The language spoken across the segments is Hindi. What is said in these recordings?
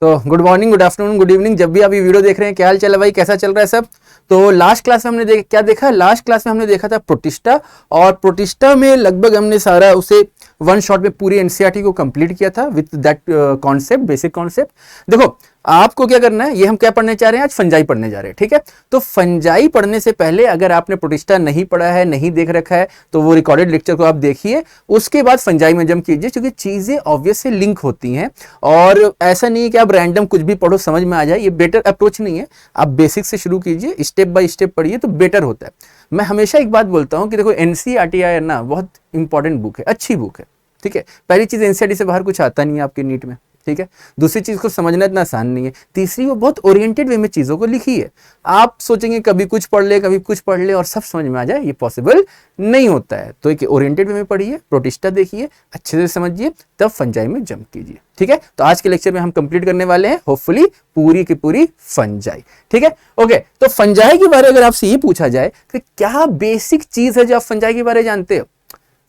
तो good morning, good afternoon, good evening, जब भी आप ये वीडियो देख रहे हैं, क्या हाल चाल है भाई, कैसा चल रहा है सब। तो लास्ट क्लास में हमने क्या देखा, लास्ट क्लास में हमने देखा था प्रोटिस्टा। और प्रोटिस्टा में लगभग हमने सारा उसे वन शॉट में पूरी एनसीईआरटी को कंप्लीट किया था with that concept, basic concept. देखो आपको क्या करना है, ये हम क्या पढ़ने जा रहे हैं, आज फंजाई पढ़ने जा रहे हैं, ठीक है। तो फंजाई पढ़ने से पहले अगर आपने प्रोटिस्टा नहीं पढ़ा है, नहीं देख रखा है, तो वो रिकॉर्डेड लेक्चर को आप देखिए, उसके बाद फंजाई में जंप कीजिए, क्योंकि चीजें ऑब्वियस से लिंक होती हैं। और ऐसा नहीं है कि आप रैंडम कुछ भी पढ़ो समझ में आ जाए, ये बेटर अप्रोच नहीं है। आप बेसिक से शुरू कीजिए, स्टेप बाय स्टेप पढ़िए तो बेटर होता है। मैं हमेशा एक बात बोलता हूं कि देखो एनसीईआरटी है ना, बहुत इंपॉर्टेंट बुक है, अच्छी बुक है, ठीक है। पहली चीज एनसीईआरटी से बाहर कुछ आता नहीं है आपके नीट में, ठीक है। दूसरी चीज को समझना इतना आसान नहीं है। तीसरी, वो बहुत ओरिएंटेड वे में चीजों को लिखी है। आप सोचेंगे कभी कुछ पढ़ ले, कभी कुछ पढ़ ले और सब समझ में आ जाए, ये पॉसिबल नहीं होता है। तो एक ओरिएंटेड वे में पढ़िए, प्रोटिस्टा देखिए, अच्छे से समझिए, तब फंजाई में जंप कीजिए, ठीक है। तो आज के लेक्चर में हम कंप्लीट करने वाले हैं होपफुली पूरी की पूरी फंजाई, ठीक है। ओके, तो फंजाई के बारे में अगर आपसे ये पूछा जाए कि क्या बेसिक चीज है जो आप फंजाई के बारे में जानते हो,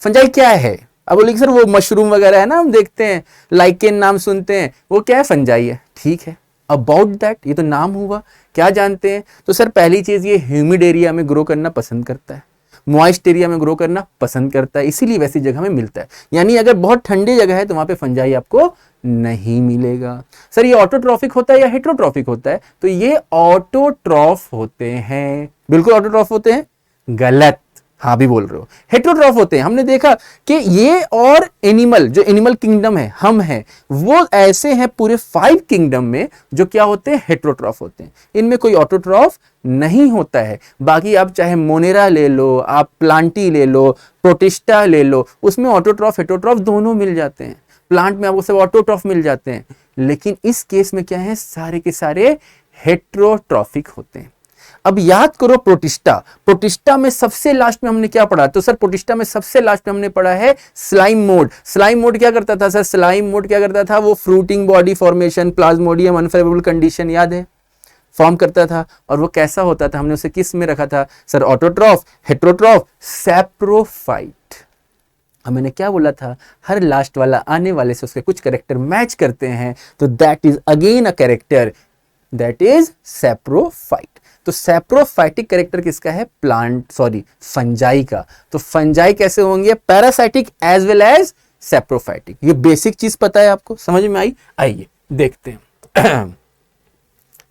फंजाई क्या है। अब बोलिए सर वो मशरूम वगैरह है ना, हम देखते हैं, लाइकेन नाम सुनते हैं, वो क्या है, फंजाई है, ठीक है। अबाउट दैट, ये तो नाम हुआ, क्या जानते हैं। तो सर पहली चीज, ये ह्यूमिड एरिया में ग्रो करना पसंद करता है, मॉइस्ट एरिया में ग्रो करना पसंद करता है, इसीलिए वैसी जगह में मिलता है। यानी अगर बहुत ठंडी जगह है तो वहां पे फंजाई आपको नहीं मिलेगा। सर ये ऑटोट्रॉफिक होता है या हेट्रोट्रॉफिक होता है, तो ये ऑटोट्रॉफ होते हैं, बिल्कुल ऑटोट्रॉफ होते हैं, गलत, हाँ भी बोल रहे हो, हेट्रोट्रॉफ होते हैं। हमने देखा कि ये और एनिमल, जो एनिमल किंगडम है, हम हैं, वो ऐसे हैं पूरे 5 किंगडम में जो क्या होते हैं, हेट्रोट्रॉफ होते हैं। इनमें कोई ऑटोट्रॉफ नहीं होता है। बाकी आप चाहे मोनेरा ले लो, आप प्लांटी ले लो, प्रोटिस्टा ले लो, उसमें ऑटोट्रॉफ हेट्रोट्रॉफ दोनों मिल जाते हैं। प्लांट में आपको सब ऑटोट्रॉफ मिल जाते हैं, लेकिन इस केस में क्या है, सारे के सारे हेट्रोट्रॉफिक होते हैं। अब याद करो प्रोटिस्टा, प्रोटिस्टा में सबसे लास्ट में हमने क्या पढ़ा, तो सर प्रोटिस्टा में सबसे लास्ट में हमने पढ़ा है स्लाइम मोड। स्लाइम मोड क्या करता था सर, स्लाइम मोड क्या करता था, वो fruiting body formation, Plasmodium unfavourable condition, याद है, फॉर्म करता था। और वो कैसा होता था, हमने उसे किस में रखा था सर, ऑटोट्रॉफ, हेट्रोट्रॉफ, सैप्रोफाइट। अब मैंने क्या बोला था, हर लास्ट वाला आने वाले से उसके कुछ कैरेक्टर मैच करते हैं, तो that is again a character, that is saprophyte. तो सैप्रोफाइटिक कैरेक्टर किसका है, प्लांट, सॉरी फंजाई का। तो फंजाई कैसे होंगे, parasitic as well as saprophytic. ये बेसिक चीज पता है आपको, समझ में आई। आइए देखते हैं।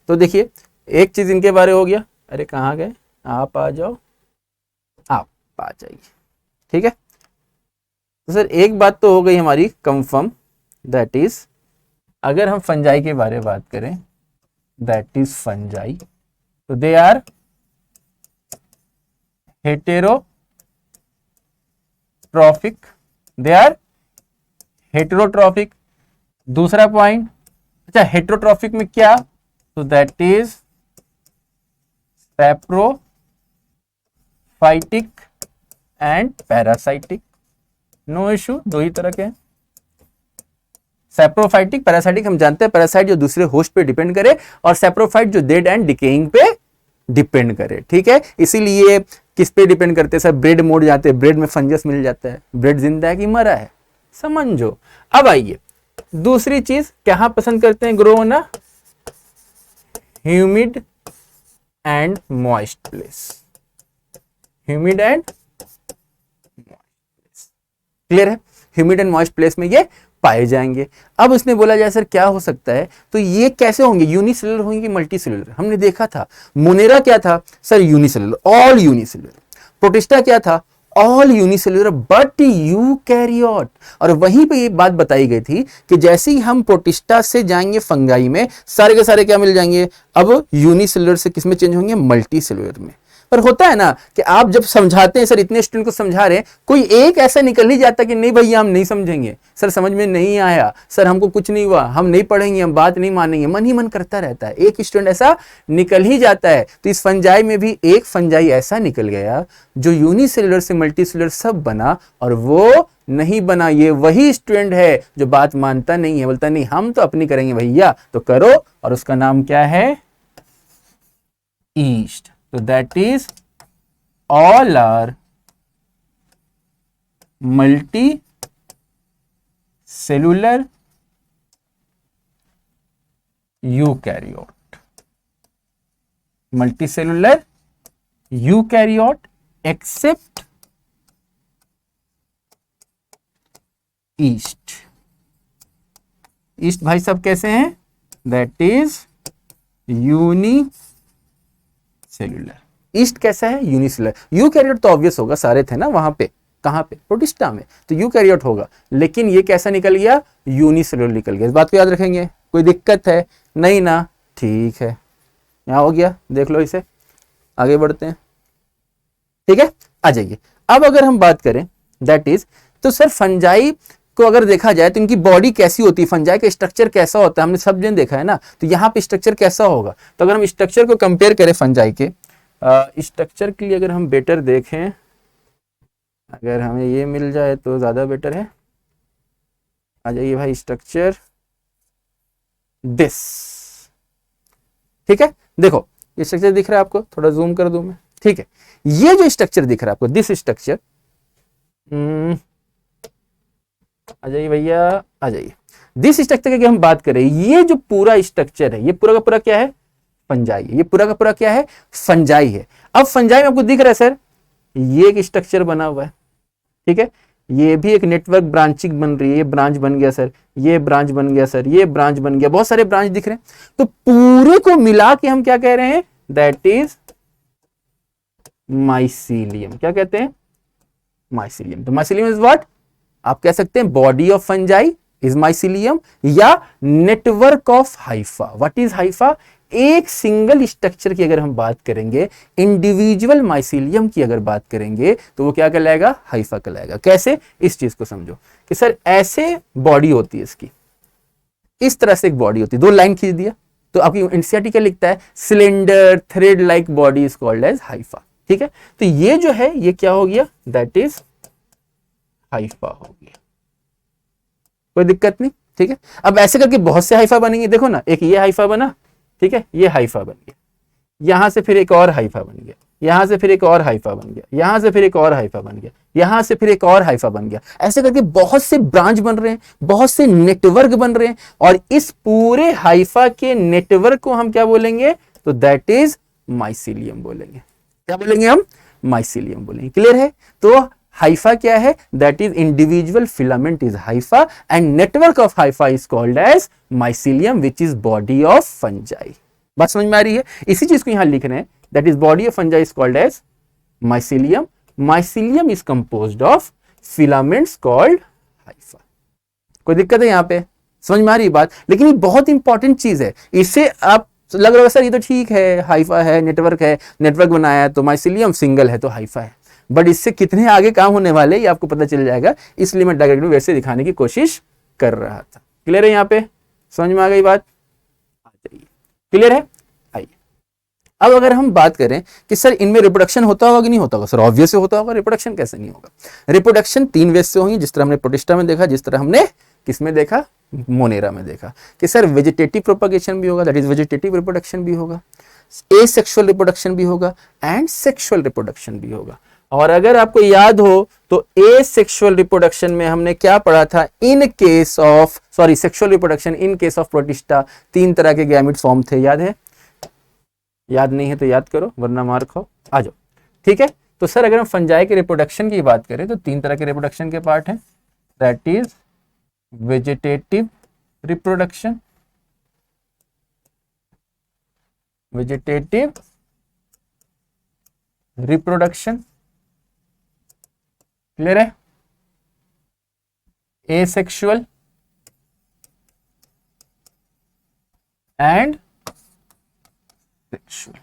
तो देखिए एक चीज इनके बारे हो गया, अरे कहाँ गए आप, आ जाओ, आप आ जाइए, ठीक है। तो सर एक बात तो हो गई हमारी कंफर्म, दैट इज अगर हम फंजाई के बारे में बात करें, दैट इज फंजाई, तो they are heterotrophic, they are heterotrophic. दूसरा पॉइंट, अच्छा हेटेरोट्रॉफिक में क्या, तो that is saprophytic and parasitic, no issue, दो ही तरह के हैं। सैप्रोफाइटिक, पैरासाइटिक हम जानते हैं, पैरासाइट जो दूसरे होस्ट पे डिपेंड करे, और सैप्रोफाइट जो डेड एंड डिकेइंग पे डिपेंड करे, ठीक है। इसीलिए किस पे डिपेंड करते हैं सर, ब्रेड मोड़ जाते हैं, ब्रेड में फंगस मिल जाता है, ब्रेड जिंदा है कि मरा है, समझो। अब आइए दूसरी चीज, क्या पसंद करते हैं ग्रो होना, humid and moist place, humid and, clear है, ह्यूमिड एंड मॉइस्ट प्लेस में ये पाए जाएंगे। अब उसने बोला जाए सर क्या हो सकता है, तो ये कैसे होंगे, यूनिसेलुलर होंगे कि मल्टीसेलुलर। हमने देखा था मोनेरा क्या था sir, unicellular, all unicellular. Protista क्या था, ऑल यूनिसेलुलर बट यूकैरियोट। और वहीं पे ये बात बताई गई थी कि जैसे ही हम प्रोटिस्टा से जाएंगे फंगाई में, सारे के सारे क्या मिल जाएंगे, अब यूनिसेलुलर से किस में चेंज होंगे, मल्टीसेलुलर में। पर होता है ना कि आप जब समझाते हैं, सर इतने स्टूडेंट को समझा रहे हैं, कोई एक ऐसा निकल ही जाता कि नहीं भैया हम नहीं समझेंगे, सर समझ में नहीं आया, सर हमको कुछ नहीं हुआ, हम नहीं पढ़ेंगे, हम बात नहीं मानेंगे, मन ही मन करता रहता है, एक स्टूडेंट ऐसा निकल ही जाता है। तो इस फंजाई में भी एक फंजाई ऐसा निकल गया जो यूनिसेलुलर से मल्टीसेलुलर सब बना, और वो नहीं बना, ये वही स्टूडेंट है जो बात मानता नहीं है, बोलता नहीं हम तो अपनी करेंगे भैया, तो करो, और उसका नाम क्या है, yeast. So that is all are multicellular eukaryote, multicellular eukaryote except yeast. Yeast भाई सब कैसे हैं? That is unicellular. ईस्ट कैसा है? यूनिसेलुलर। यूकैरियोट तो ऑब्वियस होगा, सारे थे ना वहां पे, कहां पे? प्रोटिस्टा में, तो यूकैरियोट होगा। लेकिन ये कैसा निकल गया? यूनिसेलुलर निकल गया। इस बात को याद रखेंगे। कोई दिक्कत है? नहीं ना, ठीक है, यहां हो गया, देख लो इसे, आगे बढ़ते हैं। ठीक है, आ जाइए। अब अगर हम बात करें दैट इज, तो सर फंजाई को अगर देखा जाए तो इनकी बॉडी कैसी होती है, फंजाई का स्ट्रक्चर कैसा होता है, हमने सब जन देखा है ना, तो यहाँ पे स्ट्रक्चर कैसा होगा? तो अगर हम स्ट्रक्चर को कंपेयर करें फंजाई के स्ट्रक्चर के लिए, अगर हम बेटर देखें, अगर हमें ये मिल जाए तो ज्यादा बेटर है। आ जाइए भाई, स्ट्रक्चर दिस, ठीक है, देखो ये स्ट्रक्चर दिख रहा है आपको, थोड़ा जूम कर दूं मैं, ठीक है। ये जो स्ट्रक्चर दिख रहा है आपको, दिस स्ट्रक्चर, आ जाइए भैया, आ जाइए। दिस स्ट्रक्चर की हम बात करें, ये जो पूरा स्ट्रक्चर है, ये पूरा का पूरा क्या है? फंजाई है। ये पूरा का पूरा क्या है? फंजाई है। अब फंजाई में आपको दिख रहा है सर, ये एक स्ट्रक्चर बना हुआ है, ठीक है, ये भी एक नेटवर्क ब्रांचिंग बन रही है, ये ब्रांच बन गया सर, ये ब्रांच बन गया सर, ये ब्रांच बन गया, बहुत सारे ब्रांच दिख रहे हैं। तो पूरे को मिला के हम क्या कह रहे हैं? That is mycelium. क्या कहते हैं? माइसीलियम। तो माइसीलियम इज व्हाट? आप कह सकते हैं body of fungi is mycelium, या network of hypha. What is hypha? एक सिंगल स्ट्रक्चर की अगर हम बात करेंगे, इंडिविजुअल माइसीलियम की अगर बात करेंगे, तो वो क्या कहलाएगा? हाइफा कहलाएगा। कैसे? इस चीज को समझो कि सर ऐसे बॉडी होती है इसकी, इस तरह से एक बॉडी होती है, दो लाइन खींच दिया तो आपकी एनसीईआरटी क्या लिखता है? Cylinder thread like body is called as hypha. ठीक है, तो ये जो है ये क्या हो गया? दैट इज हाइफा हो गया। कोई दिक्कत नहीं, ठीक है। अब ऐसे करके बहुत से हाइफा बनेंगे, देखो ना, एक ये हाइफा बना, ठीक है, ये हाइफा बन गया, यहां से फिर एक और हाइफा बन गया, यहां से फिर एक और हाइफा बन गया, यहां से फिर एक और हाइफा बन गया, यहां से फिर एक और हाइफा बन गया। ऐसे करके बहुत से ब्रांच बन रहे हैं, बहुत से नेटवर्क बन रहे हैं, और इस पूरे हाइफा के नेटवर्क को हम क्या बोलेंगे? तो दैट इज माइसीलियम बोलेंगे। क्या बोलेंगे हम? माइसीलियम बोलेंगे। क्लियर है? तो हाइफा क्या है? That is individual filament is hypha and network of hypha is called as mycelium which is body of fungi. बात समझ में आ रही है? इसी चीज को यहां लिख रहे हैं, that is body of fungi is called as mycelium. Mycelium is composed of filaments called hypha. कोई दिक्कत है यहां पे? समझ में आ रही बात? लेकिन ये बहुत इंपॉर्टेंट चीज है, इससे आप लग रहा है सर ये तो ठीक है, हाइफा है, नेटवर्क बनाया है तो माइसीलियम, सिंगल है तो हाइफा है, बट इससे कितने आगे काम होने वाले ये आपको पता चल जाएगा, इसलिए मैं डायग्राम वैसे दिखाने की कोशिश कर रहा था। क्लियर है? यहाँ पे समझ में आ गई बात? आ जाइए, क्लियर है? आइए, अब अगर हम बात करें कि सर इनमें रिप्रोडक्शन होता होगा कि नहीं होता होगा, सर ऑब्वियस होता होगा, रिप्रोडक्शन कैसे नहीं होगा? रिप्रोडक्शन तीन वेज से होगी, जिस तरह हमने प्रोटिस्टा में देखा, जिस तरह हमने किसमें देखा? मोनेरा में देखा कि सर वेजिटेटिव प्रोपगेशन भी होगा, दैट इज वेजिटेटिव रिप्रोडक्शन भी होगा, एसेक्सुअल रिप्रोडक्शन भी होगा एंड सेक्सुअल रिप्रोडक्शन भी होगा। और अगर आपको याद हो तो एसेक्सुअल रिप्रोडक्शन में हमने क्या पढ़ा था? इन case of sexual reproduction in case of protista तीन तरह के गैमेट फॉर्म थे, याद है? याद नहीं है तो याद करो, वरना मार खाओ। आ जाओ, ठीक है। तो सर अगर हम फंजाई के रिप्रोडक्शन की बात करें तो तीन तरह के रिप्रोडक्शन के पार्ट हैं, that is vegetative reproduction, vegetative reproduction, clear है? Asexual and sexual,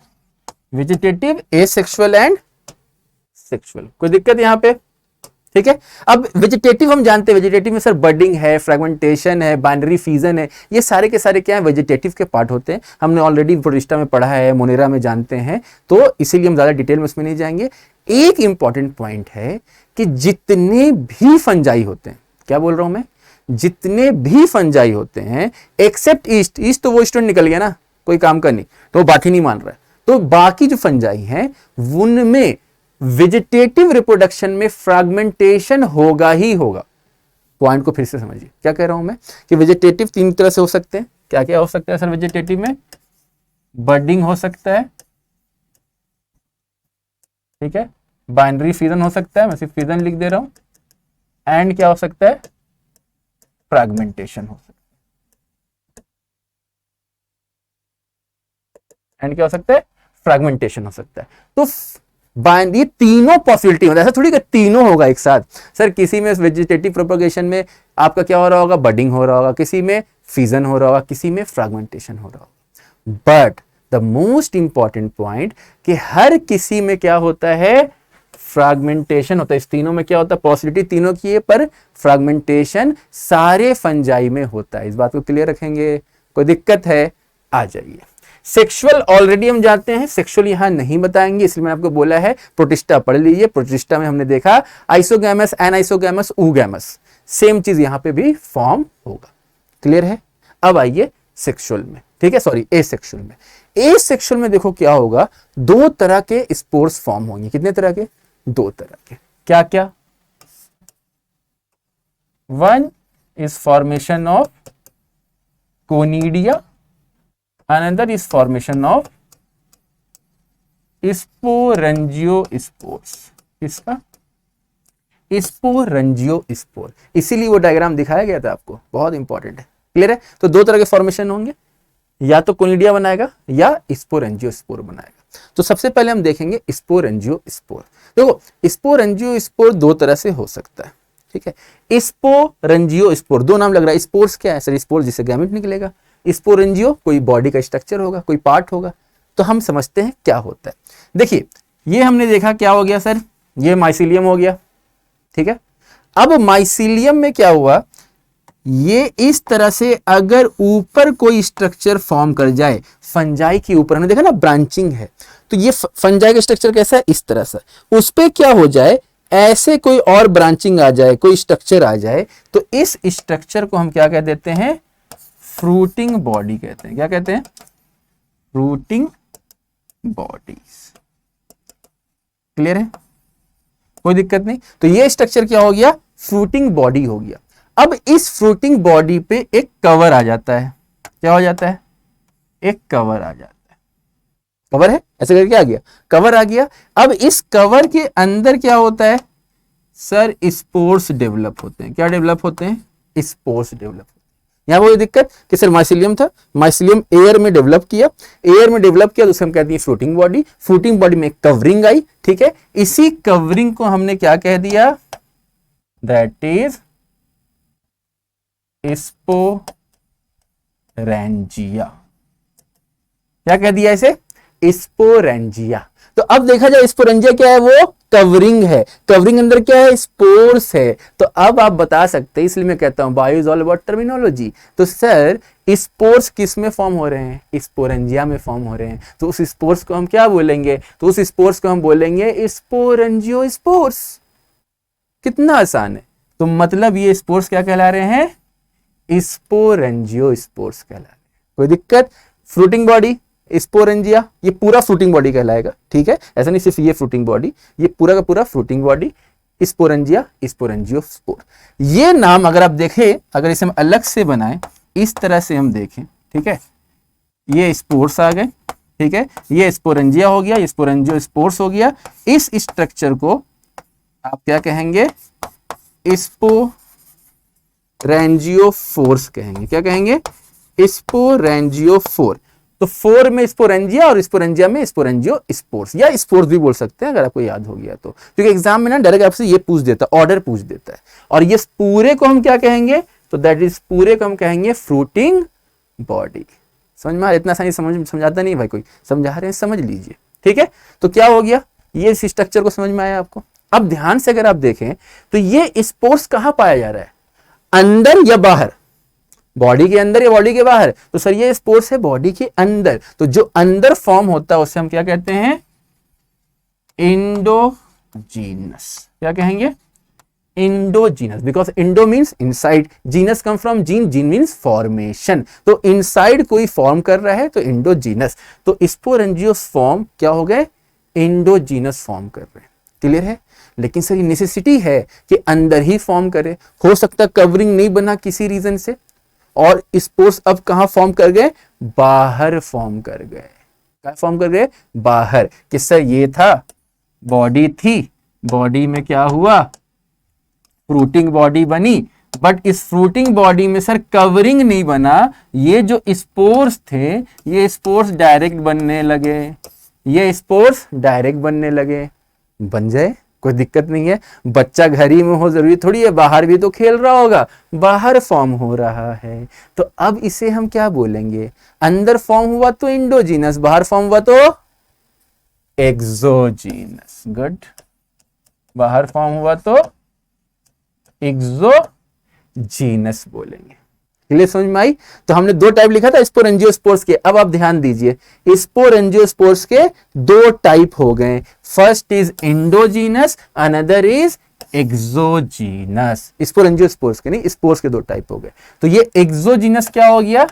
vegetative, asexual and sexual. कोई दिक्कत यहां पे? ठीक है। अब वेजिटेटिव हम जानते हैं, वेजिटेटिव में सर बडिंग है, फ्रेगमेंटेशन है, बाइनरी फ्यूजन है, ये सारे के सारे क्या है? वेजिटेटिव के पार्ट होते हैं। हमने ऑलरेडी प्रोटिस्टा में पढ़ा है, मोनेरा में जानते हैं, तो इसीलिए हम ज्यादा डिटेल में उसमें नहीं जाएंगे। एक इंपॉर्टेंट पॉइंट है कि जितने भी फंजाई होते हैं, क्या बोल रहा हूं मैं? जितने भी फंजाई होते हैं एक्सेप्ट ईस्ट, ईस्ट तो वो स्टूडेंट निकल गया ना, कोई काम का नहीं, तो वो बात ही नहीं मान रहा है। तो बाकी जो फंजाई हैं उनमें वेजिटेटिव रिप्रोडक्शन में फ्रैगमेंटेशन होगा ही होगा। पॉइंट को फिर से समझिए, क्या कह रहा हूं मैं? कि वेजिटेटिव तीन तरह से हो सकते हैं, क्या क्या हो सकता है सर वेजिटेटिव में? बर्डिंग हो सकता है, ठीक है, बाइनरी फिजन हो सकता है, मैं सिर्फ फिजन लिख दे रहा हूं, एंड क्या हो सकता है? फ्रैगमेंटेशन हो सकता है। एंड क्या हो सकता है? फ्रैगमेंटेशन हो सकता है। तो ये तीनों पॉसिबिलिटी होता है, ऐसा थोड़ी कि तीनों होगा एक साथ। सर किसी में वेजिटेटिव प्रोपगेशन में आपका क्या हो रहा होगा? बडिंग हो रहा होगा, किसी में फिजन हो रहा होगा, किसी में फ्रैगमेंटेशन हो रहा होगा। But the most important point कि हर किसी में क्या होता है? फ्रैगमेंटेशन होता है। इस तीनों में क्या होता है? पॉसिबिलिटी तीनों की है, पर फ्रैगमेंटेशन सारे फंजाई में होता है। इस बात को क्लियर रखेंगे? कोई दिक्कत है? आ जाइए। सेक्सुअल ऑलरेडी हम जानते हैं, सेक्सुअल यहां नहीं बताएंगे, इसलिए मैंने आपको बोला है प्रोटिस्टा पढ़ लीजिए। प्रोटिस्टा में हमने देखा आइसोगैमस, एनाइसोगैमस, oogamous, सेम चीज यहां पे भी फॉर्म होगा। क्लियर है? अब आइए सेक्सुअल में, ठीक है, सॉरी एसेक्सुअल में। एसेक्सुअल में देखो क्या होगा? दो तरह के स्पोर्स फॉर्म होंगे। कितने तरह के? दो तरह के। क्या क्या? One is formation of conidia, another is formation of sporangiosपोर्स। किसका? स्पोरेंजियोस्पोर। इसीलिए वो डायग्राम दिखाया गया था आपको, बहुत इंपॉर्टेंट है। क्लियर है? तो दो तरह के फॉर्मेशन होंगे, या तो कोनिडिया बनाएगा या स्पोरेंजियोस्पोर बनाएगा। तो सबसे पहले हम देखेंगे स्पोरेंजियोस्पोर। देखो स्पोरेंजियोस्पोर दो तरह से हो सकता है, ठीक है। स्पोरेंजियोस्पोर, दो नाम लग रहा है। स्पोर्स क्या है सर? स्पोर जिससे गैमेट निकलेगा। स्पोरेंजियो कोई बॉडी का स्ट्रक्चर होगा, कोई पार्ट होगा। तो हम समझते हैं क्या होता है। देखिए ये हमने देखा क्या हो गया सर? ये माइसिलियम हो गया, ठीक है। अब माइसिलियम में क्या हुआ? ये इस तरह से अगर ऊपर कोई स्ट्रक्चर फॉर्म कर जाए फंजाई के ऊपर, हमने देखा ना ब्रांचिंग है, तो ये फंजाई का स्ट्रक्चर कैसा है? इस तरह से। उस पे क्या हो जाए? ऐसे कोई और ब्रांचिंग आ जाए, कोई स्ट्रक्चर आ जाए, तो इस स्ट्रक्चर को हम क्या कह देते हैं? फ्रूटिंग बॉडी कहते हैं। क्या कहते हैं? Fruiting bodies. क्लियर है? कोई दिक्कत नहीं। तो ये स्ट्रक्चर क्या हो गया? फ्रूटिंग बॉडी हो गया। अब इस फ्रूटिंग बॉडी पे एक कवर आ जाता है। क्या हो जाता है? एक कवर आ जाता है। कवर है, ऐसे करके आ गया, कवर आ गया। अब इस कवर के अंदर क्या होता है सर? स्पोर्स डेवलप होते हैं। क्या डेवलप होते हैं? स्पोर्स डेवलप होते हैं। यहां वो दिक्कत कि सर माइसिलियम था, माइसिलियम एयर में डेवलप किया, एयर में डेवलप किया तो उसे हम कहते हैं फ्रूटिंग बॉडी। फ्रूटिंग बॉडी में कवरिंग आई, ठीक है। इसी कवरिंग को हमने क्या कह दिया? That is sporangia. क्या कह दिया इसे? स्पोरेंजिया। तो अब देखा जाए स्पोरेंजिया क्या है? वो कवरिंग है। कवरिंग अंदर क्या है? स्पोर्स है। तो अब आप बता सकते हैं, इसलिए मैं कहता हूं bio is all about terminology. तो सर स्पोर्स किस में फॉर्म हो रहे हैं? स्पोरेंजिया में फॉर्म हो रहे हैं। तो उस स्पोर्स को हम क्या बोलेंगे? तो उस स्पोर्स को हम बोलेंगे स्पोरेंजियोस्पोर्स। कितना आसान है। तो मतलब ये स्पोर्स क्या कहला रहे हैं? स्पोरेंजियोस्पोर्स कहला रहे हैं। कोई दिक्कत? फ्रूटिंग बॉडी स्पोरेंजिया, ये पूरा फ्रूटिंग बॉडी कहलाएगा, ठीक है। ऐसा नहीं सिर्फ ये फ्रूटिंग बॉडी, ये पूरा का पूरा फ्रूटिंग बॉडी स्पोरेंजिया, स्पोरेंजियोस्पोर। ये नाम अगर आप देखें, अगर इसे हम अलग से बनाएं, इस तरह से हम देखें, ठीक है, ये स्पोर्स आ गए, ठीक है, ये स्पोरेंजिया हो गया, स्पोरेंजियोस्पोर्स हो गया। इस स्ट्रक्चर को आप क्या कहेंगे? स्पोरेंजियोफोर्स कहेंगे। क्या कहेंगे? स्पोरेंजियोफोर। तो फोर में स्पोरेंजिया और स्पोरेंजिया में स्पोरेंजियोस्पोर्स, या स्पोर्स भी बोल सकते हैं अगर आपको याद हो गया तो, क्योंकि एग्जाम में ना डायरेक्ट आपसे ये पूछ देता है, ऑर्डर पूछ देता है। और ये पूरे को हम क्या कहेंगे? तो दैट इज पूरे को हम कहेंगे फ्रूटिंग बॉडी। समझ में? इतना सारी समझाता नहीं भाई, कोई समझा रहे हैं, समझ लीजिए, ठीक है। तो क्या हो गया? ये इस स्ट्रक्चर को समझ में आया आपको। अब ध्यान से अगर आप देखें तो ये स्पोर्स कहां पाया जा रहा है? अंदर या बाहर? बॉडी के अंदर या बॉडी के बाहर? तो सर ये स्पोर्स है बॉडी के अंदर। तो जो अंदर फॉर्म होता है उसे हम क्या कहते हैं? इंडोजीनस। क्या कहेंगे? Endogenous, because Indo means inside, genus come from gene, gene means formation. तो इनसाइड कोई फॉर्म कर रहा है तो इंडोजीनस। तो स्पोरेंजियोस फॉर्म क्या हो गए? इंडोजीनस फॉर्म कर रहे हैं। क्लियर है? लेकिन सर ये नेसेसिटी है कि अंदर ही फॉर्म करे। हो सकता है कवरिंग नहीं बना किसी रीजन से, और स्पोर्स अब कहां फॉर्म कर गए, बाहर फॉर्म कर गए। क्या फॉर्म कर गए, बाहर। कि सर ये था, बॉडी थी, बॉडी में क्या हुआ, फ्रूटिंग बॉडी बनी, बट इस फ्रूटिंग बॉडी में सर कवरिंग नहीं बना। ये जो स्पोर्स थे, ये स्पोर्स डायरेक्ट बनने लगे, ये स्पोर्स डायरेक्ट बनने लगे। बन जाए, कोई दिक्कत नहीं है। बच्चा घर ही में हो जरूरी थोड़ी है, बाहर भी तो खेल रहा होगा, बाहर फॉर्म हो रहा है। तो अब इसे हम क्या बोलेंगे, अंदर फॉर्म हुआ तो इंडोजीनस, बाहर फॉर्म हुआ तो एक्सोजीनस। गुड, बाहर फॉर्म हुआ तो एक्सोजीनस बोलेंगे। क्लियर समझ में आई। तो हमने दो टाइप लिखा था स्पोरेंजियोस्पोर्स के। अब आप ध्यान दीजिए, स्पोरेंजियोस्पोर्स के दो टाइप हो गए। First is endogenous, another is exogenous. Sporangiospores के नहीं, स्पोर्स के दो टाइप हो गए। तो ये एक्सोजीनस क्या हो गया,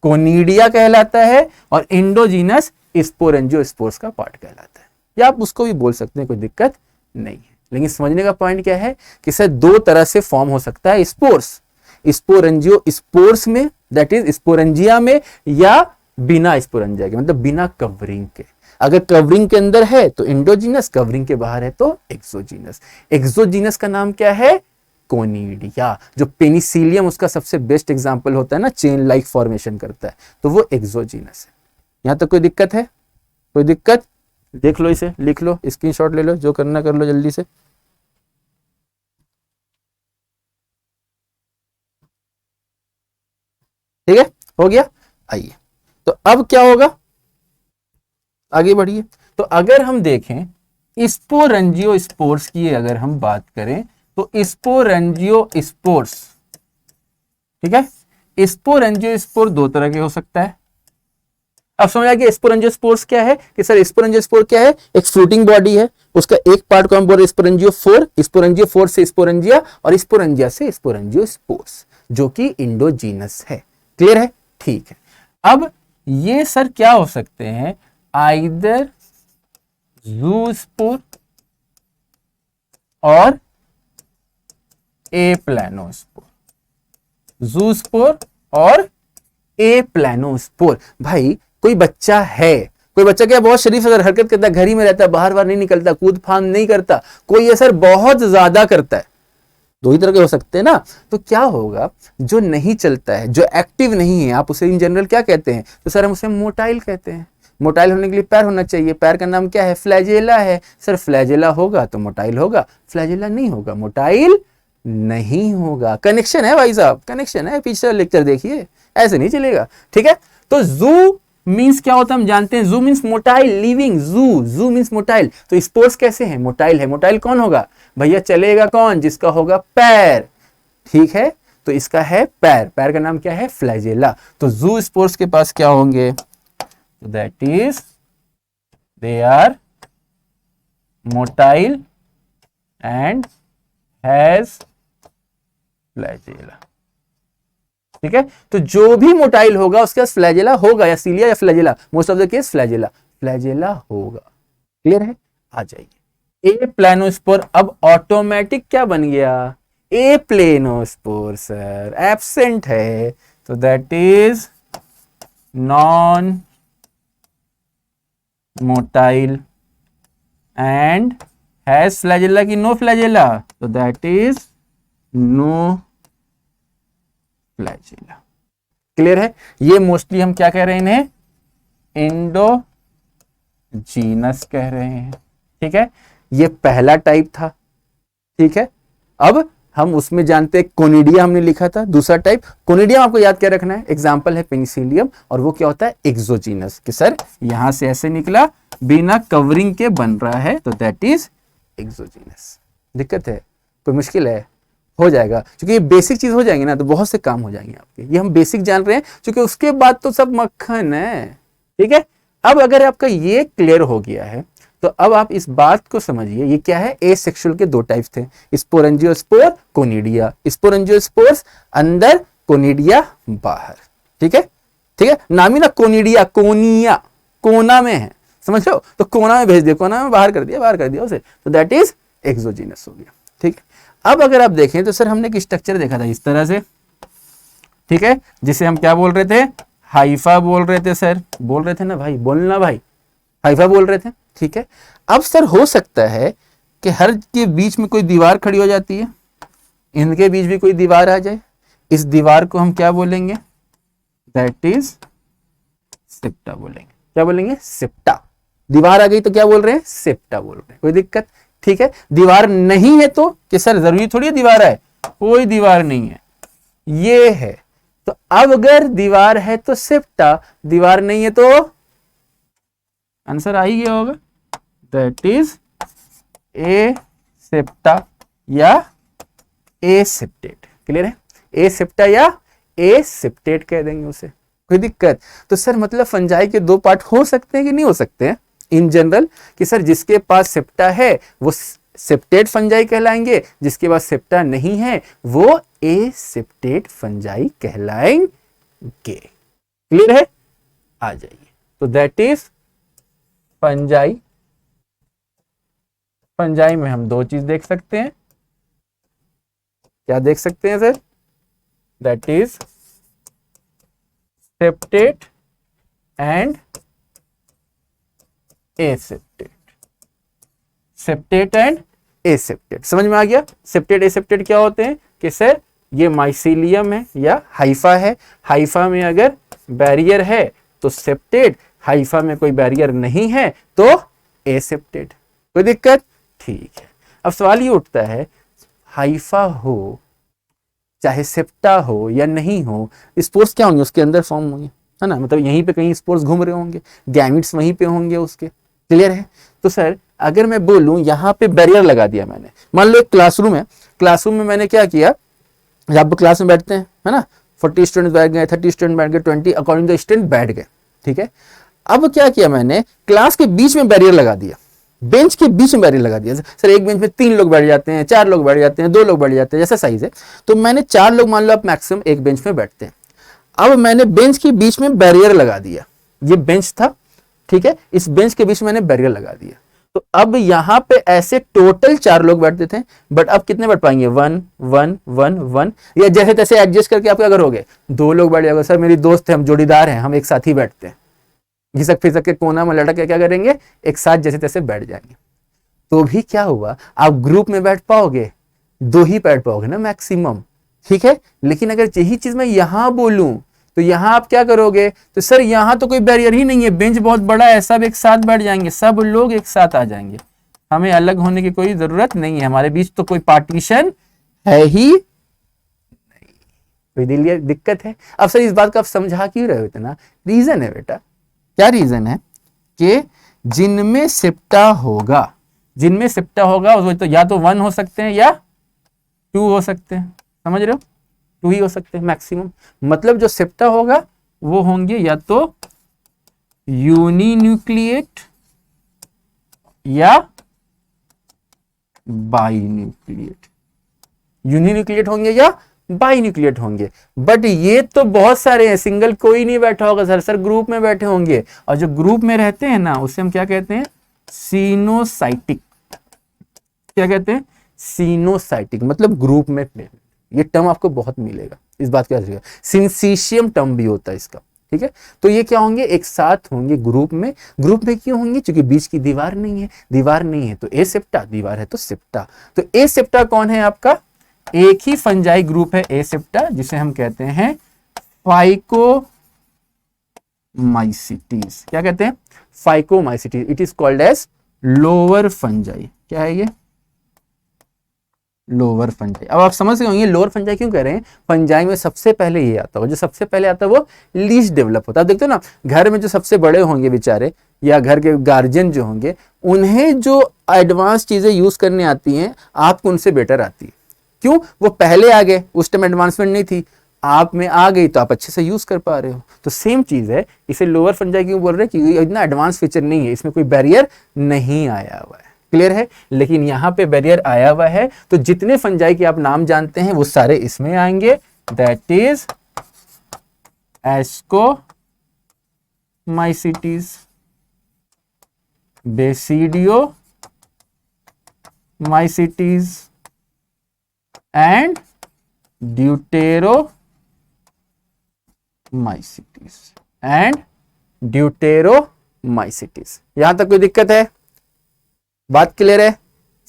कोनिडिया कहलाता है, और इंडोजीनस स्पोरेंजियोस्पोर्स का पार्ट कहलाता है। या आप उसको भी बोल सकते हैं, कोई दिक्कत नहीं है। लेकिन समझने का पॉइंट क्या है कि सर दो तरह से फॉर्म हो सकता है स्पोर्स, स्पोरेंजियो स्पोर्स में, दैट इज स्पोरेंजिया में, या बिना स्पोरेंजिया के, मतलब बिना कवरिंग के। अगर कवरिंग के अंदर है तो इंडोजीनस, कवरिंग के बाहर है तो एक्सोजीनस। एक्सोजीनस का नाम क्या है, कोनिडिया। जो पेनिसिलियम उसका सबसे बेस्ट एग्जांपल होता है ना, चेन लाइक फॉर्मेशन करता है, तो वो एक्सोजीनस है। यहां तक कोई दिक्कत है, कोई दिक्कत, देख लो, इसे लिख लो, स्क्रीनशॉट ले लो, जो करना कर लो जल्दी से। ठीक है, हो गया। आइए, तो अब क्या होगा, आगे बढ़िए। तो अगर हम देखें स्पोरेंजियोस्पोर्स की अगर हम बात करें, तो स्पोरेंजियोस्पोर्स, ठीक है, स्पोरेंजियोस्पोर दो तरह के हो सकता है। अब समझ आ गया स्पोरेंजियोस्पोर्स क्या है, कि सर स्पोरेंजियोस्पोर क्या है, एक फ्रूटिंग बॉडी है, उसका एक पार्ट को हम बोल रहे स्पोरेंजियोफोर, स्पोरेंजियोफोर से स्पोरेंजिया, और स्पोरेंजिया से स्पोरेंजियोस्पोर्स, जो कि इंडोजीनस है। क्लियर है, ठीक है। अब ये सर क्या हो सकते हैं, आइदर ज़ूस्पोर और एप्लानोस्पोर, ज़ूस्पोर और एप्लानोस्पोर। भाई कोई बच्चा है, कोई बच्चा क्या बहुत शरीफ अगर हरकत करता है, घर ही में रहता है, बाहर बाहर नहीं निकलता, कूद फान नहीं करता, कोई ये सर बहुत ज्यादा करता है, दो ही तरह के हो सकते हैं ना। तो क्या होगा, जो नहीं चलता है, जो एक्टिव नहीं है, आप उसे इन जनरल क्या कहते हैं, तो सर हम उसे मोटाइल कहते हैं। मोटाइल होने के लिए पैर होना चाहिए, पैर का नाम क्या है, फ्लैजेला है। सर फ्लैजेला होगा तो मोटाइल होगा, फ्लैजेला नहीं होगा मोटाइल नहीं होगा। कनेक्शन है भाई साहब, कनेक्शन है, पिछला लेक्चर देखिए, ऐसे नहीं चलेगा। ठीक है, तो जू मींस क्या होता है हम जानते हैं, जू मींस मोटाइल, लिविंग, जू मींस मोटाइल। तो स्पोर्ट्स कैसे है, मोटाइल है। मोटाइल कौन होगा भैया, चलेगा कौन, जिसका होगा पैर। ठीक है, तो इसका है पैर, पैर का नाम क्या है, फ्लैजेला। तो जू स्पोर्ट्स के पास क्या होंगे, that is they are motile and has flagella. ठीक है, तो जो भी मोटाइल होगा उसके पास फ्लैजेला होगा, या सीलिया या flagella, most of the case flagella, flagella होगा। क्लियर है, आ जाइए। ए प्लानोस्पोर अब ऑटोमेटिक क्या बन गया, ए प्लेनोस्पोर सर, एब्सेंट है, तो that is non motile and has flagella की नो फ्लैजेला, तो that is no flagella. Clear है, ये मोस्टली हम क्या कह रहे हैं, इन्हें इंडोजीनस कह रहे हैं। ठीक है, ये पहला टाइप था। ठीक है, अब हम उसमें जानते हैं कोनिडिया हमने लिखा था, दूसरा टाइप। कोनिडिया आपको याद क्या रखना है, एग्जांपल है पेनिसिलियम, और वो क्या होता है एक्सोजीनस, कि सर यहां से ऐसे निकला, बिना कवरिंग के बन रहा है, तो दैट इज एक्सोजीनस। दिक्कत है, कोई मुश्किल है, हो जाएगा, क्योंकि ये बेसिक चीज हो जाएंगे ना तो बहुत से काम हो जाएंगे आपके। ये हम बेसिक जान रहे हैं, क्योंकि उसके बाद तो सब मक्खन है। ठीक है, अब अगर आपका ये क्लियर हो गया है, तो अब आप इस बात को समझिए, ये क्या है, एसेक्सुअल के दो टाइप्स थे, स्पोरेंजियोस्पोर, कोनिडिया। स्पोरेंजियोस्पोर्स अंदर, कोनिडिया बाहर। ठीक है, ठीक है, नाम ही ना कोनिडिया, कोनिया कोना में है, समझ लो, तो कोना में भेज दिया, कोना में बाहर कर दिया उसे, तो दैट इज एक्सोजीनस हो गया। ठीक है, अब अगर आप देखें तो सर हमने एक स्ट्रक्चर देखा था इस तरह से। ठीक है, जिसे हम क्या बोल रहे थे, हाइफा बोल रहे थे सर, बोल रहे थे ना भाई, बोलना भाई, हाइफा बोल रहे थे। ठीक है, अब सर हो सकता है कि हर के बीच में कोई दीवार खड़ी हो जाती है, इनके बीच भी कोई दीवार आ जाए, इस दीवार को हम क्या बोलेंगे, दैट इज सेप्टा बोलेंगे। क्या बोलेंगे, सेप्टा। दीवार आ गई तो क्या बोल रहे हैं, सेप्टा बोल रहे हैं, कोई दिक्कत। ठीक है, दीवार नहीं है तो कि सर जरूरी थोड़ी है दीवार है, कोई दीवार नहीं है, ये है। तो अब अगर दीवार है तो सेप्टा, दीवार नहीं है तो आंसर आ ही गया होगा, दैट इज ए सेप्टा या ए सेप्टेट। क्लियर है, ए सेप्टा या ए सेप्टेट कह देंगे उसे, कोई दिक्कत। तो सर मतलब फंजाई के दो पार्ट हो सकते हैं कि नहीं हो सकते हैं इन जनरल, कि सर जिसके पास सेप्टा है वो सेप्टेट फंजाई कहलाएंगे, जिसके पास सेप्टा नहीं है वो ए सेप्टेट फंजाई कहलाएंगे। क्लियर है, आ जाइए। तो दैट इज फंजाई। फंजाई में हम दो चीज देख सकते हैं, क्या देख सकते हैं sir, that is septate and aseptate. Septate and aseptate समझ में आ गया। सेप्टेट एसेप्टेट क्या होते हैं कि सर ये माइसीलियम है या हाइफा है, हाइफा में अगर बैरियर है तो सेप्टेट, हाइफा में कोई बैरियर नहीं है तो एसेप्टेट। कोई दिक्कत, ठीक है। अब सवाल ये उठता है, हाइफा हो चाहे सेप्टा हो या नहीं हो, स्पोर्स क्या होंगे उसके अंदर फॉर्म होंगे, है ना, मतलब यहीं पे कहीं स्पोर्स घूम रहे होंगे, गैमिट्स वहीं पे होंगे उसके। क्लियर है। तो सर अगर मैं बोलूं यहाँ पे बैरियर लगा दिया मैंने, मान लो एक क्लासरूम है, क्लासरूम में मैंने क्या किया, जब क्लास में बैठते हैं है ना, 40 स्टूडेंट बैठ गए, 30 स्टूडेंट बैठ गए, 20 अकॉर्डिंग टू स्टूडेंट बैठ गए। ठीक है, अब क्या किया मैंने, क्लास के बीच में बैरियर लगा दिया, बेंच के बीच में बैरियर लगा दिया। सर एक बेंच में 3 लोग बैठ जाते हैं, 4 लोग बैठ जाते हैं, 2 लोग बैठ जाते हैं, जैसा साइज है। तो मैंने 4 लोग मान लो आप मैक्सिमम एक बेंच में बैठते हैं। अब मैंने बेंच के बीच में बैरियर लगा दिया, ये बेंच था, ठीक है, इस बेंच के बीच में मैंने बैरियर लगा दिया। तो अब यहां पे ऐसे टोटल 4 लोग बैठते थे, बट अब कितने बैठ पाएंगे, 1 1 1 1, या जैसे तैसे एडजस्ट करके आप क्या करोगे, 2 लोग बैठ जाओगे। सर मेरी दोस्त है, हम जोड़ीदार हैं, हम एक साथ ही बैठते हैं, घिसक फिसक के कोना में लटक के क्या करेंगे, एक साथ जैसे तैसे बैठ जाएंगे। तो भी क्या हुआ, आप ग्रुप में बैठ पाओगे, 2 ही बैठ पाओगे ना मैक्सिमम। ठीक है, लेकिन अगर यही चीज मैं यहां बोलूं तो यहां आप क्या करोगे, तो सर यहां तो कोई बैरियर ही नहीं है, बेंच बहुत बड़ा है, सब एक साथ बैठ जाएंगे, सब लोग एक साथ आ जाएंगे, हमें अलग होने की कोई जरूरत नहीं है, हमारे बीच तो कोई पार्टीशन है ही नहीं, कोई दिक्कत है। अब सर इस बात को आप समझा क्यों रहे हो इतना, रीजन है बेटा, क्या रीजन है कि जिनमें सेप्टा होगा, जिनमें सेप्टा होगा वो तो या तो 1 हो सकते हैं या 2 हो सकते हैं, समझ रहे हो, 2 ही हो सकते हैं मैक्सिमम। मतलब जो सेप्टा होगा वो होंगे या तो यूनिन्यूक्लिएट या बाइन्यूक्लिएट, यूनिन्यूक्लिएट होंगे या बाइन्यूक्लिएट होंगे। बट ये तो बहुत सारे हैं, सिंगल कोई नहीं बैठा होगा सर, सर ग्रुप में बैठे होंगे, और जो ग्रुप में रहते हैं ना उसे हम क्या कहते हैं, सीनोसाइटिक। क्या कहते हैं, सीनोसाइटिक, मतलब ग्रुप में। ये टर्म आपको बहुत मिलेगा, इस बात का याद, सिंसीशियम टर्म भी होता है इसका। ठीक है, तो ये क्या होंगे, एक साथ होंगे ग्रुप में। ग्रुप में क्यों होंगे, क्योंकि बीच की दीवार नहीं है, दीवार नहीं है तो ए सेप्टा, दीवार है तो सेप्टा। तो ए सेप्टा कौन है आपका, एक ही फंजाई ग्रुप है ए सेप्टा, जिसे हम कहते हैं फाइकोमाइसिटीज। क्या कहते हैं, phycomycetes, it is called as lower fungi. क्या है ये, लोअर फंजाई। अब आप समझ गए होंगे लोअर फंजाई क्यों कह रहे हैं, फंजाई में सबसे पहले ये आता है, जो सबसे पहले आता है वो लीस्ट डेवलप होता है। देखते हो ना, घर में जो सबसे बड़े होंगे बेचारे, या घर के गार्जियन जो होंगे, उन्हें जो एडवांस चीजें यूज करने आती हैं आपको उनसे बेटर आती है। क्यों, वो पहले आ गए, उस टाइम एडवांसमेंट नहीं थी, आप में आ गई तो आप अच्छे से यूज कर पा रहे हो। तो सेम चीज है, इसे लोअर फंजाई क्यों बोल रहे हैं, क्योंकि इतना एडवांस फीचर नहीं है, इसमें कोई बैरियर नहीं आया हुआ है। क्लियर है, लेकिन यहां पे बैरियर आया हुआ है, तो जितने फंजाई के आप नाम जानते हैं वो सारे इसमें आएंगे, that is ascomycetes, basidiomycetes and deuteromycetes. Mycetes and deuteromycetes. यहां तक कोई दिक्कत है? बात क्लियर है?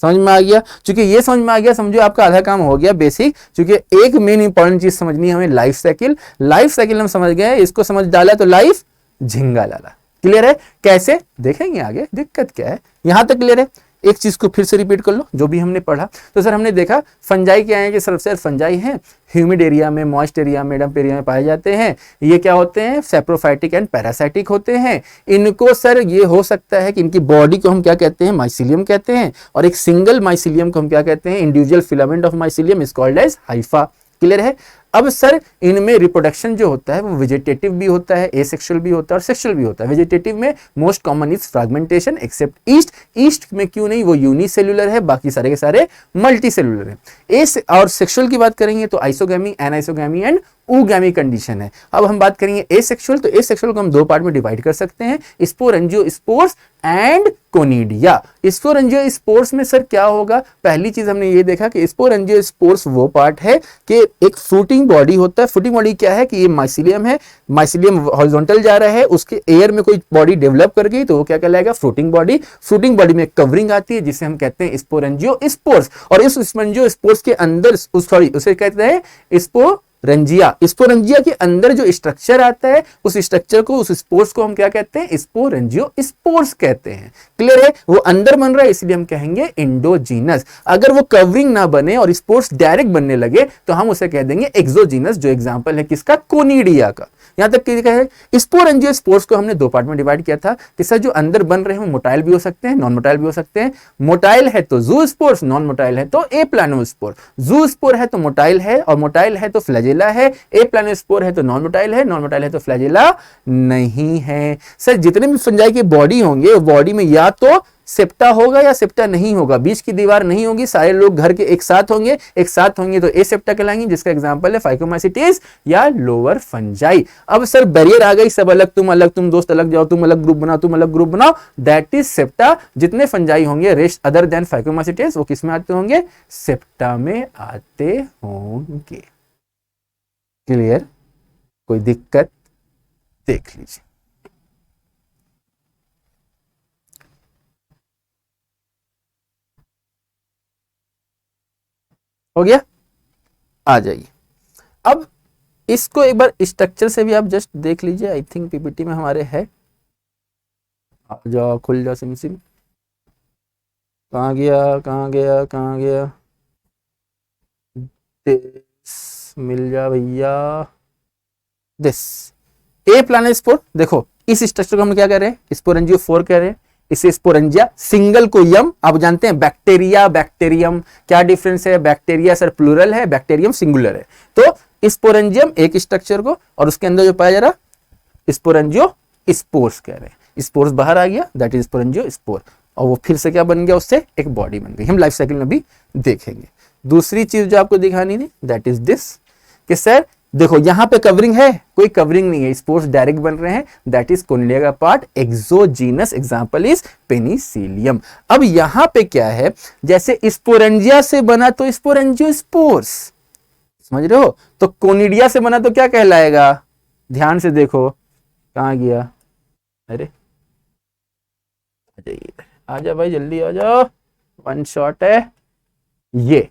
समझ में आ गया? क्योंकि ये समझ में आ गया, समझो आपका आधा काम हो गया बेसिक। क्योंकि एक मेन इंपॉर्टेंट चीज समझनी है हमें, लाइफ साइकिल। लाइफ साइकिल हम समझ गए, इसको समझ डाला तो लाइफ झिंगा लाला। क्लियर है? कैसे देखेंगे आगे, दिक्कत क्या है, यहां तक क्लियर है? एक चीज को फिर से रिपीट कर लो जो भी हमने पढ़ा। तो सर हमने देखा फंजाई क्या है कि सर फंजाई हैं ह्यूमिड एरिया में, मॉइस्ट एरिया में, डंप एरिया में पाए जाते हैं। ये क्या होते हैं? सेप्रोफाइटिक एंड पैरासाइटिक होते हैं। इनको सर ये हो सकता है कि इनकी बॉडी को हम क्या कहते हैं? माइसिलियम कहते हैं। और एक सिंगल माइसिलियम को हम क्या कहते हैं? Individual filament of mycelium is called as hypha. Clear है? अब सर इनमें रिप्रोडक्शन जो होता है वो वेजिटेटिव भी होता है, एसेक्सुअल भी होता है और सेक्सुअल भी होता है। वेजिटेटिव में most common is fragmentation except yeast. Yeast में क्यों नहीं? वो यूनिसेल्युलर है, बाकी सारे के सारे मल्टीसेल्युलर है। एस और सेक्सुअल की बात करेंगे तो isogamy, anisogamy and oogamy condition है। अब हम बात करेंगे एसेक्सुअल, तो एसेक्सुअल को हम दो पार्ट में डिवाइड कर सकते हैं, स्पोरेंजियोस्पोर्स एंड कोनिडिया। स्पोरेंजियोस्पोर्स में सर क्या होगा? पहली चीज हमने ये देखा कि स्पोरेंजियोस्पोर्स वो पार्ट है कि एक फ्रूटिंग बॉडी होता है। फ्रूटिंग बॉडी क्या है कि ये माइसिलियम है, माइसिलियम हॉरिजॉन्टल जा रहा है, उसके एयर में कोई बॉडी डेवलप कर गई तो वो क्या कहलाएगा? Fruiting body. फ्रूटिंग बॉडी में कवरिंग आती है जिसे हम कहते हैं स्पोरेंजियोस्पोर्स। और इस स्पोरेंजियोस्पोर्स के अंदर उसे कहते हैं स्पोरेंजिया। स्पोरेंजिया के अंदर जो स्ट्रक्चर आता है उस स्ट्रक्चर को, उस स्पोर्स को हम क्या कहते हैं? स्पोरेंजियोस्पोर्स कहते हैं। क्लियर है? वो अंदर बन रहा है इसलिए हम कहेंगे इंडोजीनस। अगर वो कवरिंग ना बने और स्पोर्स डायरेक्ट बनने लगे तो हम उसे कह देंगे एक्सोजीनस, जो एग्जांपल है किसका? कोनिडिया का। यहां तक लिखा है स्पोरेंजियोस्पोर्स को हमने दो पार्ट में डिवाइड किया था कि सर जो अंदर बन रहे हैं मोटाइल भी हो सकते हैं, नॉन मोटाइल भी हो सकते हैं। मोटाइल है तो ज़ूस्पोर्स, नॉन मोटाइल है तो एप्लानोस्पोर। ज़ूस्पोर है तो मोटाइल है और मोटाइल है तो फ्लैजेला है। एप्लानोस्पोर है तो नॉन मोटाइल है, नॉन मोटाइल है तो फ्लैजेला नहीं है। सर जितने भी फंजाई की बॉडी होंगे बॉडी में या तो सेप्टा होगा या सेप्टा नहीं होगा, बीच की दीवार नहीं होगी, सारे लोग घर के एक साथ होंगे तो ए सेप्टा कहलाएंगे, जिसका एग्जांपल है फाइकोमाइसिटीज या लोअर फंजाई। अब सर बैरियर आ गई, सब अलग, तुम दोस्त अलग जाओ, तुम अलग ग्रुप बनाओ, दैट इज सेप्टा। जितने फंजाई होंगे रेस्ट अदर देन फाइकोमाइसिटीज वो किस में आते होंगे? सेप्टा में आते होंगे। क्लियर? कोई दिक्कत? देख लीजिए। हो गया? आ जाइए। अब इसको एक बार स्ट्रक्चर से भी आप जस्ट देख लीजिए। आई थिंक पीपीटी में हमारे है। आ जाओ, खुल जाओ सिम। कहाँ गया? दिस मिल जा भैया, दिस एप्लानोस्पोर। देखो इस स्ट्रक्चर को हम क्या कह रहे हैं? स्पोरेंजियोफोर कह रहे हैं। इसे स्पोरेंजिया सिंगल को यम। आप जानते हैं बैक्टीरिया, बैक्टीरियम क्या डिफरेंस है? बैक्टीरिया सर प्लूरल है, बैक्टीरियम सिंगुलर है। तो स्पोरेंजियम एक स्ट्रक्चर को, और उसके अंदर जो पाया जा रहा स्पोरेंजियोस्पोर्स कह रहे हैं। स्पोर्स बाहर आ गया, दैट इज स्पोरेंजियोस्पोर। और वो फिर से क्या बन गया? उससे एक बॉडी बन गई। हम लाइफ साइकिल में भी देखेंगे। दूसरी चीज जो आपको दिखानी थी दैट इज दिस, कि सर देखो यहां पे कवरिंग है, कोई कवरिंग नहीं है, स्पोर्स डायरेक्ट बन रहे हैं, दैट इज कोनिडिया का part, exogenous, example is Penicillium. अब यहां पे क्या है? जैसे स्पोरेंजिया से बना तो स्पोरेंजियोस्पोर्स, समझ रहे हो? तो कोनिडिया से बना तो क्या कहलाएगा? ध्यान से देखो, कहां गया? अरे आजा भाई, जल्दी आ जाओ, वन शॉट है ये।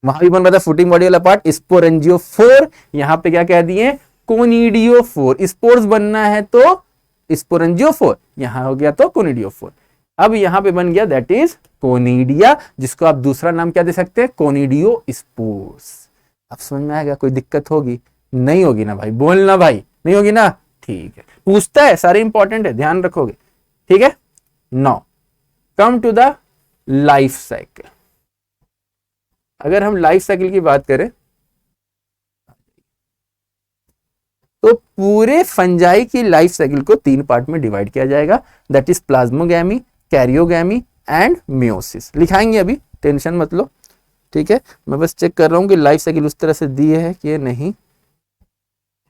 वहां भी बन रहा था फुटिंग बॉडी वाला पार्ट स्पोरेंजियोफोर, यहां पे क्या कह दिए? कोनिडियोफोर। स्पोर्स बनना है तो स्पोरेंजियोफोर, यहां हो गया तो कोनिडियोफोर। अब यहां पे बन गया दैट इज कोनिडिया, जिसको आप दूसरा नाम क्या दे सकते हैं? कोनिडियोस्पोर्स। अब समझ में आएगा? कोई दिक्कत होगी? नहीं होगी ना भाई, बोलना भाई, नहीं होगी ना? ठीक है, पूछता है, सारे इंपॉर्टेंट है, ध्यान रखोगे। ठीक है, now come to the life cycle. अगर हम लाइफ साइकिल की बात करें तो पूरे फंजाई की लाइफ साइकिल को तीन पार्ट में डिवाइड किया जाएगा, that is plasmogamy, karyogamy and meiosis. लिखाएंगे अभी, टेंशन मत लो। ठीक है, मैं बस चेक कर रहा हूं कि लाइफ साइकिल उस तरह से दी है कि नहीं।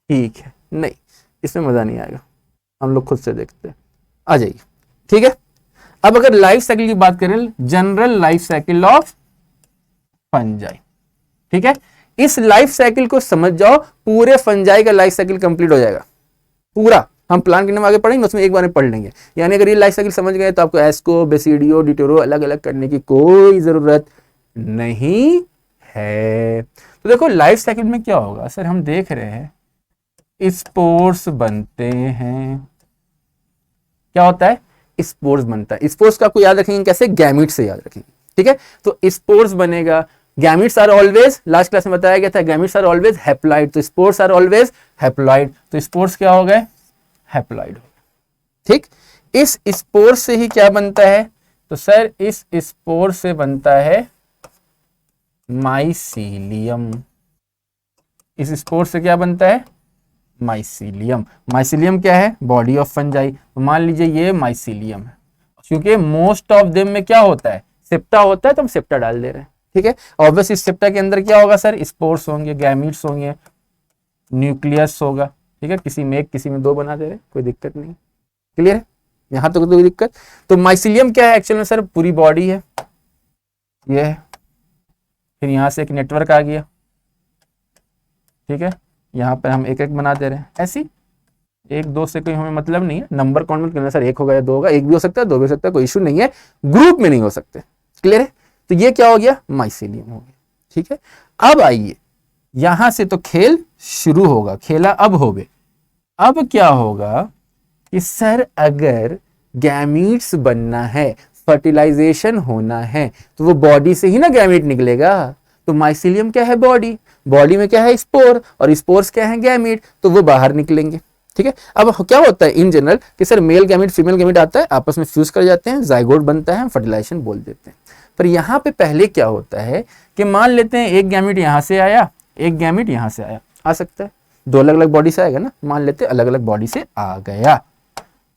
ठीक है, नहीं इसमें मजा नहीं आएगा, हम लोग खुद से देखते हैं। आ जाइए। ठीक है, अब अगर लाइफ साइकिल की बात करें, general life cycle of fungi, ठीक है, इस लाइफ साइकिल को समझ जाओ, पूरे फंजाई का लाइफ साइकिल कंप्लीट हो जाएगा पूरा। हम प्लांट किंगडम आगे पढ़ेंगे, उसमें एक बार में पढ़ लेंगे। यानी अगर ये लाइफ साइकिल समझ गए तो आपको एस्को, बेसिडियो, डिटोरो अलग अलग करने की कोई जरूरत नहीं है। तो देखो लाइफ साइकिल में क्या होगा सर, हम देख रहे हैं स्पोर्स बनते हैं। क्या होता है? स्पोर्स बनता है। स्पोर्स का आपको याद रखेंगे कैसे? गैमीट से याद रखेंगे, ठीक है। तो स्पोर्स बनेगा। Gametes are always, last class में बताया गया था, गैमीट्स आर ऑलवेज हैप्लॉइड, तो स्पोर्स आर ऑलवेज हैप्लॉइड। तो स्पोर्स क्या हो गए? हैप्लॉइड हो गए, ठीक। इस स्पोर से ही क्या बनता है? तो सर इस स्पोर से बनता है माइसीलियम। इस स्पोर से क्या बनता है? माइसीलियम। माइसीलियम क्या है? Body of fungi. तो मान लीजिए ये माइसीलियम है, क्योंकि मोस्ट ऑफ देम में क्या होता है? सेप्टा होता है, तो हम सेप्टा डाल दे रहे हैं, ठीक है। ऑब्वियसली इस सेप्टा के अंदर क्या होगा सर? स्पोर्स होंगे, गैमीट्स होंगे, न्यूक्लियस होगा, ठीक है। किसी में एक, किसी में दो बना दे रहे, कोई दिक्कत नहीं। क्लियर है? यहां तक तो कोई दिक्कत। तो माइसीलियम क्या है एक्चुअल में सर? पूरी बॉडी है, ये है। फिर यहां से एक नेटवर्क आ गया, ठीक है। यहां पर हम एक एक बना दे रहे हैं। ऐसी एक दो से कोई हमें मतलब नहीं है, नंबर कौन मत करना सर, एक होगा या दो होगा, एक भी हो सकता है, दो भी हो सकता है, कोई इशू नहीं है, ग्रुप में नहीं हो सकते। क्लियर है? तो ये क्या हो गया? माइसीलियम हो गया, ठीक है। अब आइए यहां से तो खेल शुरू होगा, खेला अब होगे। अब क्या होगा कि सर अगर गैमीट्स बनना है, फर्टिलाइजेशन होना है, तो वो बॉडी से ही ना गैमीट निकलेगा। तो माइसीलियम क्या है? बॉडी। बॉडी में क्या है? स्पोर, और स्पोर्स क्या है? गैमीट। तो वो बाहर निकलेंगे, ठीक है। अब क्या होता है इन जनरल कि sir male gamete female gamete आता है, आपस में फ्यूज कर जाते हैं, जाइगोट बनता है, फर्टिलाइजेशन बोल देते हैं। पर यहां पे पहले क्या होता है कि मान लेते हैं एक गैमीट यहां से आया, एक गैमीट यहां से आया, आ सकता है, दो अलग अलग बॉडी से आएगा ना। मान लेते हैं अलग अलग बॉडी से आ गया,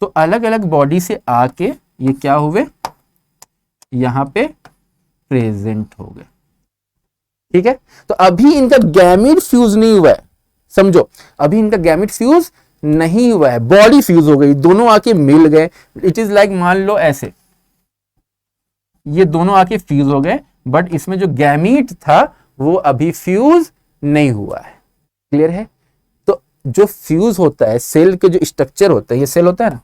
तो अलग अलग बॉडी से आके ये क्या हुए? यहां पे प्रेजेंट हो गए, ठीक है। तो अभी इनका गैमीट फ्यूज नहीं हुआ है, समझो, अभी इनका गैमीट फ्यूज नहीं हुआ है, बॉडी फ्यूज हो गई, दोनों आके मिल गए। इट इज लाइक मान लो ऐसे, ये दोनों आके फ्यूज हो गए, बट इसमें जो गैमीट था वो अभी फ्यूज नहीं हुआ है। क्लियर है? तो जो फ्यूज होता है, सेल के जो स्ट्रक्चर होता है, ये सेल होता है ना,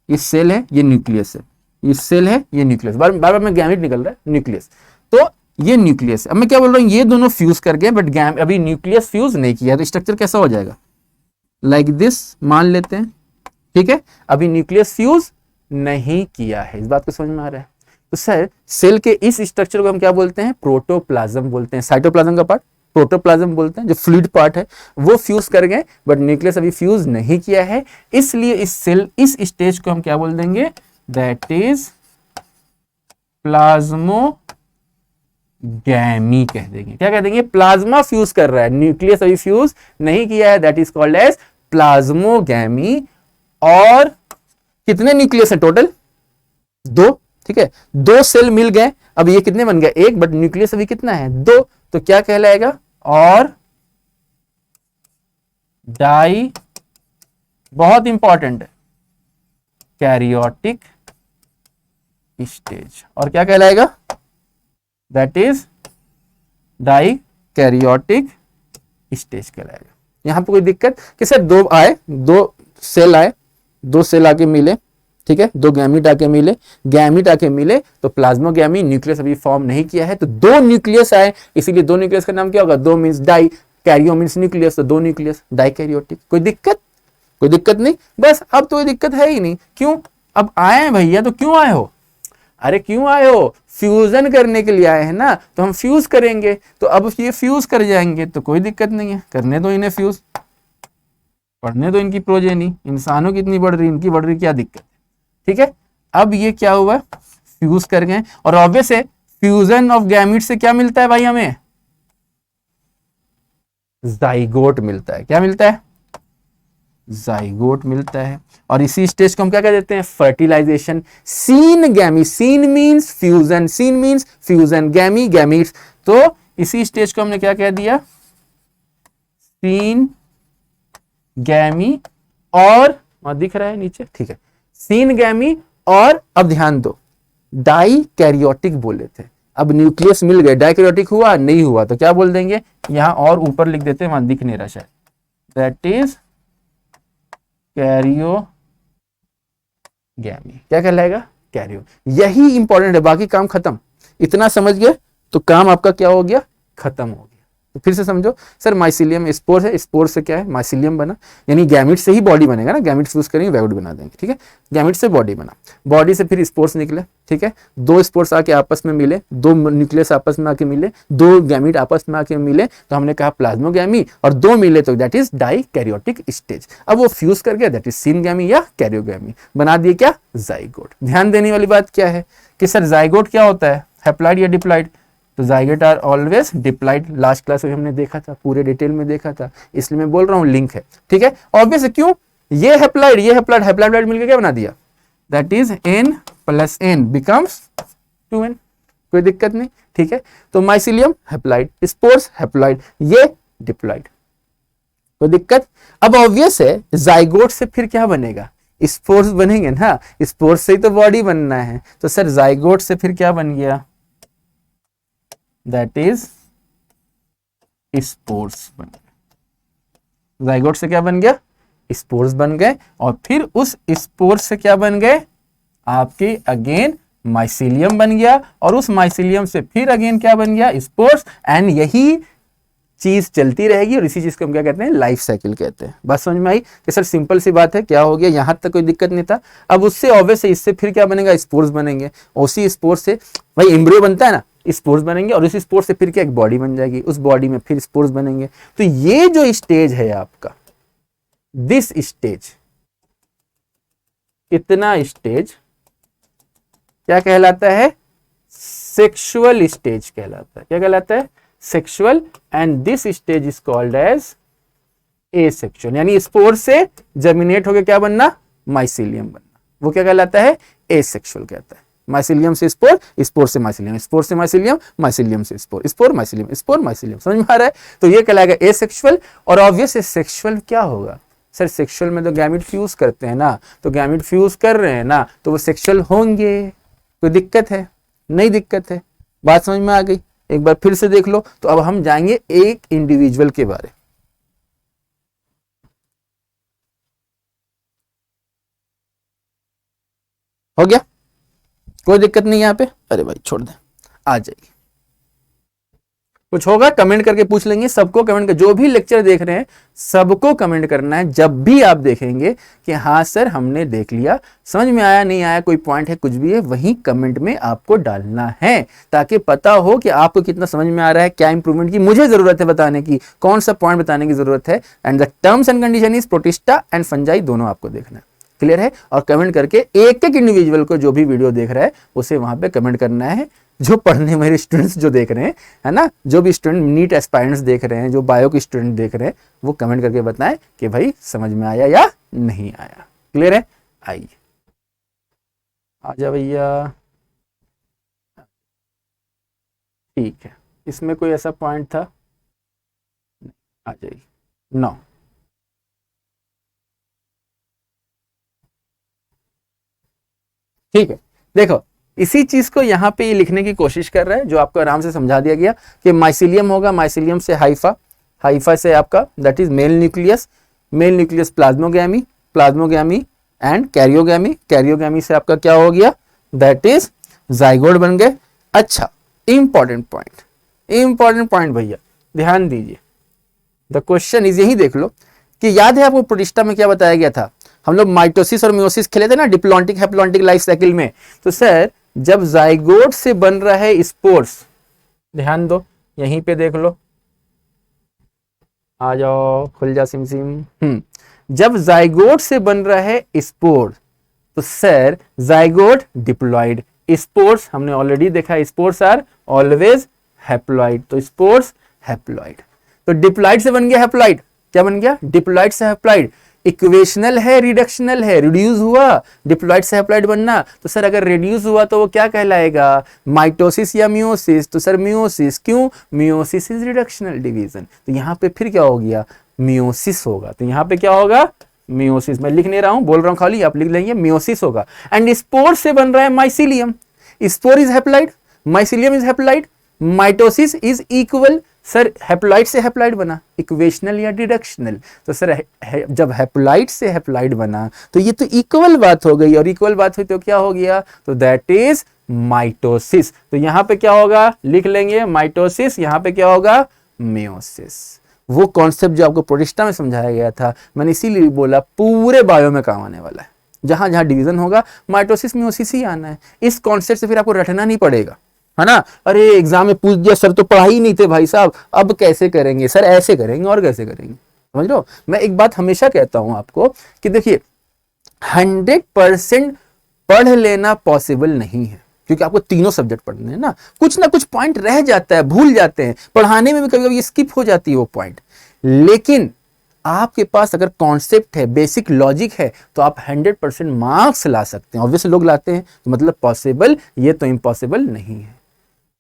ये सेल है, ये न्यूक्लियस है, ये सेल है, ये न्यूक्लियस, बार बार में गैमीट निकल रहा है, न्यूक्लियस। तो ये न्यूक्लियस है। अब मैं क्या बोल रहा हूं, ये दोनों फ्यूज कर गए, बट अभी न्यूक्लियस फ्यूज नहीं किया, तो स्ट्रक्चर कैसा हो जाएगा? लाइक दिस मान लेते हैं, ठीक है। अभी न्यूक्लियस फ्यूज नहीं किया है, इस बात को समझ में आ रहा है? तो सर सेल के इस स्ट्रक्चर को हम क्या बोलते हैं? प्रोटोप्लाज्म बोलते हैं। साइटोप्लाज्म का पार्ट प्रोटोप्लाज्म बोलते हैं, जो फ्लूइड पार्ट है वो फ्यूज कर गए, बट न्यूक्लियस अभी फ्यूज नहीं किया है, इसलिए इस सेल, इस स्टेज को हम क्या बोल देंगे? दैट इज प्लाज्मोगैमी कह देंगे। क्या कह देंगे? प्लाज्मा फ्यूज कर रहा है, न्यूक्लियस अभी फ्यूज नहीं किया है, that is called as plasmogamy. और कितने न्यूक्लियस है टोटल? दो, ठीक है। दो सेल मिल गए, अब ये कितने बन गए? एक, बट न्यूक्लियस अभी कितना है? दो। तो क्या कहलाएगा? और डाई, बहुत इंपॉर्टेंट है, कैरियोटिक स्टेज। और क्या कहलाएगा? That is dikaryotic stage कहलाएगा। यहां पर कोई दिक्कत कि सर दो आए, दो सेल आए, दो सेल आके मिले, ठीक है, दो गैमीट आके मिले, गैमीट आके मिले, तो प्लाज्मोगैमी, न्यूक्लियस अभी फॉर्म नहीं किया है, तो दो न्यूक्लियस आए, इसीलिए दो न्यूक्लियस का नाम क्या होगा? दो means di, karyo means nucleus, तो दो न्यूक्लियस, डाई कैरियोटिक। कोई दिक्कत? कोई दिक्कत नहीं। बस अब तो कोई दिक्कत है ही नहीं। क्यों? अब आए हैं भैया, तो क्यों आए हो? अरे क्यों आए हो? फ्यूजन करने के लिए आए हैं ना, तो हम फ्यूज करेंगे। तो अब ये फ्यूज कर जाएंगे तो कोई दिक्कत नहीं है, करने दो इन्हें फ्यूज, पढ़ने दो इनकी प्रोजेनी, इंसानों की इतनी बढ़ रही, इनकी बढ़ रही, क्या दिक्कत? ठीक है। अब ये क्या हुआ? फ्यूज कर गए, और ऑब्वियस है फ्यूजन ऑफ गैमीट से क्या मिलता है भाई? हमें जाइगोट मिलता है। क्या मिलता है? जाइगोट मिलता है। और इसी स्टेज को हम क्या कह देते हैं? Fertilisation. Syngamy, syn means fusion, syn means fusion, gamy gametes. तो इसी स्टेज को हमने क्या कह दिया? सीन गैमी, और दिख रहा है नीचे, ठीक है, सीन गैमी। और अब ध्यान दो, डाई कैरियोटिक बोले थे, अब न्यूक्लियस मिल गए, डाइकैरियोटिक हुआ नहीं हुआ तो क्या बोल देंगे, यहां और ऊपर लिख देते हैं, वहां दिख नहीं रहा शायद, दैट इज कैरियोगैमी। क्या कहलाएगा, कैरियो। यही इंपॉर्टेंट है, बाकी काम खत्म। इतना समझ गए तो काम आपका क्या हो गया, खत्म हो गया। तो फिर से समझो सर, माइसिलियम स्पोर है, स्पोर से क्या है, माइसिलियम बना, यानी गैमिट से ही बॉडी बनेगा ना, गैमिट फ्यूज करेंगे वैवड बना देंगे, ठीक है। गैमिट से बॉडी बना, बॉडी से फिर स्पोर्स निकले, ठीक है। दो स्पोर्स आके आपस में मिले, दो न्यूक्लियस आपस में आके मिले, दो गैमिट आपस में आके मिले तो हमने कहा प्लाज्मोगैमी, और दो मिले तो दैट इज डाइकैरियोटिक स्टेज। अब वो फ्यूज कर गया, दैट इज सिनगैमी या कैरियोगैमी, बना दिए क्या, जाइगोट। ध्यान देने वाली बात क्या है कि सर जाइगोट क्या होता है, हैप्लॉइड या डिप्लॉइड, तो zygote are always diploid. Last class में हमने देखा था, पूरे डिटेल में देखा था, इसलिए मैं बोल रहा हूं लिंक है, ठीक है। ऑब्वियस है, क्यों, ये हैप्लॉइड ये हैप्लॉइड, हैप्लॉइड मिलकर क्या बना दिया, that is n plus n becomes 2n, कोई दिक्कत नहीं, ठीक है। तो माइसिलियम हैप्लॉइड, स्पोर्स हैप्लॉइड, ये डिप्लॉइड, कोई दिक्कत। अब ऑब्वियस है जाइगोट से फिर क्या बनेगा, स्पोर्स बनेंगे ना, स्पोर्स से ही तो बॉडी बनना है, तो सर जाइगोट से फिर क्या बन गया, दैट इज स्पोर्स बन गए। जाइगोट से क्या बन गया, स्पोर्स बन गए, और फिर उस स्पोर्स से क्या बन गए, आपके अगेन माइसिलियम बन गया, और उस माइसिलियम से फिर अगेन क्या बन गया, स्पोर्स, एंड यही चीज चलती रहेगी, और इसी चीज को हम क्या कहते हैं, लाइफ साइकिल कहते हैं। बात समझ में आई कि सर सिंपल सी बात है, क्या हो गया, यहां तक कोई दिक्कत नहीं था। अब उससे ऑब्वियस है, इससे फिर क्या बनेगा, स्पोर्स बनेंगे, उसी स्पोर्स से भाई एम्ब्रियो बनता है ना, स्पोर्स बनेंगे, और उसी स्पोर्स से फिर क्या, एक बॉडी बन जाएगी, उस बॉडी में फिर स्पोर्स बनेंगे। तो ये जो स्टेज है आपका, दिस स्टेज, इतना स्टेज क्या कहलाता है, सेक्सुअल स्टेज कहलाता है। क्या कहलाता है, sexual, and this stage is called as asexual, यानी स्पोर से जर्मिनेट होकर क्या बनना, माइसिलियम बनना, वो क्या कहलाता है, एसेक्सुअल कहता है। माइसिलियम से स्पोर, स्पोर से माइसिलियम, स्पोर से माइसिलियम, माइसिलियम से spore, spore mycelium, spore mycelium, समझ में आ रहा है। तो ये कहलाएगा एसेक्सुअल। और ऑब्वियस सेक्सुअल क्या होगा, सर सेक्सुअल में तो गैमिट फ्यूज करते हैं ना, तो गैमिट फ्यूज कर रहे हैं ना, तो वो सेक्सुअल होंगे, कोई दिक्कत है, नहीं दिक्कत है। बात समझ में आ गई, एक बार फिर से देख लो। तो अब हम जाएंगे एक इंडिविजुअल के बारे, हो गया, कोई दिक्कत नहीं यहां पे, अरे भाई छोड़ दे, आ जाएगी। कुछ होगा कमेंट करके पूछ लेंगे, सबको कमेंट कर, जो भी लेक्चर देख रहे हैं सबको कमेंट करना है जब भी आप देखेंगे कि हाँ सर हमने देख लिया, समझ में आया नहीं आया, कोई पॉइंट है कुछ भी है, वही कमेंट में आपको डालना है, ताकि पता हो कि आपको कितना समझ में आ रहा है, क्या इंप्रूवमेंट की मुझे जरूरत है बताने की, कौन सा पॉइंट बताने की जरूरत है। And the terms and condition is protista and fungi, दोनों आपको देखना है, क्लियर है। और कमेंट करके एक एक इंडिविजुअल को जो भी वीडियो देख रहा है उसे वहां पे कमेंट करना है। जो पढ़ने मेरे स्टूडेंट्स जो देख रहे हैं, है ना, जो भी स्टूडेंट नीट एस्पायरेंट्स देख रहे हैं, जो बायो के स्टूडेंट देख रहे हैं, वो कमेंट करके बताएं कि भाई समझ में आया या नहीं आया, क्लियर है। आइए आ जा भैया, ठीक है, इसमें कोई ऐसा पॉइंट था, आ जाइए 9। ठीक है, देखो इसी चीज को यहाँ पे ये लिखने की कोशिश कर रहा है, जो आपको आराम से समझा दिया गया कि माइसिलियम होगा, माइसिलियम से हाइफा, हाइफा से आपका that is male nucleus, mail nucleus plasmogamy, plasmogamy and karyogamy, karyogamy से आपका क्या हो गया, दैट इज जाइगोट बन गए। अच्छा, इंपॉर्टेंट पॉइंट भैया ध्यान दीजिए, द क्वेश्चन इज, यही देख लो कि याद है आपको प्रोटिस्टा में क्या बताया गया था, हम लोग माइटोसिस और मियोसिस खेले थे ना डिप्लॉन्टिक हैप्लॉन्टिक लाइफ साइकिल में। तो सर जब जाइगोट से बन रहा है स्पोर्स, ध्यान दो यहीं पे देख लो, आ जाओ खुल जा सिम सिम, जब जाइगोट से बन रहा है स्पोर्स तो सर जाइगोट डिप्लॉइड, स्पोर्स हमने ऑलरेडी देखा, स्पोर्स आर ऑलवेज हैप्लॉइड, तो स्पोर्स हैप्लॉइड, तो डिप्लॉइड से बन गया हैप्लॉइड, क्या बन गया, डिप्लॉइड से हैप्लॉइड। इक्वेशनल है, रिडक्शनल है, रिड्यूस हुआ, डिप्लॉइड से हैप्लॉइड बनना, तो सर अगर रिड्यूस हुआ तो वो क्या कहलाएगा, माइटोसिस या मियोसिस, तो सर मियोसिस, क्यों, मियोसिस इज रिडक्शनल डिवीजन, तो यहां पे फिर क्या हो गया, मियोसिस होगा, तो यहां पे क्या होगा, मियोसिस, मैं लिख नहीं रहा हूं, बोल रहा हूं खाली, आप लिख लेंगे मियोसिस होगा। एंड स्पोर से बन रहा है mycelium, spore is haploid, mycelium is haploid, mitosis is equal. Sir haploid से हैप्लॉइड बना, इक्वेशनल या डिडक्शनल? तो सर जब हैप्लॉइड से हैप्लॉइड बना तो ये तो इक्वल बात हो गई, और इक्वल बात हुई तो क्या हो गया? तो दैट इज माइटोसिस। तो यहां पे क्या होगा, लिख लेंगे माइटोसिस, यहां पे क्या होगा? मेयोसिस। वो कॉन्सेप्ट जो आपको प्रोटिस्टा में समझाया गया था, मैंने इसीलिए बोला पूरे बायो में काम आने वाला है। जहां जहां डिवीजन होगा माइटोसिस मेयोसिस ही आना है। इस कॉन्सेप्ट से फिर आपको रटना नहीं पड़ेगा, है ना? अरे एग्जाम में पूछ दिया सर तो पढ़ा ही नहीं थे भाई साहब, अब कैसे करेंगे? सर ऐसे करेंगे, और कैसे करेंगे? समझ लो, मैं एक बात हमेशा कहता हूं आपको कि देखिए 100% पढ़ लेना पॉसिबल नहीं है, क्योंकि आपको तीनों सब्जेक्ट पढ़ने हैं ना कुछ पॉइंट रह जाता है, भूल जाते हैं, पढ़ाने में भी कभी कभी स्किप हो जाती है वो पॉइंट। लेकिन आपके पास अगर कॉन्सेप्ट है, बेसिक लॉजिक है, तो आप 100% मार्क्स ला सकते हैं। ऑब्वियसली लोग लाते हैं, तो मतलब पॉसिबल, ये तो इम्पॉसिबल नहीं है।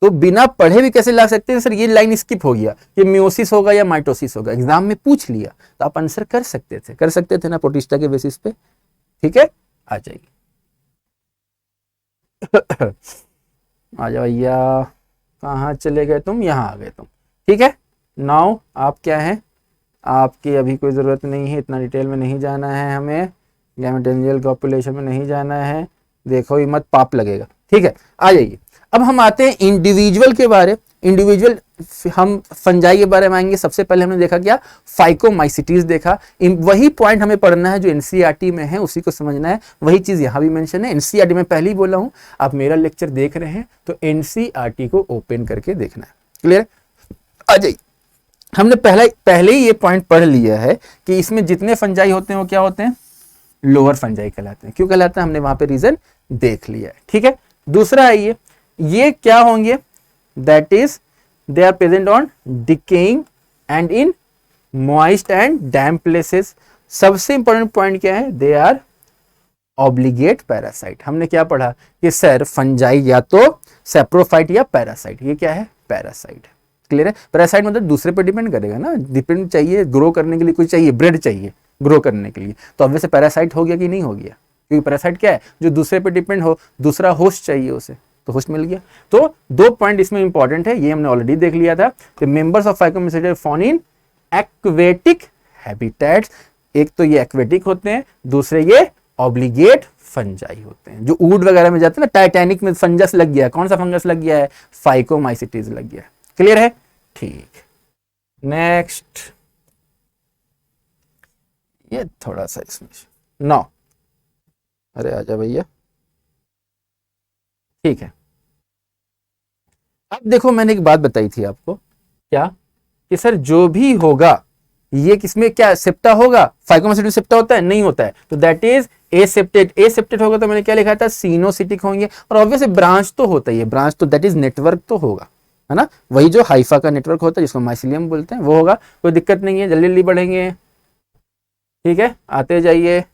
तो बिना पढ़े भी कैसे ला सकते हैं? सर ये लाइन स्किप हो गया, कि मियोसिस होगा या माइटोसिस होगा, एग्जाम में पूछ लिया तो आप आंसर कर सकते थे ना प्रोटिस्टा के बेसिस पे। ठीक है, आ जाइए। आ जाओ भैया, कहाँ चले गए तुम? यहाँ आ गए तुम। ठीक है, नाउ आप क्या हैं, आपकी अभी कोई ज़रूरत नहीं है, इतना डिटेल में नहीं जाना है हमें, गैमेटेंजियल पॉपुलेशन में नहीं जाना है, देखो ये मत पाप लगेगा। ठीक है, आ जाइए। अब हम आते हैं इंडिविजुअल के बारे। इंडिविजुअल हम फंजाई के बारे में आएंगे। सबसे पहले हमने देखा क्या? फाइकोमाइसिटीज देखा। वही पॉइंट हमें पढ़ना है जो एनसीईआरटी में है, उसी को समझना है। वही चीज यहां भी मेंशन है, एनसीईआरटी में पहले ही बोला हूं। आप मेरा लेक्चर देख रहे हैं तो एनसीईआरटी को ओपन करके देखना है। क्लियर? आ जाइए। हमने पहले ही ये पॉइंट पढ़ लिया है कि इसमें जितने फंजाई होते हैं वो क्या होते हैं? लोअर फंजाई कहलाते हैं। क्यों कहलाते हैं? हमने वहां पे रीजन देख लिया है। ठीक है, दूसरा है ये क्या होंगे? That is they are present on decaying and in moist and damp places. सबसे इंपॉर्टेंट पॉइंट क्या है? They are obligate parasite. हमने क्या पढ़ा कि सर फंजाई या तो सेप्रोफाइट या पैरासाइट। ये क्या है? पैरासाइट। क्लियर है? पैरासाइट मतलब दूसरे पे डिपेंड करेगा ना, डिपेंड चाहिए ग्रो करने के लिए, कुछ चाहिए, ब्रेड चाहिए ग्रो करने के लिए, तो ऑब्वियसली पैरासाइट हो गया कि नहीं हो गया? क्योंकि पैरासाइट क्या है? जो दूसरे पे डिपेंड हो, दूसरा होस्ट चाहिए उसे, तो होस्ट मिल गया। तो दो पॉइंट इसमें इंपॉर्टेंट है, ये हमने ऑलरेडी देख लिया था। तो members of phycomycetes found in aquatic habitats. एक तो ये एक्वेटिक होते हैं, दूसरे ये ऑब्लिगेट फंजाई होते हैं। जो ऊड वगैरह में जाते हैं ना, टाइटैनिक में फंगस लग गया है, कौन सा फंगस लग गया है? फाइकोमाइसिटीज लग गया है। क्लियर है? ठीक, नेक्स्ट। ये थोड़ा सा इसमें नौ, अरे आजा भैया। ठीक है, अब देखो मैंने एक बात बताई थी आपको, क्या? कि सर जो भी होगा ये किसमें क्या सेप्टा होगा? फाइकोमाइसिटिस सेप्टा होता है? नहीं होता है, तो दैट इज एसेप्टेट। एसेप्टेट होगा तो मैंने क्या लिखा था? सिनोसिटिक होंगे। और ऑब्वियसली ब्रांच तो होता ही है, ब्रांच तो दैट इज नेटवर्क तो होगा, है ना? वही जो हाइफा का नेटवर्क होता है जिसको माइसिलियम बोलते हैं, वो होगा। कोई दिक्कत नहीं है, जल्दी जल्दी बढ़ेंगे। ठीक है, आते जाइए।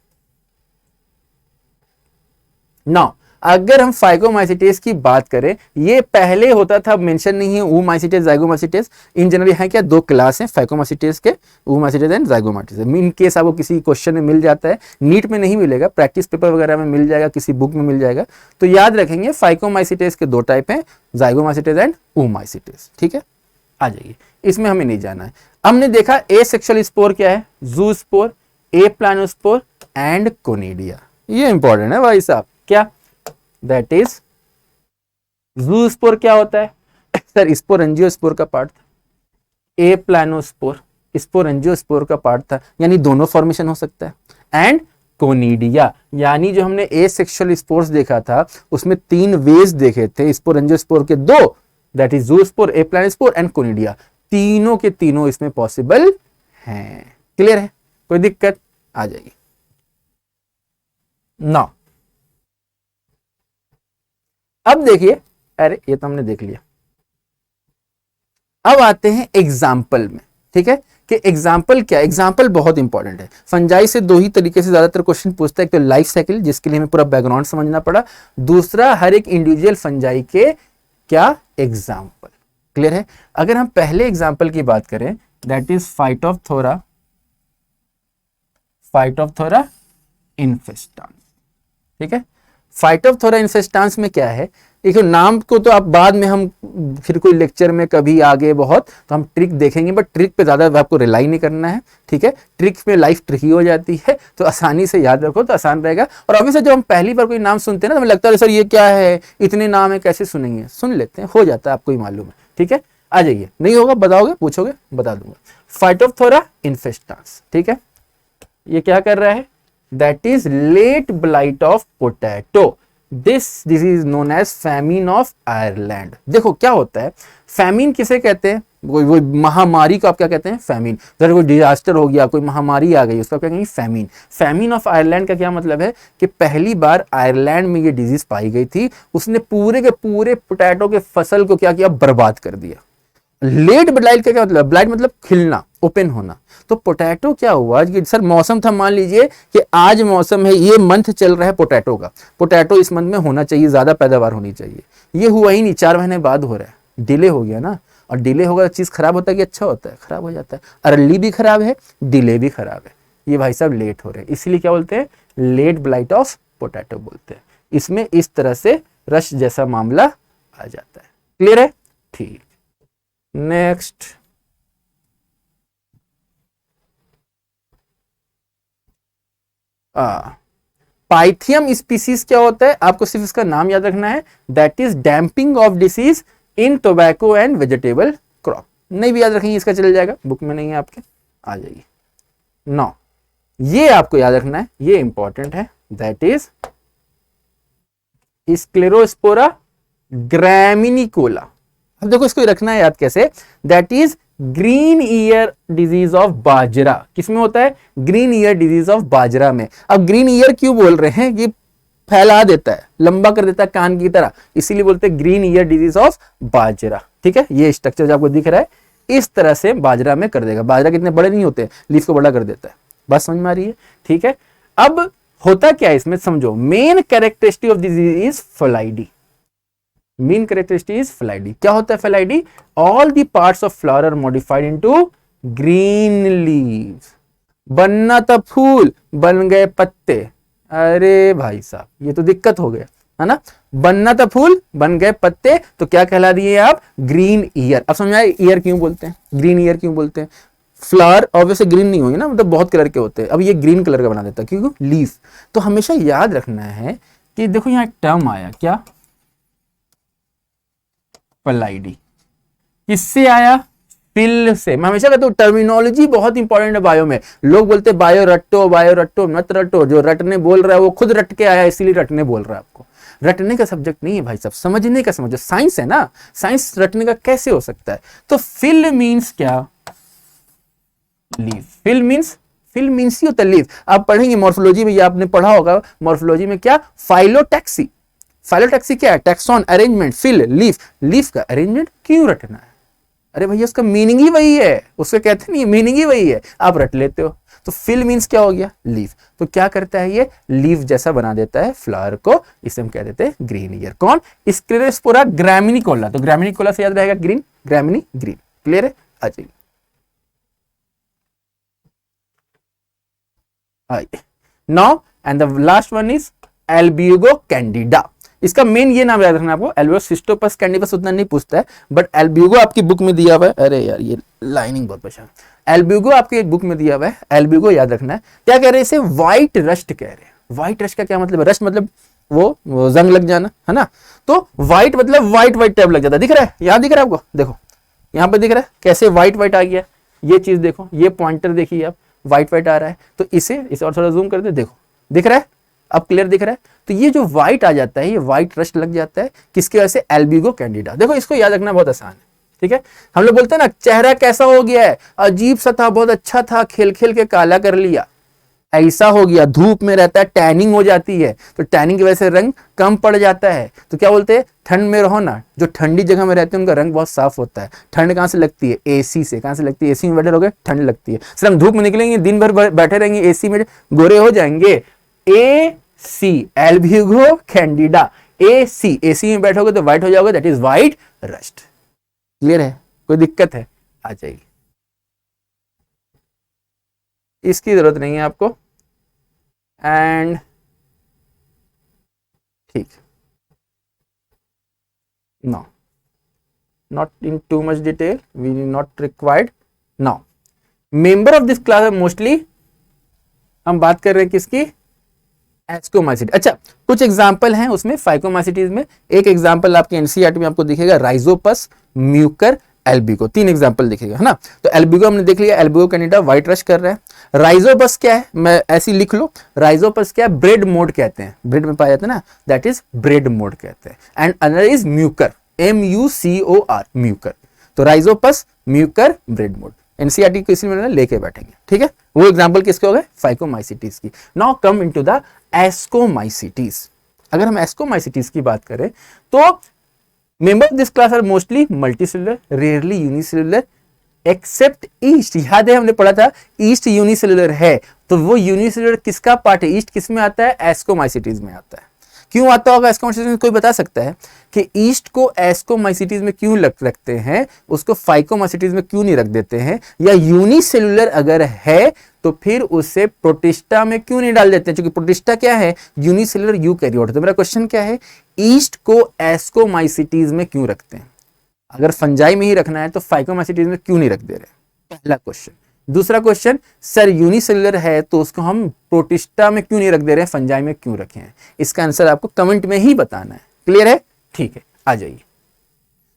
नाउ अगर हम फाइकोमाइसिटेस की बात करें, ये पहले होता था, मेंशन नहीं है, oomacetes zygomacetes। इन जनरली है क्या? दो क्लास हैं फाइकोमाइसिटेस के, oomacetes and zygomacetes। In case आपको किसी क्वेश्चन में मिल जाता है, नीट में नहीं मिलेगा, प्रैक्टिस पेपर वगैरह में मिल जाएगा, किसी बुक में मिल जाएगा, तो याद रखेंगे फाइकोमाइसिटेस के दो टाइप हैं, zygomacetes एंड oomacetes। ठीक है, आ जाइए, इसमें हमें नहीं जाना है। हमने देखा ए सेक्सुअल स्पोर क्या है? जू स्पोर, ए प्लानोस्पोर एंड कोनिडिया। ये इंपॉर्टेंट है भाई साहब। क्या? दैट इज जू स्पोर क्या होता है? सर स्पोरेंजियोस्पोर का पार्ट था। ए प्लानोस्पोर स्पोरेंजियोस्पोर का पार्ट था, यानी दोनों फॉर्मेशन हो सकता है। एंड कोनिडिया, यानी जो हमने ए सेक्सुअल स्पोर्स देखा था उसमें तीन वेज देखे थे, स्पोरेंजियोस्पोर के दो, that is zoospore, aplanospore and conidia. तीनों के तीनों इसमें पॉसिबल हैं। क्लियर है? कोई दिक्कत? आ जाइए। नाउ अब देखिए, अरे ये तो हमने देख लिया। अब आते हैं एग्जाम्पल में। ठीक है, कि एग्जाम्पल क्या? एग्जाम्पल बहुत इंपॉर्टेंट है। फंजाई से दो ही तरीके से ज्यादातर क्वेश्चन पूछता है, एक तो लाइफ साइकिल, जिसके लिए हमें पूरा बैकग्राउंड समझना पड़ा, दूसरा हर एक इंडिविजुअल फंजाई के क्या एग्जाम्पल। क्लियर है? अगर हम पहले एग्जाम्पल की बात करें, दैट इज फाइटोप्थोरा इन्फेस्टांस। ठीक है, फाइटोप्थोरा इन्फेस्टांस में क्या है? देखो नाम को तो आप बाद में हम फिर कोई लेक्चर में कभी आगे बहुत तो हम ट्रिक देखेंगे, बट ट्रिक पे ज़्यादा आपको रिलाई नहीं करना है, ठीक है। ट्रिक पे लाइफ ट्रिकी हो जाती है, तो आसानी से याद रखो तो आसान रहेगा। और ऑब्वियसली जब हम पहली बार कोई नाम सुनते हैं ना तो हमें लगता है सर ये क्या है, इतने नाम है कैसे सुनेंगे, सुन लेते हैं, हो जाता है, आपको ही मालूम है, ठीक है। आ जाइए, नहीं होगा बताओगे, पूछोगे बता दूंगा। फाइटोप्थोरा इन्फेस्टांस, ठीक है, ये क्या कर रहा है, that is late blight of potato. This disease known as famine of Ireland. देखो क्या होता है, फैमिन किसे कहते हैं, वो महामारी को आप क्या कहते हैं, फैमिन। अगर कोई डिजास्टर हो गया, कोई महामारी आ गई, उसका क्या कहेंगे, फैमिन। फैमिन ऑफ आयरलैंड का क्या मतलब है कि पहली बार आयरलैंड में ये डिजीज पाई गई थी, उसने पूरे के पूरे पोटैटो के फसल को क्या किया, बर्बाद कर दिया। लेट ब्लाइट का क्या मतलब, ब्लाइट मतलब खिलना, ओपन होना। तो पोटैटो क्या हुआ कि सर मौसम था, मान लीजिए कि आज मौसम है, ये मंथ चल रहा है पोटैटो का, पोटैटो इस मंथ में होना चाहिए, ज्यादा पैदावार होनी चाहिए, ये हुआ ही नहीं, 4 महीने बाद हो रहा है, डिले हो गया ना। और डिले होगा तो चीज खराब होता है कि अच्छा होता है, खराब हो जाता है। अर्ली भी खराब है, डिले भी खराब है, ये भाई साहब लेट हो रहे हैं, इसीलिए क्या बोलते हैं, लेट ब्लाइट ऑफ पोटैटो बोलते हैं। इसमें इस तरह से रश जैसा मामला आ जाता है। क्लियर है, ठीक। नेक्स्ट, पाइथियम स्पीसीज क्या होता है, आपको सिर्फ इसका नाम याद रखना है, that is damping off disease in tobacco and vegetable crop. नहीं भी याद रखेंगे इसका चल जाएगा, बुक में नहीं है आपके, आ जाइए। 9, ये आपको याद रखना है, ये इंपॉर्टेंट है, दैट इज स्क्लेरोस्पोरा ग्रैमिनिकोला। अब देखो इसको रखना है याद कैसे, that is green ear disease of bajra. किसमें होता है, green ear disease of bajra में। अब ग्रीन ईयर क्यों बोल रहे हैं, कि फैला देता है, लंबा कर देता है कान की तरह, इसीलिए बोलते हैं ग्रीन ईयर डिजीज ऑफ बाजरा, ठीक है। ये स्ट्रक्चर जो आपको दिख रहा है, इस तरह से बाजरा में कर देगा। बाजरा कितने बड़े नहीं होते, लीफ को बड़ा कर देता है, बात समझ में आ रही है, ठीक है। अब होता क्या है इसमें, समझो, main characteristic of disease is phyllody. Main characteristic is phyllody. क्या होता है phyllody, all the parts of flower are modified into green leaves. बनना था फूल, बन गए पत्ते। अरे भाई साहब ये तो दिक्कत हो गया, है ना। बनना था फूल, बन गए पत्ते, तो क्या कहला दिए आप, ग्रीन ईयर। अब समझ आए ईयर क्यों बोलते हैं, ग्रीन ईयर क्यों बोलते हैं। फ्लावर ऑब्वियसली ग्रीन नहीं होंगे ना, मतलब बहुत कलर के होते हैं। अब ये ग्रीन कलर का बना देता है, क्योंकि लीफ। तो हमेशा याद रखना है कि देखो यहाँ एक टर्म आया, क्या, फ्लाइडी। किससे आया, फिल से। मैं हमेशा कहता हूँ टर्मिनोलॉजी बहुत इंपॉर्टेंट है बायो में। लोग बोलते हैं बायो रट्टो मत रट्टो, जो रटने बोल रहा है वो खुद रट के आया, इसीलिए रटने बोल रहा है। आपको रटने का सब्जेक्ट नहीं है भाई साहब, समझने का समझो, साइंस है ना, साइंस रटने का कैसे हो सकता है। तो फिल मीन्स क्या, लीफ। फिल मीन्स ही होता है लीफ। आप पढ़ेंगे मॉर्फोलॉजी में, ये आपने पढ़ा होगा मॉर्फोलॉजी में, क्या, फाइलोटैक्सी। फाइलोटैक्सी क्या है, taxon, arrangement, phyll, leaf. Leaf का अरेंजमेंट क्यों रटना है, अरे भैया उसका मीनिंग ही वही है, उसको कहते नहीं, मीनिंग ही वही है, आप रट लेते हो। तो फिल मीन्स क्या हो गया, लीफ। तो क्या करता है ये, लीफ जैसा बना देता है फ्लावर को, इसे हम कह देते हैं ग्रीन ईयर। कौन, स्क्लेरोस्पोरा ग्रैमिनिकोला। तो ग्रैमिनिकोला से याद रहेगा ग्रीन, ग्रैमिनी ग्रीन। क्लियर है, आ जाइए। Now and the last one is Albugo Candida. इसका मेन ये नाम याद रखना आपको, एल्ब्यूगोसिस्टोपस कैंडिडस उतना नहीं पूछता है, बट एल्ब्यूगो आपकी बुक में दिया हुआ है। अरे यार ये लाइनिंग बहुत परेशान, एल्ब्यूगो आपकी बुक में दिया हुआ है, एल्ब्यूगो याद रखना है। क्या कह रहे हैं इसे, व्हाइट रस्ट कह रहे हैं। व्हाइट रस्ट का क्या मतलब है, रस्ट मतलब वो जंग लग जाना, है ना। तो व्हाइट मतलब व्हाइट व्हाइट टैब लग जाता है, दिख रहा है, यहाँ दिख रहा है आपको, देखो यहाँ पे दिख रहा है कैसे व्हाइट व्हाइट आ गया। ये चीज देखो, ये पॉइंटर देखिए आप, व्हाइट व्हाइट आ रहा है। तो इसे और थोड़ा जूम कर दे, देखो दिख रहा है, अब क्लियर दिख रहा है। तो ये जो व्हाइट आ जाता है, ये व्हाइट रस्ट लग जाता है, किसकी वजह से, एल्ब्यूगो कैंडिडा। देखो इसको याद रखना बहुत आसान है, ठीक है। हम लोग बोलते हैं ना चेहरा कैसा हो गया है, अजीब सा था, बहुत अच्छा था, खेल खेल के काला कर लिया, ऐसा हो गया। धूप में रहता है, टैनिंग हो जाती है, तो टैनिंग की वजह से रंग कम पड़ जाता है। तो क्या बोलते हैं, ठंड में रहो ना, जो ठंडी जगह में रहते हैं उनका रंग बहुत साफ होता है। ठंड कहां से लगती है, एसी से। कहां से लगती है, एसी में बैठे रहोगे ठंड लगती है। सर हम धूप में निकलेंगे, दिन भर बैठे रहेंगे एसी में, गोरे हो जाएंगे। AC, Albugo Candida, AC, AC में बैठोगे तो व्हाइट हो जाओगे, that is white rust. Clear है, कोई दिक्कत है, आ जाएगी, इसकी जरूरत नहीं है आपको। एंड ठीक, No, not in too much detail, we not required now. Member of this class are mostly, हम बात कर रहे हैं किसकी, एस्कोमाइसिटी। अच्छा, कुछ एग्जांपल हैं उसमें फाइकोमाइसिटीज में। एक एग्जांपल आपके एनसीईआरटी में आपको दिखेगा, राइजोपस, म्यूकर, एल्बिगो, 3 एग्जांपल दिखेगा, है ना। तो एल्बिगो हमने देख लिया, एल्बिगो कैंडिडा व्हाइट रश कर रहा है। राइजोपस क्या है, मैं ऐसी लिख लो, राइजोपस क्या है, ब्रेड मोड कहते हैं, ब्रेड में पाया जाता है ना, दैट इज ब्रेड मोड कहते हैं। And another is Mucor, MUCOR, Mucor. तो Rhizopus, Mucor, bread mould, NCERT को इसी में लेके बैठेंगे, ठीक है। वो एग्जांपल किसके हो गए, फाइकोमाइसिटीज की। Now come into the ascomycetes. अगर हम एस्कोमाइसिटीज की बात करें तो member of this class are mostly multicellular, rarely unicellular, except yeast. याद है हमने पढ़ा था ईस्ट यूनिसेलुलर है, तो वो यूनिसेलुलर किसका पार्ट है, ईस्ट किस में आता है, एस्कोमाइसिटीज में आता है। क्यों आता होगा एस्कोमाइसिटीज में, कोई बता सकता है कि ईस्ट को एस्कोमाइसिटीज में क्यों रखते हैं, उसको फाइकोमाइसिटीज में क्यों नहीं रख देते हैं, या यूनिसेलुलर अगर है तो फिर उसे प्रोटिस्टा में क्यों नहीं डाल देते हैं, क्योंकि प्रोटिस्टा क्या है, यूनिसेलुलर यूकैरियोट। तो मेरा क्वेश्चन क्या है, ईस्ट को एस्कोमाइसिटीज में क्यों रखते हैं, अगर फंजाई में ही रखना है तो फाइकोमाइसिटीज में क्यों नहीं रख दे रहे, पहला क्वेश्चन। दूसरा क्वेश्चन, सर यूनिसेलुलर है तो उसको हम प्रोटिस्टा में क्यों नहीं रख दे रहे हैं, फंजाई में क्यों रखे हैं। इसका आंसर आपको कमेंट में ही बताना है, क्लियर है, ठीक है, आ जाइए।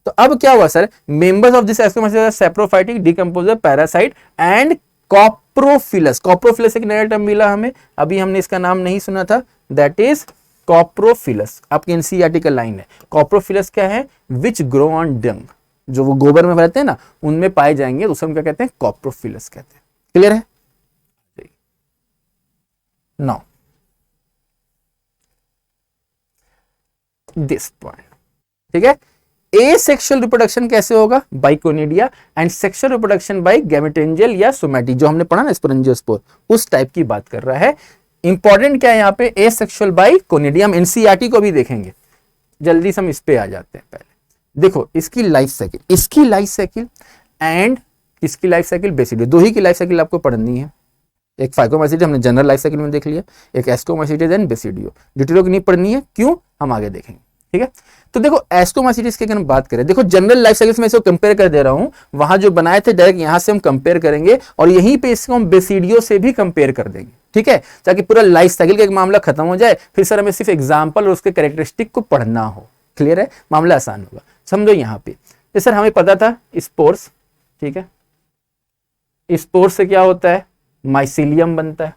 तो अब क्या हुआ sir, members of this ascomycetes saprophytic, decomposer, parasite and coprophilous. Coprophilous एक नया टर्म मिला हमें, अभी हमने इसका नाम नहीं सुना था, दैट इज कॉप्रोफिलस। आपकी एनसीईआरटी का लाइन है। कॉप्रोफिलस क्या है, विच ग्रो ऑन डंग, जो वो गोबर में रहते हैं ना, उनमें पाए जाएंगे, तो हम क्या कहते हैं, कॉप्रोफिलस कहते हैं, क्लियर है। नाउ दिस पॉइंट, ठीक है। एसेक्सुअल रिप्रोडक्शन कैसे होगा, by conidia, and sexual reproduction by gametangial या सोमैटिक, जो हमने पढ़ा ना स्पोरेंजियोस्पोर, उस टाइप की बात कर रहा है। इंपॉर्टेंट क्या है यहाँ पे, एसेक्सुअल बाय कोनिडिया। हम एनसीईआरटी को भी देखेंगे, जल्दी से हम इस पे आ जाते हैं। पहले देखो इसकी लाइफ साइकिल, इसकी लाइफ साइकिल एंड इसकी लाइफ साइकिल, बेसिडियो, दो ही की लाइफ साइकिल आपको पढ़नी है। एक फाइकोमाइसिटी हमने जनरल लाइफ साइकिल में देख लिया, एक एस्कोमाइसिटीज एंड बेसिडियो। डिटेलो की नहीं पढ़नी है, क्यों, हम आगे देखेंगे, ठीक है। तो देखो एस्कोमाइसिटीज की अगर हम बात करें, देखो जनरल लाइफ साइकिल्स में इसको कंपेयर कर दे रहा हूं, वहां जो बनाए थे डायरेक्ट यहां से हम कंपेयर करेंगे, और यहीं पे इसको हम बेसिडियो से भी कंपेयर कर देंगे, ठीक है, ताकि पूरा लाइफ साइकिल का एक मामला खत्म हो जाए। फिर सर हमें सिर्फ एग्जाम्पल और उसके कैरेक्टरिस्टिक को पढ़ना हो, क्लियर है, मामला आसान होगा। समझो यहाँ पे तो सर हमें पता था स्पोर्स, ठीक है, स्पोर्स से क्या होता है, माइसीलियम बनता है,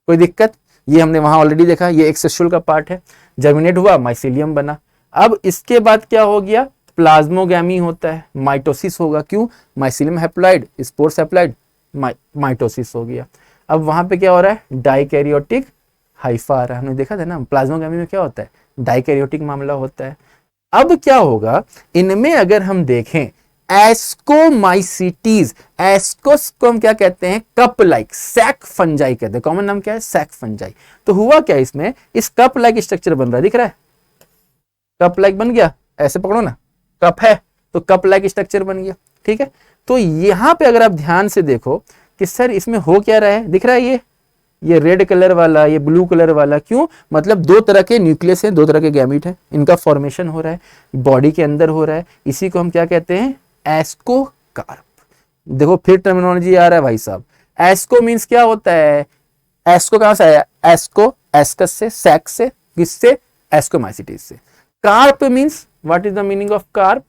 कोई दिक्कत, ये हमने वहां ऑलरेडी देखा, ये एक सेक्सुअल का पार्ट है, जर्मिनेट हुआ, माइसीलियम बना। अब इसके बाद क्या हो गया, प्लाज्मोगैमी होता है, माइटोसिस होगा, क्यों, mycelium haploid, spores haploid, mitosis हो गया। अब वहां पे क्या हो रहा है, डाइकैरियोटिक हाइफा आ रहा है, हमने देखा था ना प्लाज्मोगैमी में क्या होता है, डाइकैरियोटिक मामला होता है। अब क्या होगा, इनमें अगर हम देखें एस्कोमाइसिटीज, एस्कोस को हम क्या कहते हैं, कप लाइक, सैक फंजाई कहते हैं, कॉमन नाम क्या है, सैक फंजाई। तो हुआ क्या इसमें, इस कप लाइक स्ट्रक्चर बन रहा है, दिख रहा है, कप लाइक बन गया, ऐसे पकड़ो ना, कप है तो कप लाइक स्ट्रक्चर बन गया, ठीक है। तो यहां पे अगर आप ध्यान से देखो कि सर इसमें हो क्या रहा है, दिख रहा है ये रेड कलर वाला, ये ब्लू कलर वाला, क्यों, मतलब दो तरह के न्यूक्लियस हैं, दो तरह के गैमीट हैं, इनका फॉर्मेशन हो रहा है, बॉडी के अंदर हो रहा है, इसी को हम क्या कहते हैं, एस्कोकार्प। देखो फिर टर्मिनोलॉजी आ रहा है भाई साहब, एस्को मींस क्या होता है, एस्को कहां से आया, एस्को, एस्कस से, सैक से, किससे, एस्कोमाइसिटीज से। Carp means, what is the meaning of carp,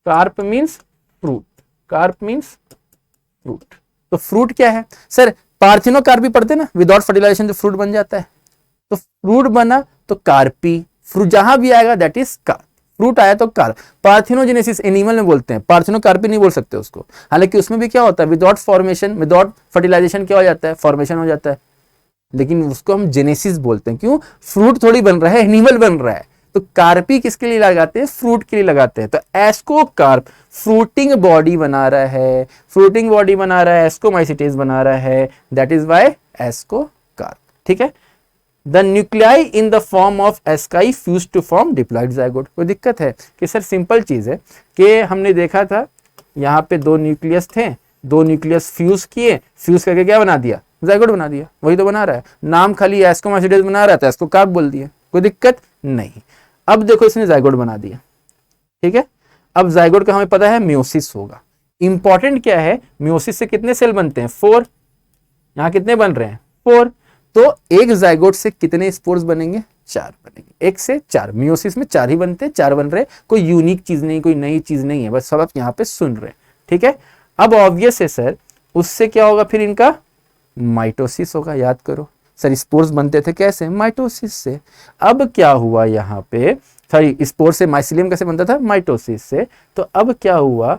carp means fruit, carp means fruit. तो फ्रूट क्या है सर, पार्थिनोकार्प भी पढ़ते ना, विदाउट फर्टिलाइजेशन जो फ्रूट बन जाता है, तो फ्रूट बना तो कार्पी, फ्रूट जहां भी आएगा दैट इज कार्प, फ्रूट आया तो कार्प। पार्थिनोजेनेसिस एनिमल में बोलते हैं, पार्थिनोकार्पी नहीं बोल सकते उसको, हालांकि उसमें भी क्या होता है, विदाउट फॉर्मेशन, विदाउट फर्टिलाइजेशन क्या हो जाता है, फॉर्मेशन हो जाता है, लेकिन उसको हम जेनेसिस बोलते हैं, क्यों, फ्रूट थोड़ी बन रहा है, एनिमल बन रहा है। तो कार्पी किसके लिए लगाते हैं, फ्रूट के लिए लगाते हैं। तो एस्कोकार्प फ्रूटिंग बॉडी बना रहा है, फ्रूटिंग बॉडी बना रहा है, एस्कोमाइसिटीज बना रहा है, दैट इज व्हाई एस्कोकार्प, ठीक है। The nuclei in the form of asci fuse to form diploid zygote. कोई दिक्कत है कि सर सिंपल चीज है कि हमने देखा था यहाँ पे दो न्यूक्लियस थे, दो न्यूक्लियस फ्यूज किए, फ्यूज करके क्या बना दिया, जाइगोट बना दिया, वही तो बना रहा है, नाम खाली एस्कोमाइसिटीज बना रहा था, एस्कोकार्प बोल दिया, कोई दिक्कत नहीं। अब देखो इसने जाइगोट बना दिया, ठीक है। अब जाइगोट का हमें पता है मियोसिस होगा। इंपॉर्टेंट क्या है, मियोसिस से कितने सेल बनते हैं, 4। यहां कितने बन रहे हैं, 4। तो एक जाइगोट से कितने स्पोर्स बनेंगे, 4 बनेंगे। 1 से 4, मियोसिस में 4 ही बनते हैं, 4 बन रहे। कोई यूनिक चीज नहीं, कोई नई चीज नहीं है, बस सब आप यहाँ पे सुन रहे हैं, ठीक है। अब ऑब्वियस है सर, उससे क्या होगा फिर, इनका माइटोसिस होगा। याद करो सर, स्पोर्स बनते थे कैसे, माइटोसिस से। अब क्या हुआ यहाँ पे, सॉरी स्पोर से माइसिलियम कैसे बनता था, माइटोसिस से। तो अब क्या हुआ,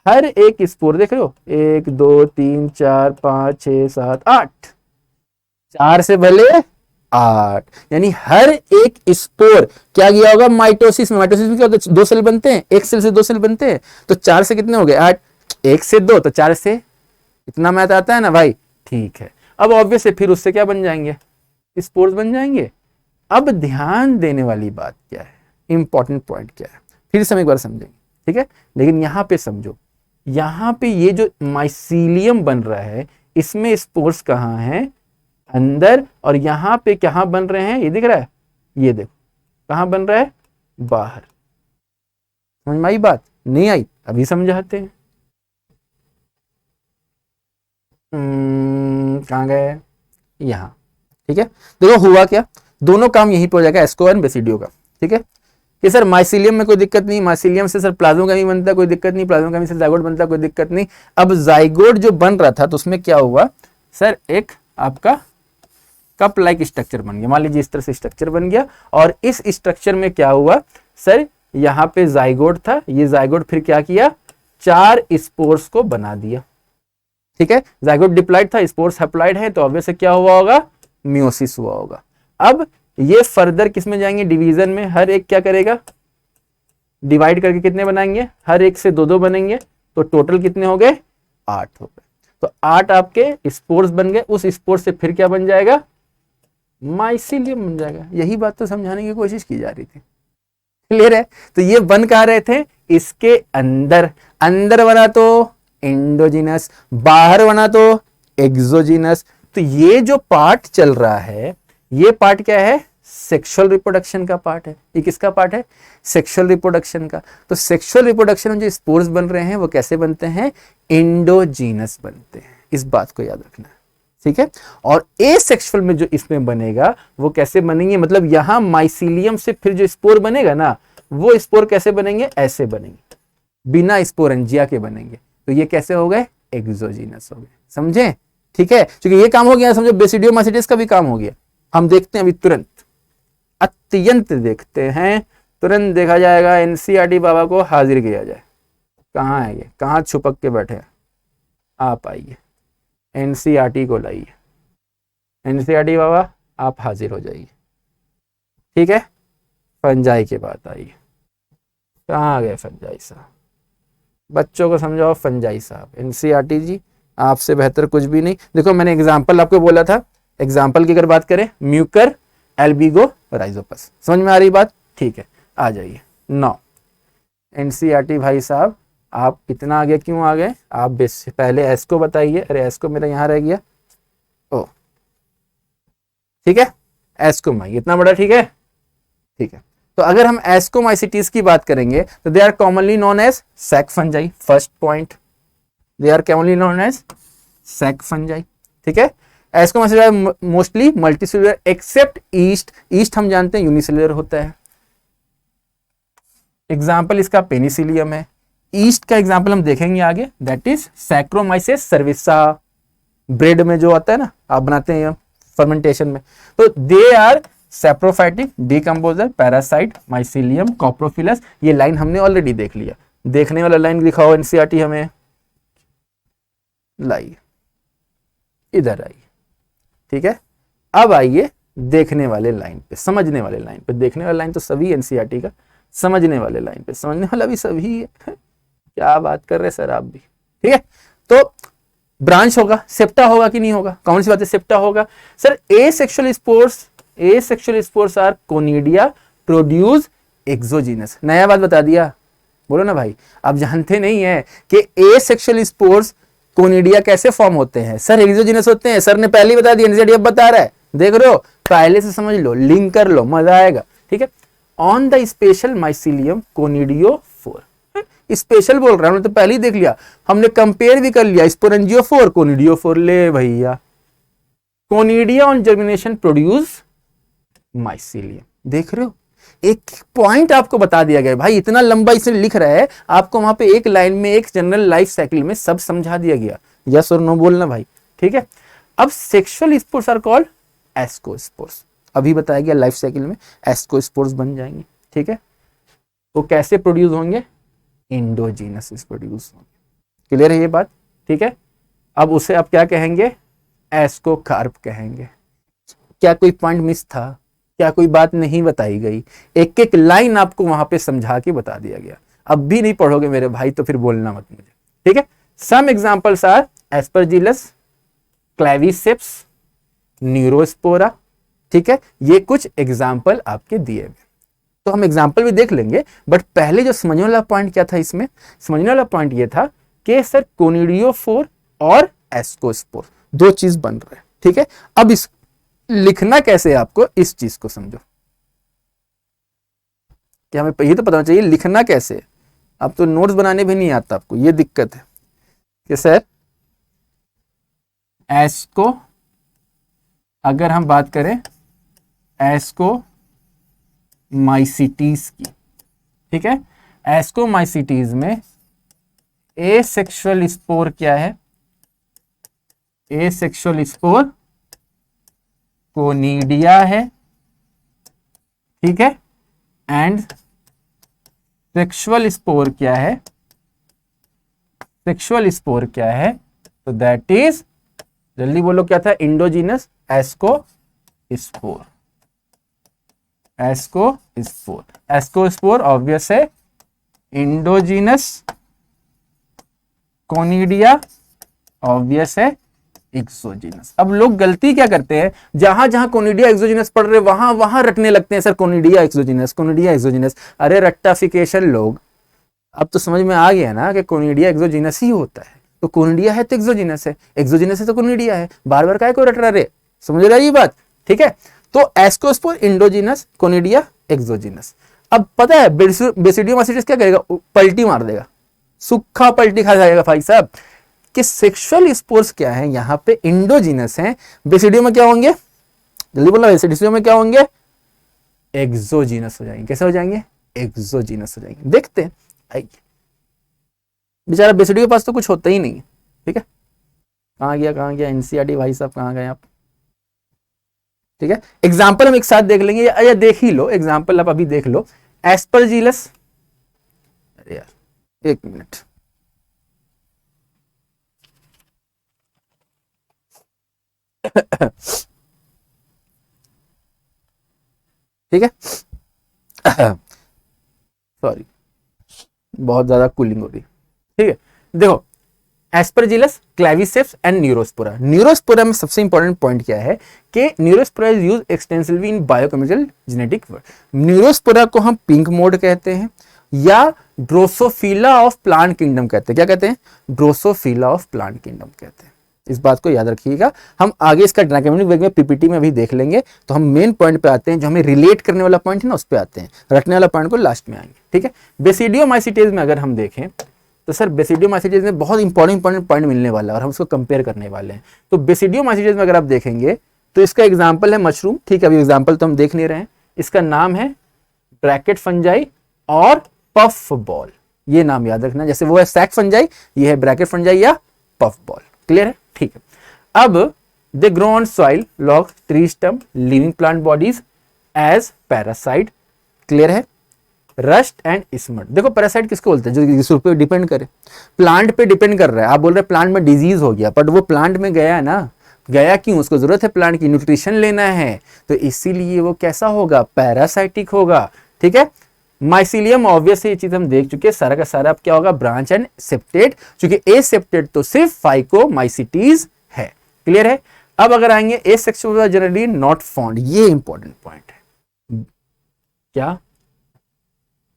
हर एक स्पोर देख रहे हो, 1 2 3 4 5 6 7 8, 4 से भले 8, यानी हर एक स्पोर क्या गया होगा, माइटोसिस में। माइटोसिस में क्या होता है, 2 सेल बनते हैं, एक सेल से 2 सेल बनते हैं। तो 4 से कितने हो गए, 8, 1 से 2 तो 4 से, इतना मैथ आता है ना भाई, ठीक है। अब ऑब्वियस है फिर उससे क्या बन जाएंगे, स्पोर्स बन जाएंगे। अब ध्यान देने वाली बात क्या है, इंपॉर्टेंट पॉइंट क्या है, फिर से हम एक बार समझेंगे, ठीक है। लेकिन यहां पे समझो, यहां पे ये जो माइसीलियम बन रहा है, इसमें स्पोर्स कहां है, अंदर। और यहां पे कहां बन रहे हैं, ये दिख रहा है, ये देखो कहां बन रहा है, बाहर। समझ में आई बात, नहीं आई, अभी समझाते हैं। कहां गए, यहां, ठीक है। देखो हुआ क्या, दोनों काम यहीं पे हो जाएगा, एस्को एंड बेसिडियो का, ठीक है। कि सर माइसीलियम में कोई दिक्कत नहीं, माइसीलियम से सर प्लाज्मोगामी बनता है, कोई दिक्कत नहीं, प्लाज्मोगामी से जाइगोट बनता है, कोई दिक्कत नहीं। अब जाइगोट जो बन रहा था तो उसमें क्या हुआ सर, एक आपका कप लाइक स्ट्रक्चर बन गया। मान लीजिए इस तरह से स्ट्रक्चर बन गया, और इस स्ट्रक्चर में क्या हुआ सर, यहाँ पे जाइगोट था, ये जाइगोट फिर क्या किया, 4 स्पोर्स को बना दिया, ठीक है। जाइगोट डिप्लॉइड था, स्पोर्स हैप्लॉइड है, तो ऑब्वियस क्या हुआ होगा, मियोसिस हुआ होगा। अब ये फर्दर किस में जाएंगे, डिवीजन में। हर एक क्या करेगा, डिवाइड करके कितने बनाएंगे, हर एक से 2-2 बनेंगे, तो टोटल कितने हो गए, 8 हो गए। तो 8 आपके स्पोर्स बन गए, उस स्पोर से फिर क्या बन जाएगा, माइसीलियम बन जाएगा। यही बात तो समझाने की कोशिश की जा रही थी, क्लियर है। तो ये बन कहां रहे थे, इसके अंदर। अंदर बना तो एंडोजिनस, बाहर बना तो एक्सोजिनस। तो ये जो पार्ट चल रहा है, ये पार्ट क्या है, सेक्सुअल रिप्रोडक्शन का पार्ट है। ये किसका पार्ट है, सेक्सुअल रिप्रोडक्शन का। तो सेक्सुअल रिप्रोडक्शन में जो स्पोर्स बन रहे हैं वो कैसे बनते हैं, एंडोजीनस बनते हैं। इस बात को याद रखना है, ठीक है। और ए सेक्सुअल में जो इसमें बनेगा वो कैसे बनेंगे, मतलब यहां माइसीलियम से फिर जो स्पोर बनेगा ना, वो स्पोर कैसे बनेंगे, ऐसे बनेंगे, बिना स्पोरेंजिया के बनेंगे। तो ये कैसे हो गए, एक्सोजीनस हो गए, समझे, ठीक है। क्योंकि ये काम हो गया, समझो बेसिडियो माइसिटिस का भी काम हो गया। हम देखते हैं अभी तुरंत, अत्यंत देखते हैं, तुरंत देखा जाएगा। एनसीईआरटी बाबा को हाजिर किया जाए। कहाँ है ये, कहाँ छुपक के बैठे हैं, आप आइए, एनसीईआरटी को लाइए। एनसीईआरटी बाबा आप हाजिर हो जाइए, ठीक है। फंजाई के बाद आइए, कहाँ गए फंजाई साहब, बच्चों को समझाओ फंजाई साहब। एनसीईआरटी जी आपसे बेहतर कुछ भी नहीं। देखो मैंने एग्जाम्पल आपको बोला था, एग्जाम्पल की अगर बात करें, म्यूकर एल्बिगो राइजोपस, समझ में आ रही बात, ठीक है। आ जाइए 9। एनसीईआरटी भाई साहब आप इतना आगे क्यों आ गए, आप पहले एस को बताइए। अरे एस को मेरा यहाँ रह गया, ओ ठीक है, एस्कोमाई इतना बड़ा, ठीक है, ठीक है। तो अगर हम एस्कोमाइसिटीज की बात करेंगे तो they are commonly known as sac fungi. First point, they are commonly known as sac fungi, ठीक है। Ascomycetes mostly multicellular except yeast. Yeast हम जानते हैं यूनिसेलुलर होता है। एग्जाम्पल इसका पेनिसिलियम है। ईस्ट का एग्जाम्पल हम देखेंगे आगे, दैट इज सैक्रोमाइसेस सर्विसा। ब्रेड में जो आता है ना, आप बनाते हैं फर्मेंटेशन में, तो they are saprophytic, decomposer, parasite, mycelium, coprophilous. ये लाइन हमने ऑलरेडी देख लिया। देखने वाला लाइन दिखाओ एनसीईआरटी हमें, लाइए इधर आइए, ठीक है। अब आइए देखने वाले लाइन पे, समझने वाले लाइन पे। देखने वाले लाइन तो सभी एनसीईआरटी का, समझने वाले लाइन पे समझने वाला भी सभी है। क्या बात कर रहे सर आप भी, ठीक है। तो ब्रांच होगा, सेप्टा होगा कि नहीं होगा, कौन सी बात है, सेप्टा होगा। Sir asexual spores are conidia produce exogenous. नया बात बता दिया, बोलो ना भाई, आप जानते नहीं है कि एसेक्सुअल स्पोर्स कोनिडिया कैसे फॉर्म होते हैं, सर एक्सोजीनस होते हैं। सर ने पहले ही बता दिया, एनसीईआरटी अब बता रहा है, देख रहे हो, पहले से समझ लो, लिंक कर लो, मजा आएगा, ठीक है। On the special mycelium conidiophore. Special बोल रहा है, हमने तो पहले ही देख लिया, हमने कंपेयर भी कर लिया, स्पोरेंजियोफोर कोनिडियोफोर। ले भैया, conidia on germination produce mycelium. देख रहे हो, एक पॉइंट आपको बता दिया गया भाई, इतना लंबा इसे लिख रहा है, आपको वहां पे एक लाइन में, एक जनरल लाइफ साइकिल में सब समझा दिया गया। यस और नो बोलना भाई, ठीक है। अब sexual spores are called ascospores. अभी बताया गया लाइफ साइकिल में एस्कोस्पोर्स बन जाएंगे, ठीक है। वो कैसे प्रोड्यूस होंगे? इंडोजीनस प्रोड्यूस होंगे। क्लियर है ये बात, ठीक है। अब उसे आप क्या कहेंगे? एस्कोकार्प कहेंगे। क्या कोई पॉइंट मिस था? क्या कोई बात नहीं बताई गई? एक एक लाइन आपको वहां पे समझा के बता दिया गया। अब भी नहीं पढ़ोगे मेरे भाई तो फिर बोलना मत मुझे, ठीक है। Some examples are Aspergillus, Claviceps, Neurospora, ठीक है। ये कुछ एग्जाम्पल आपके दिए हुए, तो हम एग्जाम्पल भी देख लेंगे। बट पहले जो समझने वाला पॉइंट क्या था इसमें? समझने वाला पॉइंट ये था कि सर कोनिडियोफोर और एस्कोस्पोर दो चीज बन रहे हैं, ठीक है। अब इस लिखना कैसे आपको, इस चीज को समझो। क्या हमें ये तो पता होना चाहिए लिखना कैसे। अब तो नोट्स बनाने भी नहीं आता आपको, ये दिक्कत है कि सर एस्को, अगर हम बात करें एस्कोमाइसिटीज की, ठीक है। एस्कोमाइसिटीज में एसेक्सुअल स्पोर क्या है? एसेक्सुअल स्पोर कोनिडिया है, ठीक है। एंड सेक्सुअल स्पोर क्या है? सेक्सुअल स्पोर क्या है? तो दैट इज, जल्दी बोलो क्या था? Endogenous ascospore. Ascospore, ascospore obvious है, इंडोजीनस कोनिडिया ऑब्वियस है, एक्सोजीनस। अब लोग गलती क्या करते हैं, जहां जहां कोनिडिया एक्सोजीनस पढ़ रहे वहां वहां रटने लगते हैं, sir conidia exogenous, conidia exogenous. अरे रट्टाफिकेशन लोग, अब तो समझ में आ गया ना कि कोनिडिया एक्सोजीनस ही होता है। तो कोनिडिया है तो एक्सोजीनस है, एक्सोजीनस है तो कोनिडिया है, बार बार काय को रट रहे? समझ रहा है ये बात, ठीक है। तो एस्कोस्पोर इंडोजीनस, कोनिडिया एक्सोजीनस। अब पता है बेसिडियोमाइसिटिस क्या करेगा? पलटी मार देगा, सूखा पलटी खा जाएगा भाई साहब। कि सेक्सुअल स्पोर्स क्या है? यहाँ पे इंडोजीनस हैं, बेसिडियो में क्या होंगे? जल्दी बोला, बेसिडियो में क्या होंगे? एक्सोजीनस हो जाएंगे। कैसे हो जाएंगे? एक्सोजीनस हो जाएंगे। देखते हैं, आइए। बेचारा बेसिडियो के पास तो कुछ होता ही नहीं है, ठीक है। कहाँ गया एनसीईआरटी भाई साहब, कहाँ गए आप? ठीक है, एग्जाम्पल हम एक साथ देख लेंगे, या देख ही लो एग्जाम्पल, आप अभी देख लो। एस्परजिलस, अरे यार एक मिनट, ठीक है। सॉरी, बहुत ज्यादा कूलिंग हो रही, ठीक है। देखो, Aspergillus, Claviceps and Neurospora. Neurospora में सबसे इंपॉर्टेंट पॉइंट क्या है कि Neurospora is used extensively in biochemical genetic work. Neurospora को हम पिंक मोड कहते हैं या ड्रोसोफिला ऑफ प्लांट किंगडम कहते हैं। क्या कहते हैं? ड्रोसोफिला ऑफ प्लांट किंगडम कहते हैं। इस बात को याद रखिएगा। हम आगे इसका डायग्रामिक वर्क में पीपीटी में अभी देख लेंगे। तो हम मेन पॉइंट पे आते हैं, जो हमें रिलेट करने वाला पॉइंट है ना, उस पे आते हैं। रटने वाला पॉइंट को लास्ट में आएंगे, ठीक है। बेसिडियोमाइसिटेज में अगर हम देखें तो सर बेसिडियोमाइसिटेज में बहुत इंपॉर्टेंट पॉइंट मिलने वाला है और हम उसको कंपेयर करने वाले हैं। तो बेसिडियोमाइसिटेज में अगर आप देखेंगे तो इसका एग्जाम्पल है मशरूम, ठीक है। अभी एग्जाम्पल तो हम देख नहीं रहे हैं। इसका नाम है ब्रैकेट फंजाई और पफ बॉल, ये नाम याद रखना। जैसे वो है सैक फंजाई, ये है ब्रैकेट फंजाई या पफ बॉल। क्लियर है, ठीक है। अब they grow on soil, log, tree stump, living plant bodies as parasite. Clear है। रस्ट एंड स्मट, देखो पैरासाइट किसको बोलते हैं? जो जिस पे डिपेंड करे, प्लांट पे डिपेंड कर रहा है। आप बोल रहे प्लांट में डिजीज हो गया, बट वो प्लांट में गया ना, गया क्यों? उसको जरूरत है प्लांट की, न्यूट्रिशन लेना है, तो इसीलिए वो कैसा होगा? पैरासाइटिक होगा, ठीक है। माइसिलियम ऑब्वियस ये चीज हम देख चुके हैं, सारा का सारा अब क्या होगा? ब्रांच एंड सेप्टेट, क्योंकि ए सेप्टेट तो सिर्फ फाइकोमाइसिटीज है। क्लियर है। अब अगर आएंगे एसेक्सुअल जनरली नॉट फाउंड, ये इंपॉर्टेंट पॉइंट है। क्या?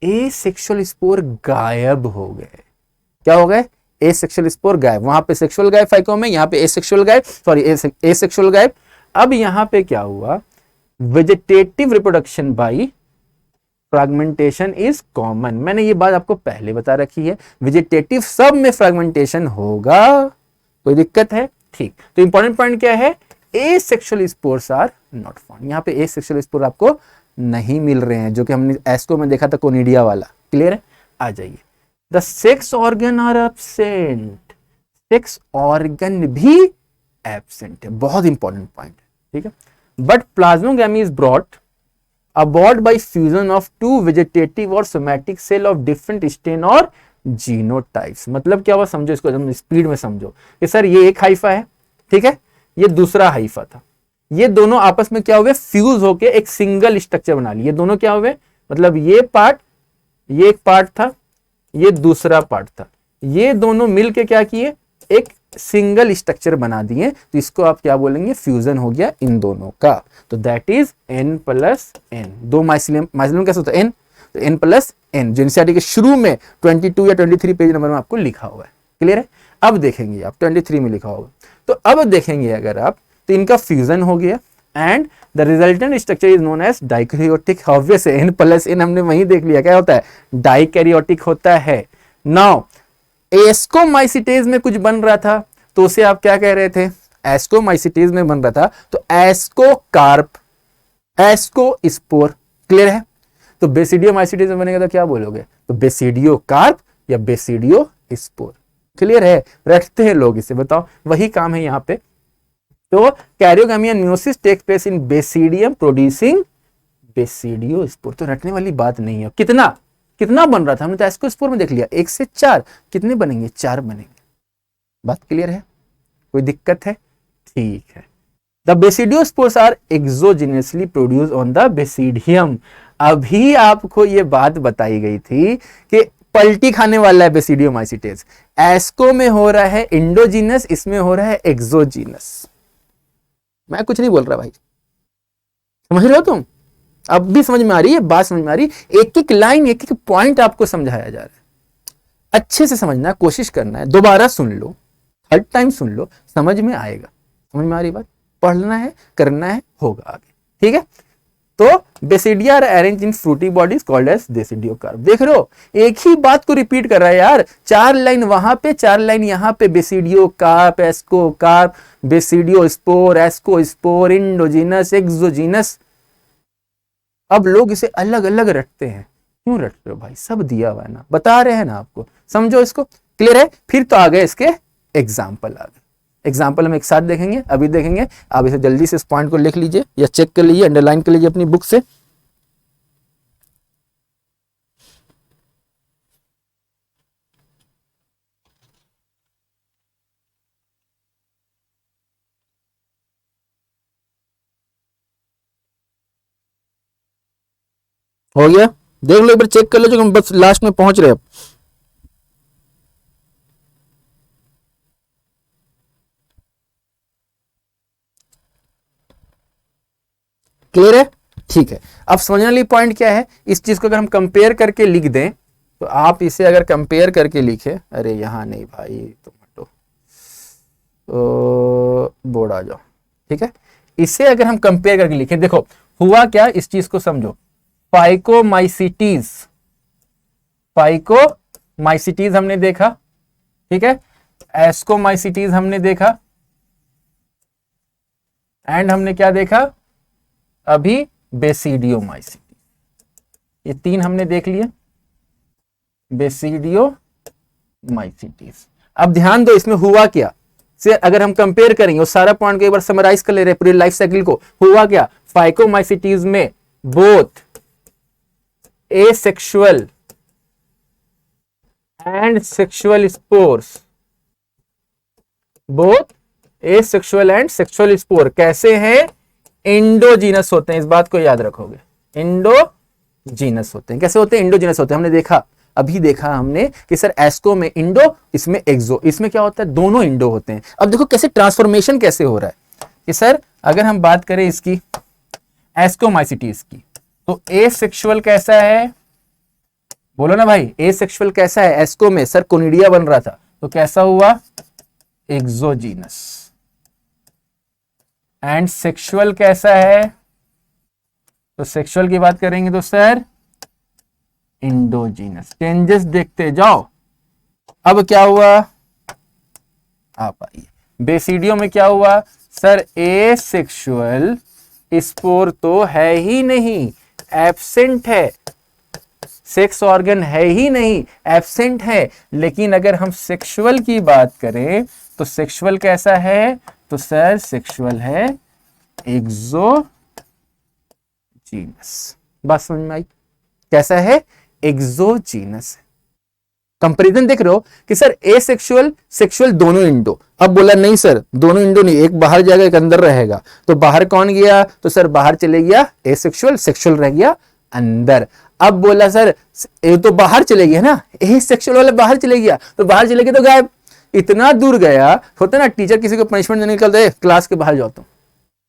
एसेक्सुअल स्पोर गायब हो गए। क्या हो गए? एसेक्सुअल स्पोर गायब। वहां पे सेक्सुअल गायब फाइको में, यहाँ पे एसेक्सुअल गायब, सॉरी एसेक्सुअल गायब। अब यहां पे क्या हुआ? Vegetative reproduction by fragmentation is common. मैंने ये बात आपको पहले बता रखी है, वेजिटेटिव सब में फ्रैगमेंटेशन होगा, कोई दिक्कत है? ठीक, तो इंपॉर्टेंट पॉइंट क्या है, asexual spores are not found. यहाँ पे एसेक्सुअल स्पोर आपको नहीं मिल रहे हैं, जो कि हमने एस्को में देखा था कोनिडिया वाला। क्लियर है? आ जाइए, the sex organ are absent, sex organ भी एब्सेंट है, बहुत इंपॉर्टेंट पॉइंट है, ठीक है। But plasmogamy is brought about by fusion of two vegetative और somatic cell of different strain और जीनोटाइप्स। मतलब क्या हुआ, समझो इसको, एकदम स्पीड में समझो कि सर ये एक हाइफा है, ठीक है, ये दूसरा हाइफा था, ये दोनों आपस में क्या हुए, फ्यूज होके एक सिंगल स्ट्रक्चर बना लिए। दोनों क्या हुए, मतलब ये पार्ट, ये एक पार्ट था, ये दूसरा पार्ट था, ये दोनों मिलके क्या किए, एक सिंगल स्ट्रक्चर बना दिए। तो इसको आप क्या बोलेंगे, फ्यूजन हो गया इन दोनों का। तो that is N plus N। दो माइसिलियम, माइसिलियम कैसे होता है, N, तो N प्लस N, जो एनसीईआरटी के शुरू में 22 या 23 पेज नंबर में आपको लिखा हुआ है। क्लियर है? अब देखेंगे आप 23 में लिखा होगा, तो अब देखेंगे अगर आप, तो इनका फ्यूजन हो गया and the resultant structure is known as dikaryotic. Obvious है, N प्लस N हमने वहीं देख लिया, क्या होता है, डाइकैरियोटिक होता है। नाउ एस्कोमाइसिटेज में कुछ बन रहा था, तो उसे आप क्या कह रहे थे, एस्कोमाइसिटेज में बन रहा था तो एस्कोकार्प, एस्कोस्पोर। क्लियर है? तो बेसिडियोमाइसिटेज में बनेगा तो क्या बोलोगे, तो बेसिडियोकार्प या बेसिडियोस्पोर। क्लियर है? रटते हैं लोग इसे, बताओ, वही काम है यहाँ पे। तो karyogamy and meiosis take place in basidium producing basidiospore. तो रटने वाली बात नहीं है। कितना कितना बन रहा था, हमने तो एस्कोस्पोर में देख लिया, 1 से 4, कितने बनेंगे, 4 बनेंगे। बात क्लियर है? कोई दिक्कत है? ठीक है। The basidiospores are exogenously produce on the basidium. अभी आपको ये बात बताई गई थी कि पलटी खाने वाला है बेसिडियोमाइसिटेज। एस्को में हो रहा है इंडोजीनस, इसमें हो रहा है एक्सोजीनस। मैं कुछ नहीं बोल रहा भाई, समझ रहे हो तुम? अब भी समझ में आ रही है बात, समझ में आ रही है? एक एक लाइन, एक एक पॉइंट आपको समझाया जा रहा है। अच्छे से समझना है, कोशिश करना है, दोबारा सुन लो, हर टाइम सुन लो, समझ में आएगा। समझ में आ रही बात? पढ़ना है, करना है, होगा आगे। ठीक है? तो basidia are arrange in fruity bodies called as basidiocarp. देख रहे हो, एक ही बात को रिपीट कर रहा है यार, 4 लाइन वहां पे, 4 लाइन यहाँ पे, basidiocarp, ascocarp, basidiospore, ascospore, endogenous, exogenous. अब लोग इसे अलग अलग रटते हैं। क्यों रट रहे हो भाई? सब दिया हुआ है ना, बता रहे हैं ना आपको, समझो इसको। क्लियर है? फिर तो आ गए इसके एग्जाम्पल, आ गए एग्जाम्पल, हम एक साथ देखेंगे, अभी देखेंगे। आप इसे जल्दी से इस पॉइंट को लिख लीजिए या चेक कर लीजिए, अंडरलाइन कर लीजिए अपनी बुक से। हो गया? देख लो एक बार, चेक कर लो, जो हम बस लास्ट में पहुंच रहे हैं अब। क्लियर है? ठीक है। अब समझने वाली पॉइंट क्या है, इस चीज को अगर हम कंपेयर करके लिख दें, तो आप इसे अगर कंपेयर करके लिखे, अरे यहां नहीं भाई, तुम हटो, बोर्ड आ जाओ। ठीक है? इसे अगर हम कंपेयर करके लिखें, देखो हुआ क्या, इस चीज को समझो। फाइकोमाइसिटीज, फाइकोमाइसिटीज हमने देखा, ठीक है, एस्कोमाइसिटीज हमने देखा, एंड हमने क्या देखा अभी, बेसिडियोमाइसिटीज। ये 3 हमने देख लिए, बेसिडियोमाइसिटीज। अब ध्यान दो, इसमें हुआ क्या से अगर हम कंपेयर करेंगे, उस सारा पॉइंट को एक बार समराइज कर ले रहे हैं, पूरी लाइफ साइकिल को। हुआ क्या, फाइकोमाइसिटीज में both asexual and sexual spores, both asexual and sexual spore कैसे हैं, इंडोजीनस होते हैं। इस बात को याद रखोगे, इंडोजीनस होते हैं। कैसे होते हैं, इंडोजीनस होते हैं। हमने देखा, अभी देखा हमने कि सर एस्को में इंडो, इसमें एक्सो, इसमें क्या होता है, दोनों इंडो होते हैं। अब देखो कैसे ट्रांसफॉर्मेशन कैसे हो रहा है कि सर अगर हम बात करें इसकी एस्कोमाइसिटीज की, तो एसेक्सुअल कैसा है, बोलो ना भाई, एसेक्सुअल कैसा है, एस्को में सर कोनिडिया बन रहा था, तो कैसा हुआ, एक्सोजीनस। एंड सेक्सुअल कैसा है, तो सेक्सुअल की बात करेंगे तो सर इंडोजीनस। चेंजेस देखते जाओ। अब क्या हुआ, आप आइए, बेसिडियो में क्या हुआ सर, एसेक्सुअल स्पोर तो है ही नहीं, एब्सेंट है, सेक्स ऑर्गन है ही नहीं, एब्सेंट है। लेकिन अगर हम सेक्सुअल की बात करें तो सेक्सुअल कैसा है, तो सर सेक्सुअल है एक्सोजीनस। बात समझ में आई, कैसा है, एक्सोजीनस। कंपैरिजन देख रहे हो कि सर ए सेक्सुअल सेक्सुअल दोनों इंडो। अब बोला नहीं सर दोनों इंडो नहीं, एक बाहर जाएगा एक अंदर रहेगा। तो बाहर कौन गया, तो सर बाहर चले गया ए सेक्सुअल, सेक्सुअल रह गया अंदर। अब बोला सर ए तो बाहर चले गया ना, ए सेक्सुअल वाला बाहर चले गया, तो बाहर चले गए तो गायब। इतना दूर गया, होता ना टीचर किसी को पनिशमेंट देने निकलता है, क्लास के बाहर जाओ तुम,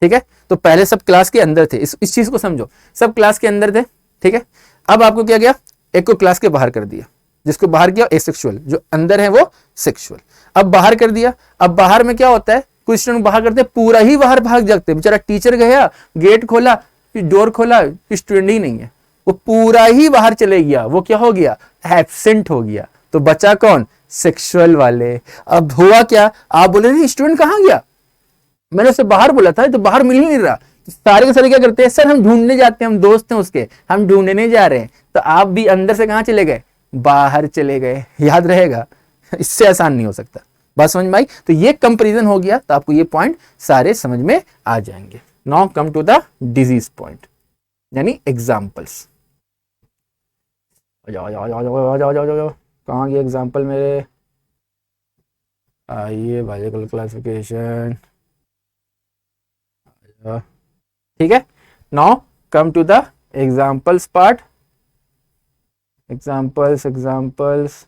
ठीक है। तो पहले सब क्लास के अंदर थे, इस चीज को समझो, सब क्लास के अंदर थे, ठीक है। अब आपको क्या किया, एक को क्लास के बाहर कर दिया, जिसको बाहर किया एसेक्सुअल, जो अंदर है वो सेक्सुअल। अब बाहर कर दिया, अब बाहर में क्या होता है, कुछ स्टूडेंट बाहर करते पूरा ही बाहर भाग जाते, बेचारा टीचर गया, गेट खोला, डोर खोला, स्टूडेंट ही नहीं है, वो पूरा ही बाहर चले गया, वो क्या हो गया, एब्सेंट हो गया। तो बचा कौन, सेक्सुअल वाले। अब हुआ क्या, आप बोले नहीं स्टूडेंट कहां गया, मैंने उसे बाहर बोला था, तो बाहर मिल ही नहीं रहा। सारे के सारे क्या करते हैं, सर हम ढूंढने जाते हैं, हम दोस्त हैं उसके, हम ढूंढने जा रहे हैं। तो आप भी अंदर से कहां चले गए, बाहर चले गए। याद रहेगा, इससे आसान नहीं हो सकता। बात समझ में आई, तो ये कंपैरिजन हो गया, तो आपको ये पॉइंट सारे समझ में आ जाएंगे। Now come to the disease point, यानी एग्जाम्पल्स। कहां गए एग्जाम्पल मेरे, आइए बायोलॉजिकल क्लासिफिकेशन, ठीक है। Now come to the examples part, examples,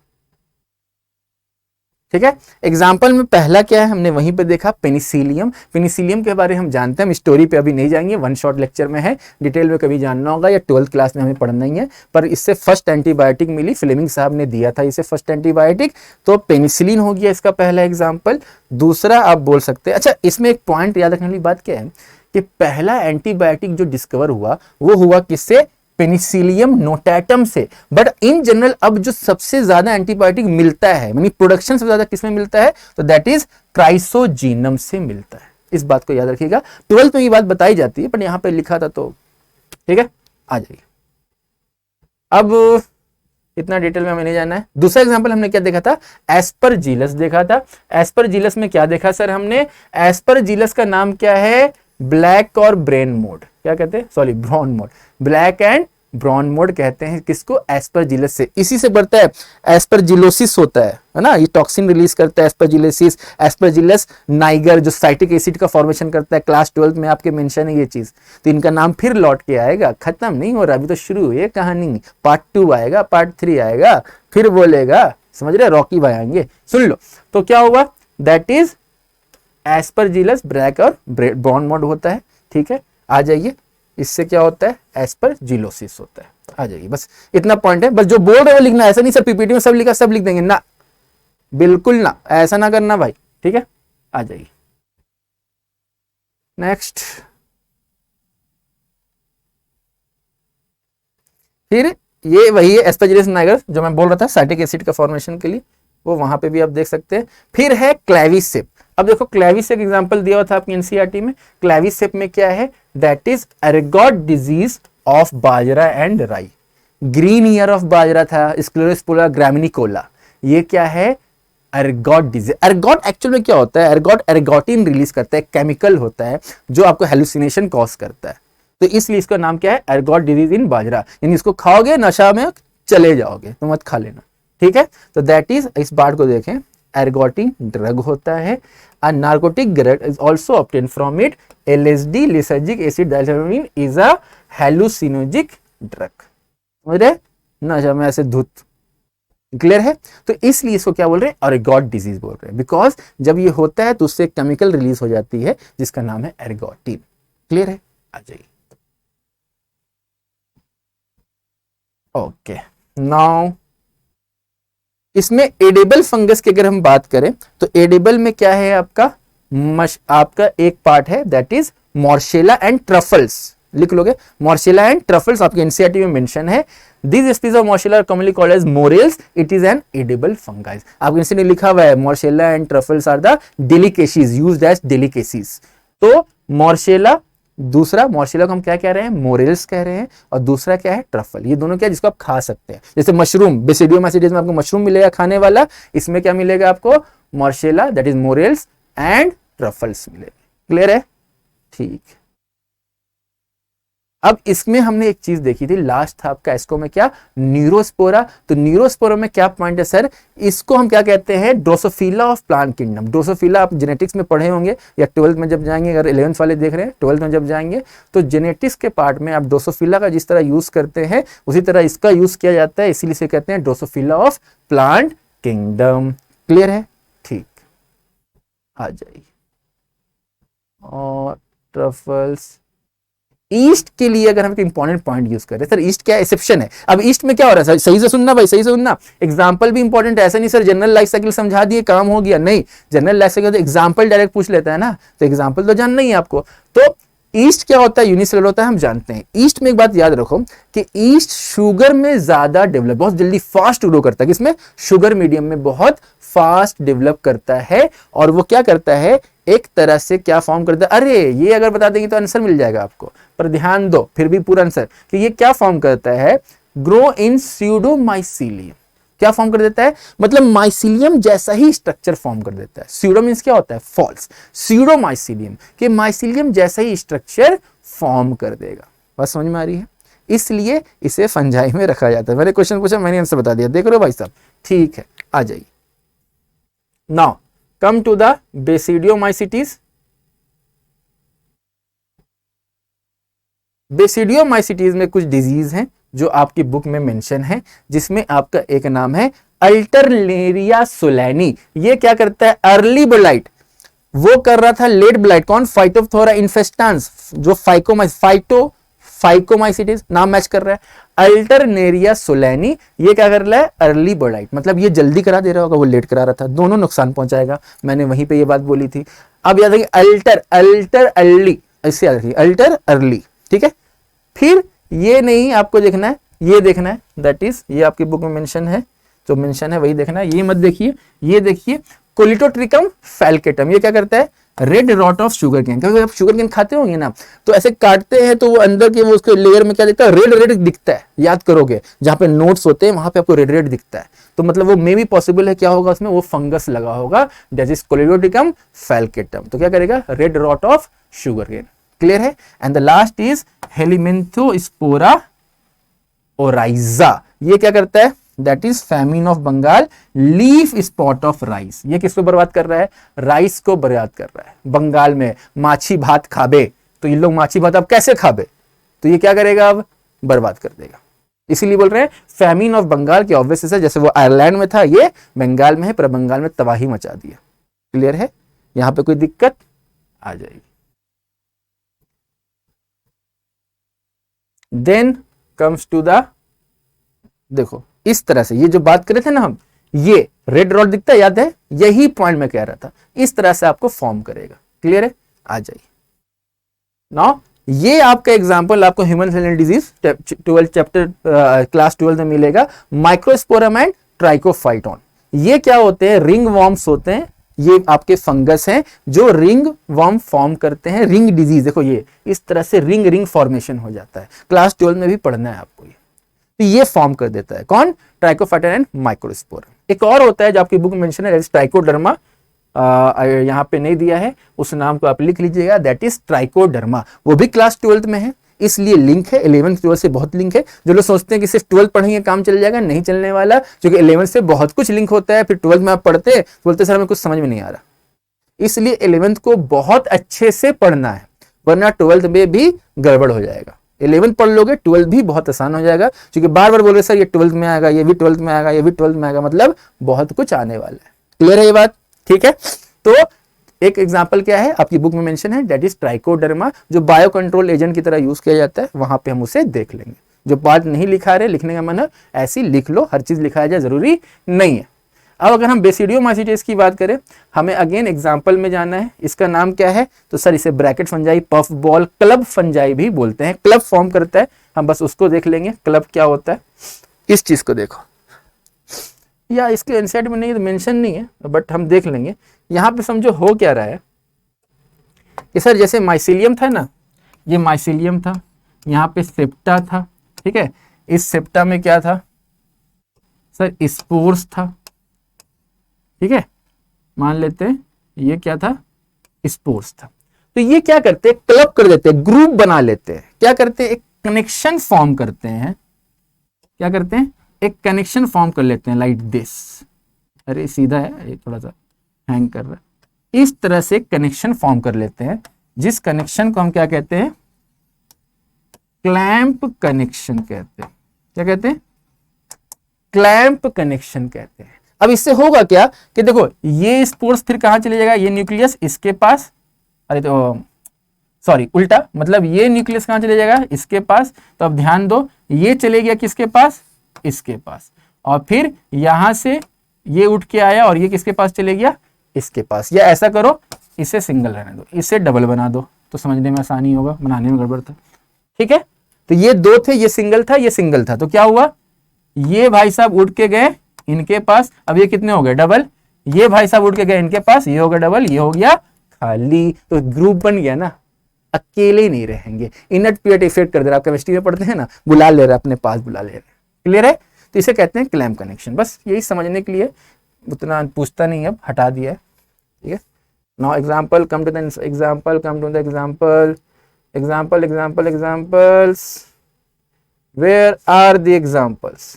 ठीक है। एग्जाम्पल में पहला क्या है, हमने वहीं पे देखा पेनिसिलियम। पेनिसिलियम के बारे में हम जानते हैं, हम स्टोरी पे अभी नहीं जाएंगे, वन शॉट लेक्चर में है, डिटेल में कभी जानना होगा या 12th क्लास में हमें पढ़ना ही है। पर इससे फर्स्ट एंटीबायोटिक मिली, फ्लेमिंग साहब ने दिया था इसे फर्स्ट एंटीबायोटिक, तो पेनिसिलिन हो गया इसका पहला एग्जाम्पल। दूसरा आप बोल सकते हैं, अच्छा इसमें एक पॉइंट याद रखने वाली बात क्या है कि पहला एंटीबायोटिक जो डिस्कवर हुआ वो हुआ किससे, पेनिसिलियम नोटाटम से। बट इन जनरल अब जो सबसे ज्यादा एंटीबायोटिक मिलता है, यानी प्रोडक्शन सबसे ज्यादा किसमें मिलता है, तो दैट इज क्राइसोजीनम से मिलता है। इस बात को याद रखिएगा, 12th में ये बात बताई जाती है, पर यहां पे लिखा था, तो ठीक है, आ जाइए। अब इतना डिटेल में हमें नहीं जाना है। दूसरा एग्जांपल हमने क्या देखा था, एस्परजिलस देखा था। एस्परजिलस में क्या देखा सर हमने, एस्परजिलस का नाम क्या है, ब्लैक और ब्रेन मोड, क्या कहते हैं, sorry brown mode, black and brown mode कहते हैं किसको, एस्परजिलस से। इसी से बढ़ता है एस्परजिलोसिस होता है ना, ये टॉक्सिन रिलीज करता है एस्परजिलोसिस, एस्परजिलस नाइगर जो साइट्रिक एसिड का फॉर्मेशन करता है, क्लास 12th में आपके मेंशन है ये चीज। तो इनका नाम फिर लौट के आएगा, खत्म नहीं हो रहा, अभी तो शुरू हुई है कहानी, पार्ट 2 आएगा, पार्ट 3 आएगा, फिर बोलेगा, समझ रहे, रॉकी भाई आएंगे, सुन लो। तो क्या हुआ, दैट इज एस्परजिलस, ब्लैक और ब्राउन मोड होता है, ठीक है। आ जाइए, इससे क्या होता है, एस्परजिलोसिस होता है। आ जाइए, बस इतना पॉइंट है, बस जो बोर्ड है वो लिखना, ऐसा नहीं सर पीपीटी में सब लिखा सब लिख देंगे ना, बिल्कुल ना, ऐसा ना करना भाई, ठीक है। आ जाइए नेक्स्ट, फिर ये वही है एस्परजिलस नाइगर जो मैं बोल रहा था साइट्रिक एसिड का फॉर्मेशन के लिए, वो वहां पे भी आप देख सकते हैं। फिर है क्लेविसेप। अब देखो क्लेविसेप एग्जांपल दिया हुआ था आपकी एनसीईआरटी में, क्लेविसेप में क्या है, that is ergot disease of bajra and rye. Green ear of bajra था, स्क्लेरोस्पोरा ग्रामिनिकोला, ये क्या है, एर्गॉट डिजीज। एर्गॉट एक्चुअल में क्या होता है, एर्गॉट एर्गोटिन रिलीज करता है, केमिकल होता है जो आपको हेलुसिनेशन कॉज करता है, तो इसलिए इसका नाम क्या है, एर्गॉट डिजीज इन बाजरा। यानी इसको खाओगे नशा में चले जाओगे, तो मत खा लेना, ठीक है। तो दैट इज, इस बात को देखें, एर्गोटिन ड्रग होता है, a narcotic drug is also obtained from it, LSD lysergic acid diethylamine is a hallucinogenic drug, समझ रहे, नशा में ऐसे धुत, क्लियर है। तो इसलिए इसको क्या बोल रहे हैं, एर्गॉट डिजीज बोल रहे हैं, बिकॉज जब ये होता है तो उससे केमिकल रिलीज हो जाती है जिसका नाम है एर्गोटिन, क्लियर है। आ जाइए, ओके। नाउ इसमें एडिबल फंगस की अगर हम बात करें तो एडिबल में क्या है आपका, आपका एक पार्ट है that is Morchella and truffles, लिख लोगे। मॉर्सिला एंड ट्रफल्स आपके एनसीईआरटी में मेंशन है। This species of Morchella are commonly called as morels, it is an edible fungi. आपके एनसीईआरटी में लिखा हुआ है Morchella and truffles are the delicacies used as delicacies. तो मॉर्सिला, दूसरा मॉर्सिला को हम क्या कह रहे हैं, मोरेल्स कह रहे हैं, और दूसरा क्या है, ट्रफल। ये दोनों क्या है जिसको आप खा सकते हैं। जैसे मशरूम, बेसिडियोमाइसीटीज में आपको मशरूम मिलेगा खाने वाला, इसमें क्या मिलेगा आपको, मॉर्सिला that is morels and truffles मिलेगा। क्लियर है, ठीक। अब इसमें हमने एक चीज देखी थी, लास्ट था आपका इसको में क्या, न्यूरोस्पोरा। तो न्यूरोस्पोरा में क्या पॉइंट है सर, इसको हम क्या कहते हैं, Drosophila of plant kingdom. Drosophila आप जेनेटिक्स में पढ़े होंगे या 12th में जब जाएंगे, अगर 11th वाले देख रहे हैं 12th में जब जाएंगे तो जेनेटिक्स के पार्ट में आप ड्रोसोफिला का जिस तरह यूज करते हैं उसी तरह इसका यूज किया जाता है, इसीलिए इसे कहते हैं Drosophila of plant kingdom. Clear है, ठीक, आ जाइए। और ट्रफल्स ईस्ट के लिए अगर हम एक इंपॉर्टेंट पॉइंट यूज करें, सर ईस्ट क्या एक्सेप्शन है। अब ईस्ट में क्या हो रहा है, सही से सुनना भाई, सही से सुनना। एग्जांपल भी इंपॉर्टेंट है, ऐसा नहीं सर जनरल लाइफ साइकिल समझा दिए काम हो गया, नहीं। जनरल लाइफ साइकिल तो एग्जांपल डायरेक्ट पूछ लेता है ना, तो एग्जांपल तो जानना ही है आपको। तो ईस्ट क्या होता है, यूनिसेलुलर होता है, हम जानते हैं। ईस्ट में एक बात याद रखो कि ईस्ट शुगर में ज्यादा डेवलप, बहुत जल्दी फास्ट ग्रो करता है। किसमें, शुगर मीडियम में बहुत फास्ट डेवलप करता है। और वो क्या करता है, एक तरह से क्या फॉर्म करता है, अरे ये अगर बता देंगे तो आंसर मिल जाएगा आपको, पर ध्यान दो फिर भी पूरा आंसर कि ये क्या फॉर्म करता है, ग्रो इन स्यूडोमाइसीलियम। क्या फॉर्म कर देता है, मतलब माइसीलियम जैसा ही स्ट्रक्चर फॉर्म कर देता है। स्यूडो मींस क्या होता है, फॉल्स, स्यूडोमाइसीलियम के माइसीलियम जैसा ही स्ट्रक्चर फॉर्म कर देगा। बस समझ में आ रही है, इसलिए इसे फंजाई में रखा जाता है। मैंने क्वेश्चन पूछा, मैंने आंसर बता दिया, देख रहे हो भाई साहब, ठीक है, आ जाइए। Now come to the basidiomycetes. Basidiomycetes में कुछ डिजीज हैं जो आपकी बुक में मेंशन है, जिसमें आपका एक नाम है अल्टरनेरिया सोलैनी। ये क्या करता है, अर्ली ब्लाइट, वो कर रहा था लेट ब्लाइट। कौन, फाइटोप्थोरा इन्फेस्टांस, जो फाइकोमाइसीटीज नाम मैच कर रहा है। अल्टरनेरिया सोलैनी ये क्या कर रहा है, अर्ली ब्लाइट, मतलब ये जल्दी करा दे रहा होगा, वो लेट करा रहा था, दोनों नुकसान पहुंचाएगा। मैंने वहीं पे ये बात बोली थी। अब याद रखिए अल्टर अर्ली, ऐसे याद रखिए अल्टर अर्ली, ठीक है। फिर ये नहीं आपको देखना है, ये देखना है, दैट इज ये आपकी बुक में मेंशन है, जो मेंशन है वही देखना है। ये मत देखिए, ये देखिए कोलिटोट्रिकम फैल्केटम। ये क्या करता है, red rot of sugar cane. क्योंकि आप शुगर केन खाते होंगे ना, तो ऐसे काटते हैं तो वो अंदर के वो उसके लेयर में क्या दिखता है, रेड रेड दिखता है। याद करोगे जहां पे नोट्स होते हैं वहां पे आपको रेड रेड दिखता है, तो मतलब वो मे भी पॉसिबल है क्या होगा उसमें, वो फंगस लगा होगा, दैट इज कोलिटोट्रिकम फैल्केटम। तो क्या करेगा, red rot of sugar cane. Clear है। And the last is Helminthosporium oryzae. ये क्या करता है, that is famine of Bengal, leaf spot of rice. ये किसको बर्बाद कर रहा है, राइस को बर्बाद कर रहा है। बंगाल में माछी भात खाबे, तो ये लोग माछी भात अब कैसे खाबे, तो ये क्या करेगा, अब बर्बाद कर देगा। इसीलिए बोल रहे हैं फैमिन ऑफ बंगाल की ऑब्वियस है, जैसे वो आयरलैंड में था, ये बंगाल में है, पर बंगाल में तबाही मचा दिया। क्लियर है, यहां पे कोई दिक्कत आ जाएगी। देन कम्स टू द, देखो इस तरह से ये जो बात कर रहे थे ना हम, ये रेड रॉड दिखता है, याद है, यही पॉइंट मैं कह रहा था, इस तरह से आपको फॉर्म करेगा। क्लियर है, आ जाइए। नाउ ये आपका एग्जांपल आपको human cellular disease 12 chapter class 12 में मिलेगा, माइक्रोस्पोरम एंड ट्राइकोफाइटोन। ये क्या होते हैं, रिंग वॉर्म्स होते हैं। ये आपके फंगस हैं जो रिंग वर्म फॉर्म करते हैं। रिंग डिजीज, देखो ये इस तरह से रिंग रिंग फॉर्मेशन हो जाता है, क्लास 12 में भी पढ़ना है आपको। तो ये फॉर्म कर देता है कौन, ट्राइकोफाइटोन एंड माइक्रोस्पोरम। एक और होता है जो आपकी बुक में मेंशन है, ट्राइकोडर्मा, यहाँ पे नहीं दिया है, उस नाम को आप लिख लीजिएगा, दैट इज ट्राइकोडर्मा। वो भी क्लास 12 में है, इसलिए लिंक है 11th 12 से बहुत लिंक है। जो लोग सोचते हैं कि सिर्फ 12 पढ़ेंगे काम चल जाएगा, नहीं चलने वाला, क्योंकि 11th से बहुत कुछ लिंक होता है। फिर 12th में आप पढ़ते हैं, बोलते सर हमें कुछ समझ में नहीं आ रहा, इसलिए 11th को बहुत अच्छे से पढ़ना है, वरना 12th में भी गड़बड़ हो जाएगा। 11th पढ़ लोगे 12th भी बहुत आसान हो जाएगा, क्योंकि बार बार बोल रहे सर ये 12th में आएगा, ये भी 12th में आएगा, ये भी 12th में आएगा, मतलब बहुत कुछ आने वाला है। क्लियर है ये बात, ठीक है। तो एक एग्जांपल क्या है, आपकी बुक में मेंशन है, दैट इज ट्राइकोडर्मा, जो बायो कंट्रोल एजेंट की तरह यूज किया जाता है। वहां पे हम उसे देख लेंगे। जो पार्ट नहीं लिखा रहे, लिखने का मन है ऐसी लिख लो, हर चीज लिखा जाए जरूरी नहीं है। अब अगर हम बेसिडियोमाइसीटेस की बात करें, हमें अगेन एग्जांपल में जाना है। इसका नाम क्या है, तो सर इसे bracket fungi, puff ball, club fungi भी बोलते हैं। क्लब फॉर्म करता है, हम बस उसको देख लेंगे क्लब क्या होता है। इस चीज को देखो, या इसके एनसेट में नहीं तो मेंशन नहीं है, बट हम देख लेंगे। यहाँ पे समझो हो क्या रहा है कि सर जैसे माइसिलियम था ना, ये माइसिलियम था, यहाँ पे सेप्टा था, ठीक है। इस सेप्टा में क्या था सर, स्पोर्स था, ठीक है। मान लेते हैं ये क्या था, स्पोर्स था। तो ये क्या करते हैं, क्लब कर देते हैं, ग्रुप बना लेते हैं। क्या करते हैं, एक कनेक्शन फॉर्म करते हैं। क्या करते हैं, एक कनेक्शन फॉर्म कर लेते हैं लाइक दिस। अरे सीधा है, ये थोड़ा सा हैंग कर रहा है। इस तरह से कनेक्शन फॉर्म कर लेते हैं, जिस कनेक्शन को हम क्या कहते हैं, क्लैंप कनेक्शन कहते हैं। क्या कहते हैं, क्लैंप कनेक्शन कहते हैं। अब इससे होगा क्या कि देखो ये स्पोर्स फिर कहां चले जाएगा, ये न्यूक्लियस इसके पास, अरे तो सॉरी उल्टा, मतलब ये न्यूक्लियस कहां चले जाएगा, इसके पास। तो अब ध्यान दो, ये चले गया किसके पास, इसके पास, और फिर यहां से ये उठ के आया और ये किसके पास चले गया, इसके पास। या ऐसा करो, इसे सिंगल रहने दो, इसे डबल बना दो, तो समझने में आसानी होगा, बनाने में गड़बड़ था, ठीक है। तो ये दो थे, ये सिंगल था, ये सिंगल था। तो क्या हुआ, ये भाई साहब उठ के गए इनके पास, अब ये कितने हो गए, डबल। ये भाई साहब उठ के गए इनके पास, ये हो गया डबल, ये हो गया खाली। तो ग्रुप बन गया ना, अकेले ही नहीं रहेंगे। इनट पियट इफेक्ट कर दे रहा, आप केमिस्ट्री में पढ़ते हैं ना, बुला ले रहा अपने पास, बुला ले रहा। क्लियर है, तो इसे कहते हैं क्लैंप कनेक्शन। बस यही समझने के लिए, उतना पूछता नहीं, अब हटा दिया है, ठीक है। Now example, come to the example, come to the example, example example examples. Where are the examples,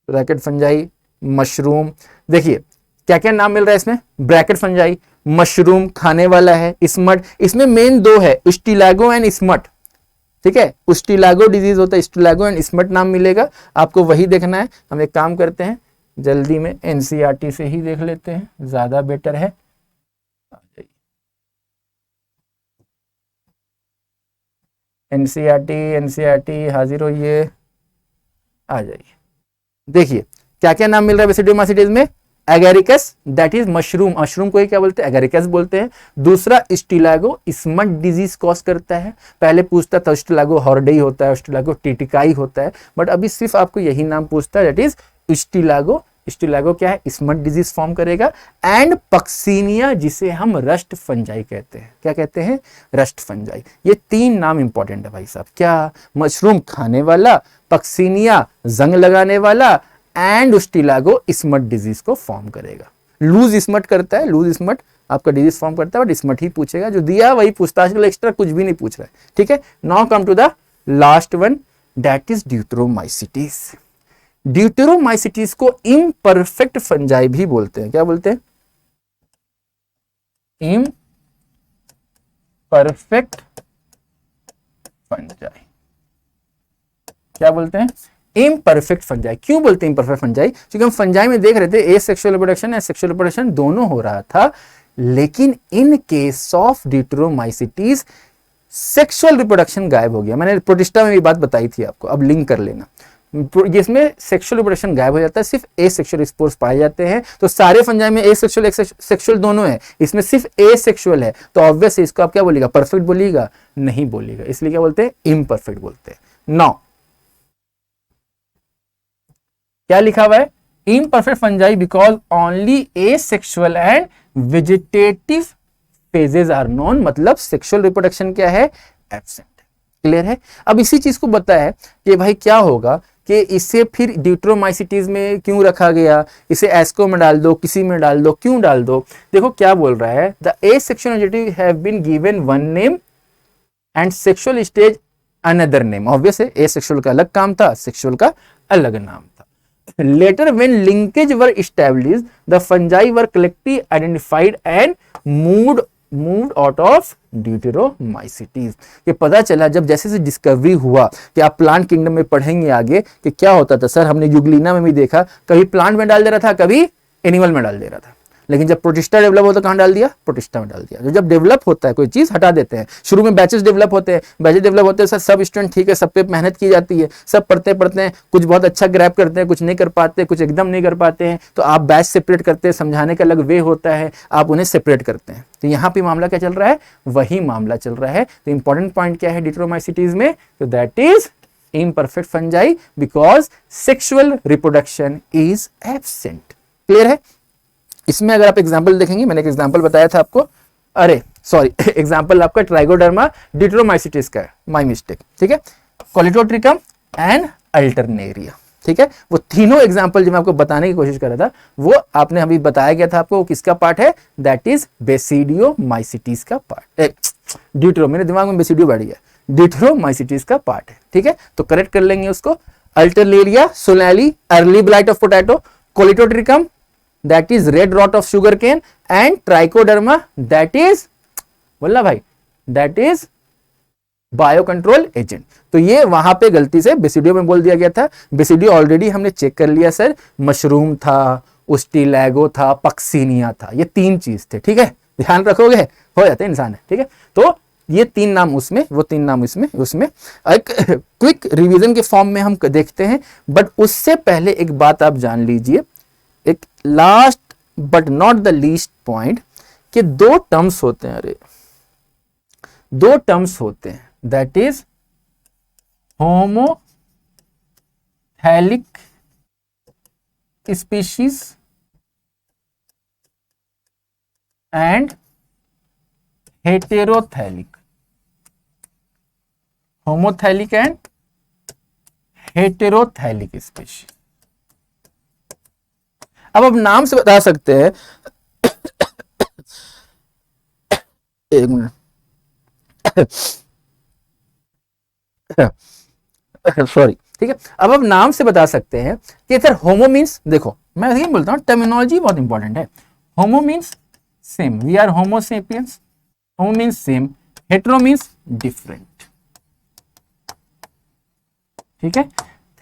bracket fungi, mushroom. देखिए क्या क्या नाम मिल रहा है इसमें, ब्रैकेट फंजाई, मशरूम खाने वाला है, स्मट। इसमें मेन दो है, स्टिलागो एंड स्मट, ठीक है। स्टिलागो डिजीज होता है, स्टिलागो एंड स्मट नाम मिलेगा, आपको वही देखना है। हम एक काम करते हैं, जल्दी में एनसीईआरटी से ही देख लेते हैं, ज्यादा बेटर है। एनसीईआरटी हाजिर होइए, आ जाइए। देखिए क्या क्या नाम मिल रहा है बेसिडियोमाइसीटेस में, agaricus that is mushroom, mushroom को ही क्या बोलते हैं, एगेरिकस बोलते हैं। दूसरा स्टिलागो, स्मट डिजीज कॉज करता है। पहले पूछता था स्टिलागो हॉर्डेई होता है, स्टिलागो टिटिकाई होता है, बट अभी सिर्फ आपको यही नाम पूछता है, दैट इज स्टिलागो। स्टिलागो क्या है, स्मट डिजीज फॉर्म करेगा। एंड पक्सीनिया, जिसे हम रस्ट फंजाई कहते हैं। क्या कहते हैं, रस्ट फंजाई। ये तीन नाम इंपॉर्टेंट है भाई साहब। क्या, मशरूम खाने वाला, पक्सीनिया जंग लगाने वाला, एंड स्टिलागो स्मट डिजीज को फॉर्म करेगा। लूज स्मट करता है, लूज स्मट आपका डिजीज फॉर्म करता है, बट स्मट ही पूछेगा, जो दिया वही पूछता है, एक्स्ट्रा कुछ भी नहीं पूछ रहा है, ठीक है। Now come to the last one, that is deuteromycetes. Deuteromycetes को इम्परफेक्ट फंजाई भी बोलते हैं। क्या बोलते हैं, इम्परफेक्ट फंजाई। क्या बोलते हैं, इम्परफेक्ट फंजाई। क्यों बोलते हैं इम्परफेक्ट फंजाई, क्योंकि हम फंजाई में देख रहे थे asexual reproduction and sexual reproduction दोनों हो रहा था, लेकिन in case of deuteromycetes sexual reproduction गायब हो गया। मैंने प्रोटिस्टा में भी बात बताई थी आपको, अब लिंक कर लेना। जिसमें सेक्सुअल रिप्रोडक्शन गायब हो जाता है, सिर्फ ए सेक्सुअल स्पोर्स पाए जाते हैं। तो सारे फंजाई में ए सेक्सुअल एक सेक्सुअल दोनों है, इसमें सिर्फ ए सेक्सुअल है, तो ऑब्वियस इसको आप क्या बोलेगा, परफेक्ट बोलिएगा, नहीं बोलिएगा, इसलिए क्या बोलते हैं, इम्परफेक्ट बोलते हैं। नाउ क्या लिखा हुआ है, imperfect fungi because only a sexual and vegetative phases are known, मतलब सेक्सुअल रिप्रोडक्शन क्या है, एब्सेंट। क्लियर है। अब इसी चीज को बताया कि भाई क्या होगा कि इसे फिर ड्यूटेरोमाइसीटीज में क्यों रखा गया, इसे एस्को में डाल दो, किसी में डाल दो, क्यों डाल दो। देखो क्या बोल रहा है, the asexual vegetative have been given one name and sexual stage another name. Obvious है, एसेक्सुअल का अलग काम था, सेक्सुअल का अलग नाम था। Later when linkage were established, the fungi were collectively identified and moved out of ड्यूटेरोमाइसीटीज। ये पता चला जब जैसे से डिस्कवरी हुआ, कि आप प्लांट किंगडम में पढ़ेंगे आगे कि क्या होता था। सर हमने यूग्लिना में भी देखा, कभी प्लांट में डाल दे रहा था, कभी एनिमल में डाल दे रहा था, लेकिन जब प्रोटिस्टा डेवलप होता है कहाँ डाल दिया, प्रोटिस्टा में डाल दिया। तो जब डेवलप होता है कोई चीज हटा देते हैं, शुरू में बैचेस डेवलप होते हैं, बैचेस डेवलप होते हैं सर, सब स्टूडेंट ठीक है, सब पे मेहनत की जाती है, सब पढ़ते हैं, कुछ बहुत अच्छा ग्रैब करते हैं, कुछ नहीं कर पाते, कुछ एकदम नहीं कर पाते हैं, तो आप बैच सेपरेट करते हैं, समझाने का अलग वे होता है, आप उन्हें सेपरेट करते हैं। तो यहाँ पे मामला क्या चल रहा है, वही मामला चल रहा है। तो इंपॉर्टेंट पॉइंट क्या है डिट्रोमाइसिटीज में, तो that is imperfect fungi because sexual reproduction is absent। Clear है। इसमें अगर आप एग्जांपल देखेंगे, मैंने एक एग्जांपल बताया था आपको, अरे सॉरी एग्जांपल आपका ट्राइगोडर्मा डिट्रोमाइसिटिस का है, माय मिस्टेक, ठीक है, कोलिटोट्रिकम एंड अल्टरनेरिया, ठीक है। वो तीनों एग्जांपल जो मैं आपको बताने की कोशिश कर रहा था वो आपने अभी बताया गया था आपको, वो किसका पार्ट है, दैट इज बेसिडियोमाइसिटिस का पार्ट, डिट्रो, मेरे दिमाग में बेसिडियो बैठ गया, डिट्रोमाइसिटिस का पार्ट है, ठीक है। तो करेक्ट कर लेंगे उसको। Alternaria solani, early blight of potato, Colletotrichum that is red rot of sugar cane, and Trichoderma that is, बोला भाई, that is bio control agent. तो ये वहां पे गलती से बेसिडियो में बोल दिया गया था। बेसिडियो ऑलरेडी हमने चेक कर लिया सर, मशरूम था, उस्टिलैगो था, पक्सिनिया था, ये 3 चीज थे, ठीक है, ध्यान रखोगे, हो जाते इंसान है, ठीक है। तो ये 3 नाम उसमें, वो 3 नाम इसमें, उसमें एक क्विक रिवीजन के फॉर्म में हम देखते हैं। बट उससे पहले एक बात आप जान लीजिए, एक last but not the least point, कि 2 टर्म्स होते हैं, अरे 2 टर्म्स होते हैं, that is homothallic species and heterothallic, homothallic and heterothallic species. अब आप नाम से बता सकते हैं, एक मिनट सॉरी, ठीक है। अब आप नाम से बता सकते हैं कि सर होमो मीन्स, देखो मैं यही बोलता हूं, टर्मिनोलॉजी बहुत इंपॉर्टेंट है। Homo means same, we are homo sapiens, homo means same, hetero means different, ठीक है।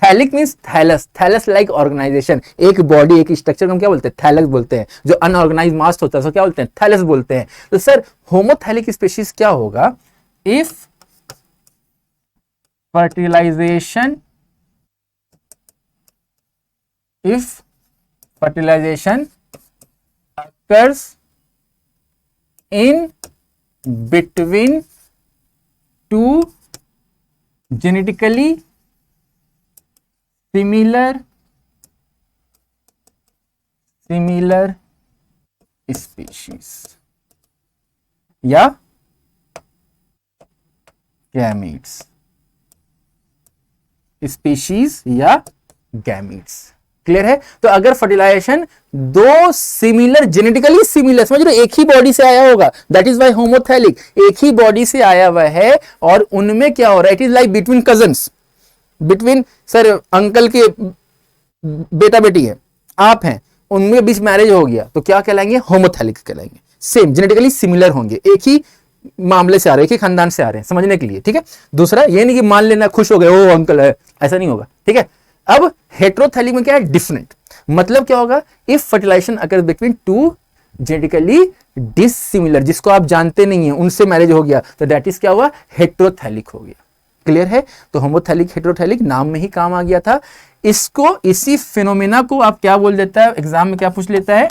Thallic means thallus, thallus like organisation, एक बॉडी एक स्ट्रक्चर को हम क्या बोलते हैं, थैलस बोलते हैं। जो अनऑर्गेनाइज मास होता है उसको क्या बोलते हैं, थैलस बोलते हैं। तो सर होमोथैलिक स्पीशीज क्या होगा, if fertilization occurs in between 2 genetically similar species या गैमीट्स, स्पीशीज या गैमीट्स। क्लियर है। तो अगर फर्टिलाइजेशन 2 सिमिलर, जेनेटिकली सिमिलर, समझ रहे, एक ही बॉडी से आया होगा, दैट इज वाई होमोथैलिक, एक ही बॉडी से आया हुआ है, और उनमें क्या हो रहा है, it is like between cousins, between sir uncle के बेटा बेटी है, आप हैं, उनमें बीच मैरिज हो गया, तो क्या कहलाएंगे, होमोथैलिक कहलाएंगे। सेम जेनेटिकली सिमिलर होंगे, एक ही मामले से आ रहे हैं, एक ही खानदान से आ रहे हैं, समझने के लिए, ठीक है। दूसरा ये नहीं कि मान लेना खुश हो गए, ओ अंकल है, ऐसा नहीं होगा, ठीक है। अब हेटेरोथैलिक में क्या है, डिफरेंट, मतलब क्या होगा, if fertilization occurs between 2 genetically dissimilar, जिसको आप जानते नहीं है, उनसे मैरिज हो गया, तो दैट इज क्या हुआ, हेटेरोथैलिक हो गया। क्लियर है। तो होमोथैलिक हेटेरोथैलिक नाम में ही काम आ गया था। इसको, इसी फिनोमेना को आप क्या बोल देता है, एग्जाम में क्या पूछ लेता है,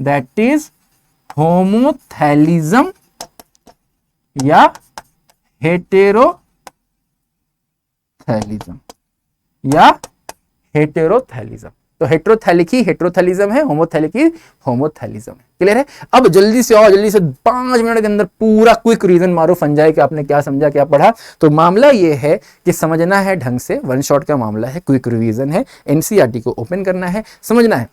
दैट इज होमोथैलिज्म या हेटेरोथैलिज्म या हेटेरोथैलिज्म। तो हेटेरोथैलिक ही हेटेरोथैलिज्म है, होमोथैलिक ही होमोथैलिज्म है। क्लियर है। अब जल्दी से और जल्दी से 5 मिनट के अंदर पूरा क्विक रीजन मारो फंजाई कि आपने क्या समझा क्या पढ़ा। तो मामला ये है कि समझना है ढंग से, 1 शॉट का मामला है, क्विक रिवीजन है, एनसीईआरटी को ओपन करना है, समझना है।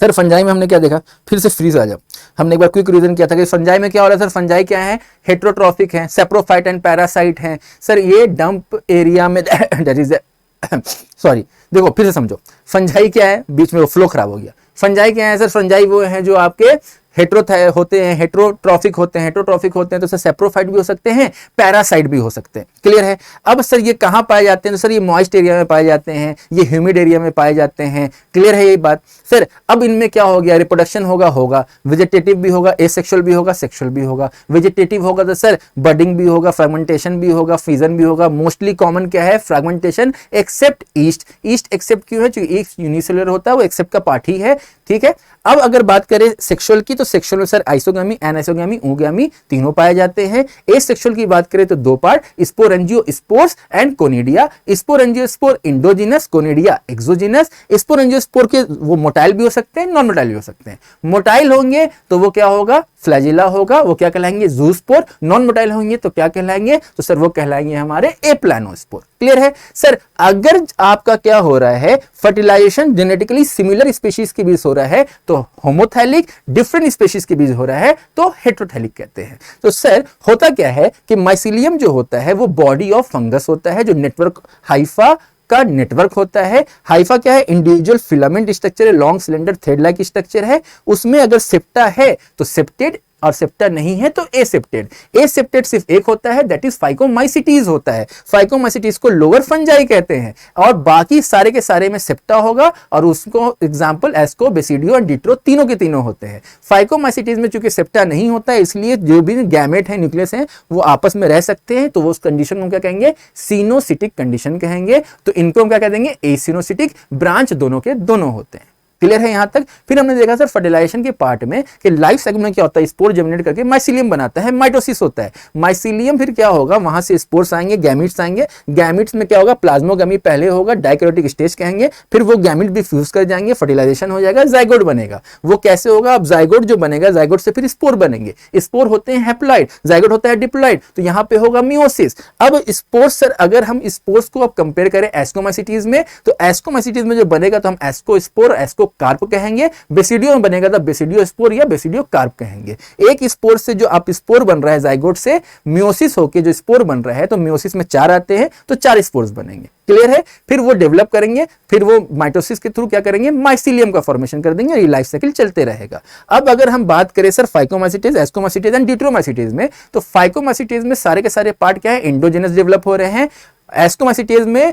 सर फंजाई में हमने क्या देखा, फिर से फ्रीज आ जाओ, हमने एक बार क्विक रिवीजन किया था कि फंजाई में क्या हो रहा है। सर फंजाई क्या है, हेटेरोट्रॉफिक है, सेप्रोफाइट एंड पैरासाइट है। सर ये डंप एरिया में दैट इज सॉरी, देखो फिर से समझो, फंजाई क्या है, बीच में वो फ्लो खराब हो गया। फंजाई क्या है सर, फंजाई वो है जो आपके हेट्रो होते हैं, हेट्रोट्रॉफिक होते हैं, हेट्रोट्रॉफिक होते हैं तो सर सेप्रोफाइट भी हो सकते हैं, पैरासाइट भी हो सकते हैं। क्लियर है। अब सर ये कहाँ पाए जाते हैं? तो सर ये मॉइस्ट एरिया में पाए जाते हैं, ये ह्यूमिड एरिया में पाए जाते हैं। क्लियर है ये बात। सर अब इनमें क्या हो गया? रिप्रोडक्शन होगा, वेजिटेटिव भी होगा, एसेक्सुअल भी होगा, सेक्सुअल भी होगा। वेजिटेटिव होगा तो सर बडिंग भी होगा, फर्मेंटेशन भी होगा, फिजन भी होगा। मोस्टली कॉमन क्या है? Fragmentation, except yeast. Yeast except क्यों है? क्योंकि एक यूनिसेलुलर होता है, वो एक्सेप्ट का पार्ट ही है। ठीक है। अब अगर बात करें सेक्सुअल की, तो सेक्सुअल में सर आइसोगामी, एनाइसोगामी, ओगामी तीनों पाए जाते हैं। एसेक्सुअल की बात करें तो दो part, sporangiospores and conidia. Sporangiospore endogenous, conidia exogenous. Sporangiospore के वो मोटाइल भी हो सकते हैं, नॉन मोटाइल भी हो सकते हैं। मोटाइल होंगे तो वो क्या होगा? फ्लैजिला होगा, वो क्या कहलाएंगे? जूस्पोर। नॉन मोटाइल होंगे तो क्या कहलाएंगे? तो सर वो कहलाएंगे हमारे एप्लानोस्पोर। क्लियर है। सर अगर आपका क्या हो रहा है? फर्टिलाइजेशन जेनेटिकली सिमिलर स्पीशीज के बीच हो रहा है तो होमोथैलिक, डिफरेंट स्पीशीज के बीच हो रहा है तो हेट्रोथैलिक कहते हैं। तो सर होता क्या है कि माइसीलियम जो होता है वो बॉडी ऑफ फंगस होता है, जो नेटवर्क हाइफा का नेटवर्क होता है। हाइफा क्या है? इंडिविजुअल फिलामेंट स्ट्रक्चर है, long cylinder thread like structure है। उसमें अगर सेप्टा है तो सेप्टेड, और सेप्टा नहीं है तो एसेप्टेड। एसेप्टेड सिर्फ एक होता है, दैट इज फाइकोमाइसिटीज होता है। फाइकोमाइसिटीज को लोअर फंजाई कहते हैं, और बाकी सारे के सारे में सेप्टा होगा, और उसको एग्जांपल एस्को, बेसिडियो और डिट्रो तीनों के तीनों होते हैं। फाइकोमाइसिटीज में चूंकि सेप्टा नहीं होता है, इसलिए जो भी गैमेट है, न्यूक्लियस है, वो आपस में रह सकते हैं। तो वो उस कंडीशन को क्या कहेंगे? सीनोसिटिक कंडीशन कहेंगे। तो इनको हम क्या कह देंगे? एसिनोसिटिक। ब्रांच दोनों के दोनों होते हैं। क्लियर है यहां तक। फिर हमने देखा सर फर्टिलाइजेशन के पार्ट में कि लाइफ साइकिल में क्या होता है? स्पोर जर्मिनेट करके माइसीलियम बनाता है, माइटोसिस होता है। माइसीलियम फिर क्या होगा? वहां से स्पोर्स आएंगे, गैमिट्स आएंगे। गैमिट्स में क्या होगा? प्लाज्मोगामी पहले होगा, डाइकैरियोटिक स्टेज कहेंगे। फिर वो गैमिट भी फ्यूज कर जाएंगे, फर्टिलाइजेशन हो जाएगा, जाइगोट बनेगा। वो कैसे होगा? अब जाइगोट जो बनेगा, जाइगोट से फिर स्पोर बनेंगे। स्पोर होते हैं हैप्लॉइड, जाइगोट होता है डिप्लॉइड। तो यहां पे होगा मियोसिस। अब स्पोर्स सर अगर हम स्पोर्स को अब कंपेयर करें एस्कोमाइसिटीज में, तो एस्कोमाइसिटीज में जो बनेगा तो हम एस्कोस्पोर, एस्कोकार्प कहेंगे। बेसिडियो में बनेगा तो बेसिडियो स्पोर या बेसिडियो कार्प कहेंगे। एक स्पोर से जो आप स्पोर बन रहा है जाइगोट से, मियोसिस होके जो स्पोर बन रहा है, तो मियोसिस में 4 आते हैं तो 4 स्पोर्स बनेंगे। क्लियर है। फिर वो डेवलप करेंगे, फिर वो माइटोसिस के थ्रू क्या करेंगे? माइसीलियम का फॉर्मेशन कर देंगे, और ये लाइफ साइकिल चलते रहेगा। अब अगर हम बात करें सर फाइकोमाइसिटीज, एस्कोमाइसिटीज एंड डिट्रोमाइसिटीज में, तो फाइकोमाइसिटीज में सारे के सारे पार्ट क्या है? इंडोजिनस डेवलप हो रहे हैं। एस्कोमाइसिटीज में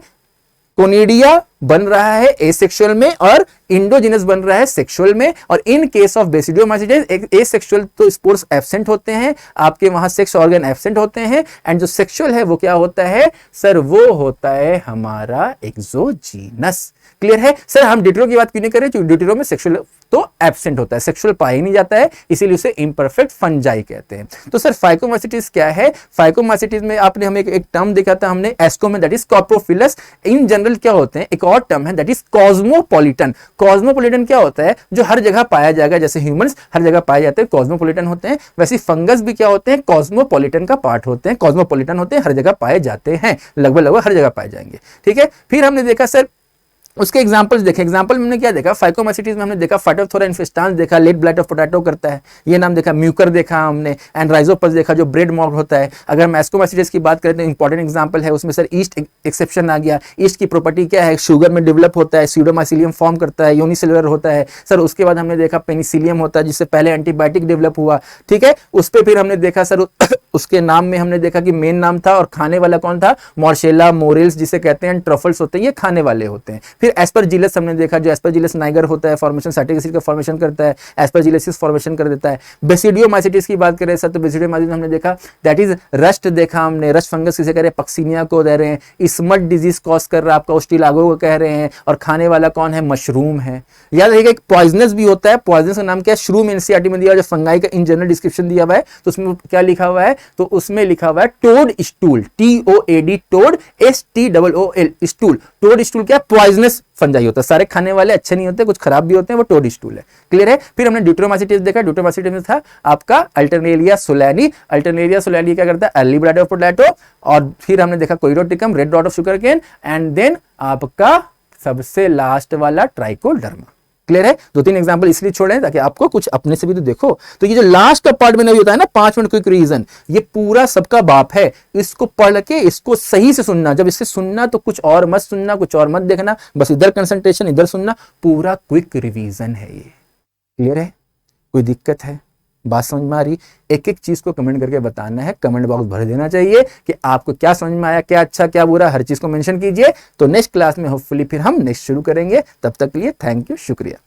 कोनिडिया बन रहा है एसेक्सुअल में, और इंडोजिनस बन रहा है सेक्सुअल में। और इन केस ऑफ बेसिडियोमाइसिटीज एसेक्सुअल तो स्पोर्स एब्सेंट होते हैं, आपके वहां सेक्स ऑर्गन एब्सेंट होते हैं, एंड जो सेक्सुअल है वो क्या होता है सर? वो होता है हमारा एक्सोजीनस। क्लियर है। सर हम डिट्रो की बात क्यों नहीं करें? क्योंकि डिट्रो में सेक्सुअल तो एब्सेंट होता है, सेक्सुअल पाया ही नहीं जाता है, इसीलिए उसे इम्परफेक्ट फंजाई कहते हैं। तो सर फाइकोमाइसिटीज क्या है? फाइकोमाइसिटीज में आपने हमें एक टर्म देखा था हमने एस्को में, दैट इज कॉर्पोफिलस। इन जनरल क्या होते हैं? एक और टर्म है दैट इज कॉस्मोपॉलिटन। कॉस्मोपॉलिटन क्या होता है? जो हर जगह पाया जाएगा, जैसे ह्यूमंस हर जगह पाए जाते हैं, कॉस्मोपॉलिटन होते हैं, वैसे फंगस भी क्या होते हैं? कॉस्मोपॉलिटन का पार्ट होते हैं, कॉस्मोपॉलिटन होते हैं, हर जगह पाए जाते हैं, लगभग हर जगह पाए जाएंगे। ठीक है। फिर हमने देखा सर उसके एग्जांपल्स देखे। एग्जांपल में हमने क्या देखा? फाइकोमाइसिटीज में हमने देखा फाइटोप्थोरा इन्फेस्टांस देखा, लेट ब्लाइट ऑफ पोटैटो करता है, ये नाम देखा। म्यूकर देखा हमने, एंड राइजोपस देखा जो ब्रेड मॉक होता है। अगर हम एस्कोमाइसिटीज की बात करें तो इंपॉर्टेंट एग्जांपल है उसमें सर ईस्ट एक्सेप्शन आ गया। ईस्ट की प्रॉपर्टी क्या है? शुगर में डेवलप होता है, स्यूडोमाइसिलियम फॉर्म करता है, यूनिसेलुलर होता है सर। उसके बाद हमने देखा पेनिसिलियम होता है, जिससे पहले एंटीबायोटिक डेवलप हुआ। ठीक है। उस पर फिर हमने देखा सर उसके नाम में हमने देखा कि मेन नाम था, और खाने वाला कौन था? मॉर्शेला, मोरेल्स जिसे कहते हैं, ट्रफल्स होते हैं, ये खाने वाले होते हैं। फिर एस्परजिलस हमने देखा, जो एस्परजिलस नाइगर होता है, फॉर्मेशन सैटिक एसिड का फॉर्मेशन करता है, एस्परजिलसिस फॉर्मेशन कर देता है। बेसिडियोमाइसिटीज की बात करें सर, तो बेसिडियोमाइसिटीज हमने देखा दैट इज रस्ट देखा हमने। रस्ट फंगस किसे कह रहे हैं? पक्सीनिया को कह रहे हैं। स्मट डिजीज कॉज कर रहा है आपका ओस्टिलागो को कह रहे हैं, और खाने वाला कौन है? मशरूम है। याद रखिएगा एक पॉइजनस भी होता है, पॉइजनस का नाम क्या है? श्रूम एनसीईआरटी में दिया, जो फंगाई का इन जनरल डिस्क्रिप्शन दिया हुआ है, तो उसमें क्या लिखा हुआ है? तो उसमें लिखा हुआ है toad stool, TOAD, toad STOOL stool. Toad stool क्या? पॉइजनस फंजाई होता है, सारे खाने वाले अच्छे नहीं होते, कुछ खराब भी होते हैं, वो टोड स्टूल है। क्लियर है। फिर हमने डिट्रोमाइसिटीज देखा। डिट्रोमाइसिटीज में था आपका अल्टरनेरिया सोलानी। अल्टरनेरिया सोलानी क्या करता है? Early blight of potato. और फिर हमने देखा Colletotrichum, red dot of sugar cane, and then आपका सबसे लास्ट वाला ट्राइकोडर्मा। क्लियर है। 2-3 एग्जांपल इसलिए छोड़े ताकि आपको कुछ अपने से भी तो देखो। तो ये जो लास्ट का पार्ट में नहीं होता है ना, 5 मिनट क्विक रिवीजन, ये पूरा सबका बाप है। इसको पढ़ के इसको सही से सुनना। जब इससे सुनना तो कुछ और मत सुनना, कुछ और मत देखना, बस इधर कंसंट्रेशन, इधर सुनना। पूरा क्विक रिवीजन है ये। क्लियर है। कोई दिक्कत है? बात समझ में आ रही? एक एक चीज को कमेंट करके बताना है, कमेंट बॉक्स भर देना चाहिए कि आपको क्या समझ में आया, क्या अच्छा क्या बुरा, हर चीज को मेंशन कीजिए। तो नेक्स्ट क्लास में होपफुली फिर हम नेक्स्ट शुरू करेंगे। तब तक के लिए थैंक यू, शुक्रिया।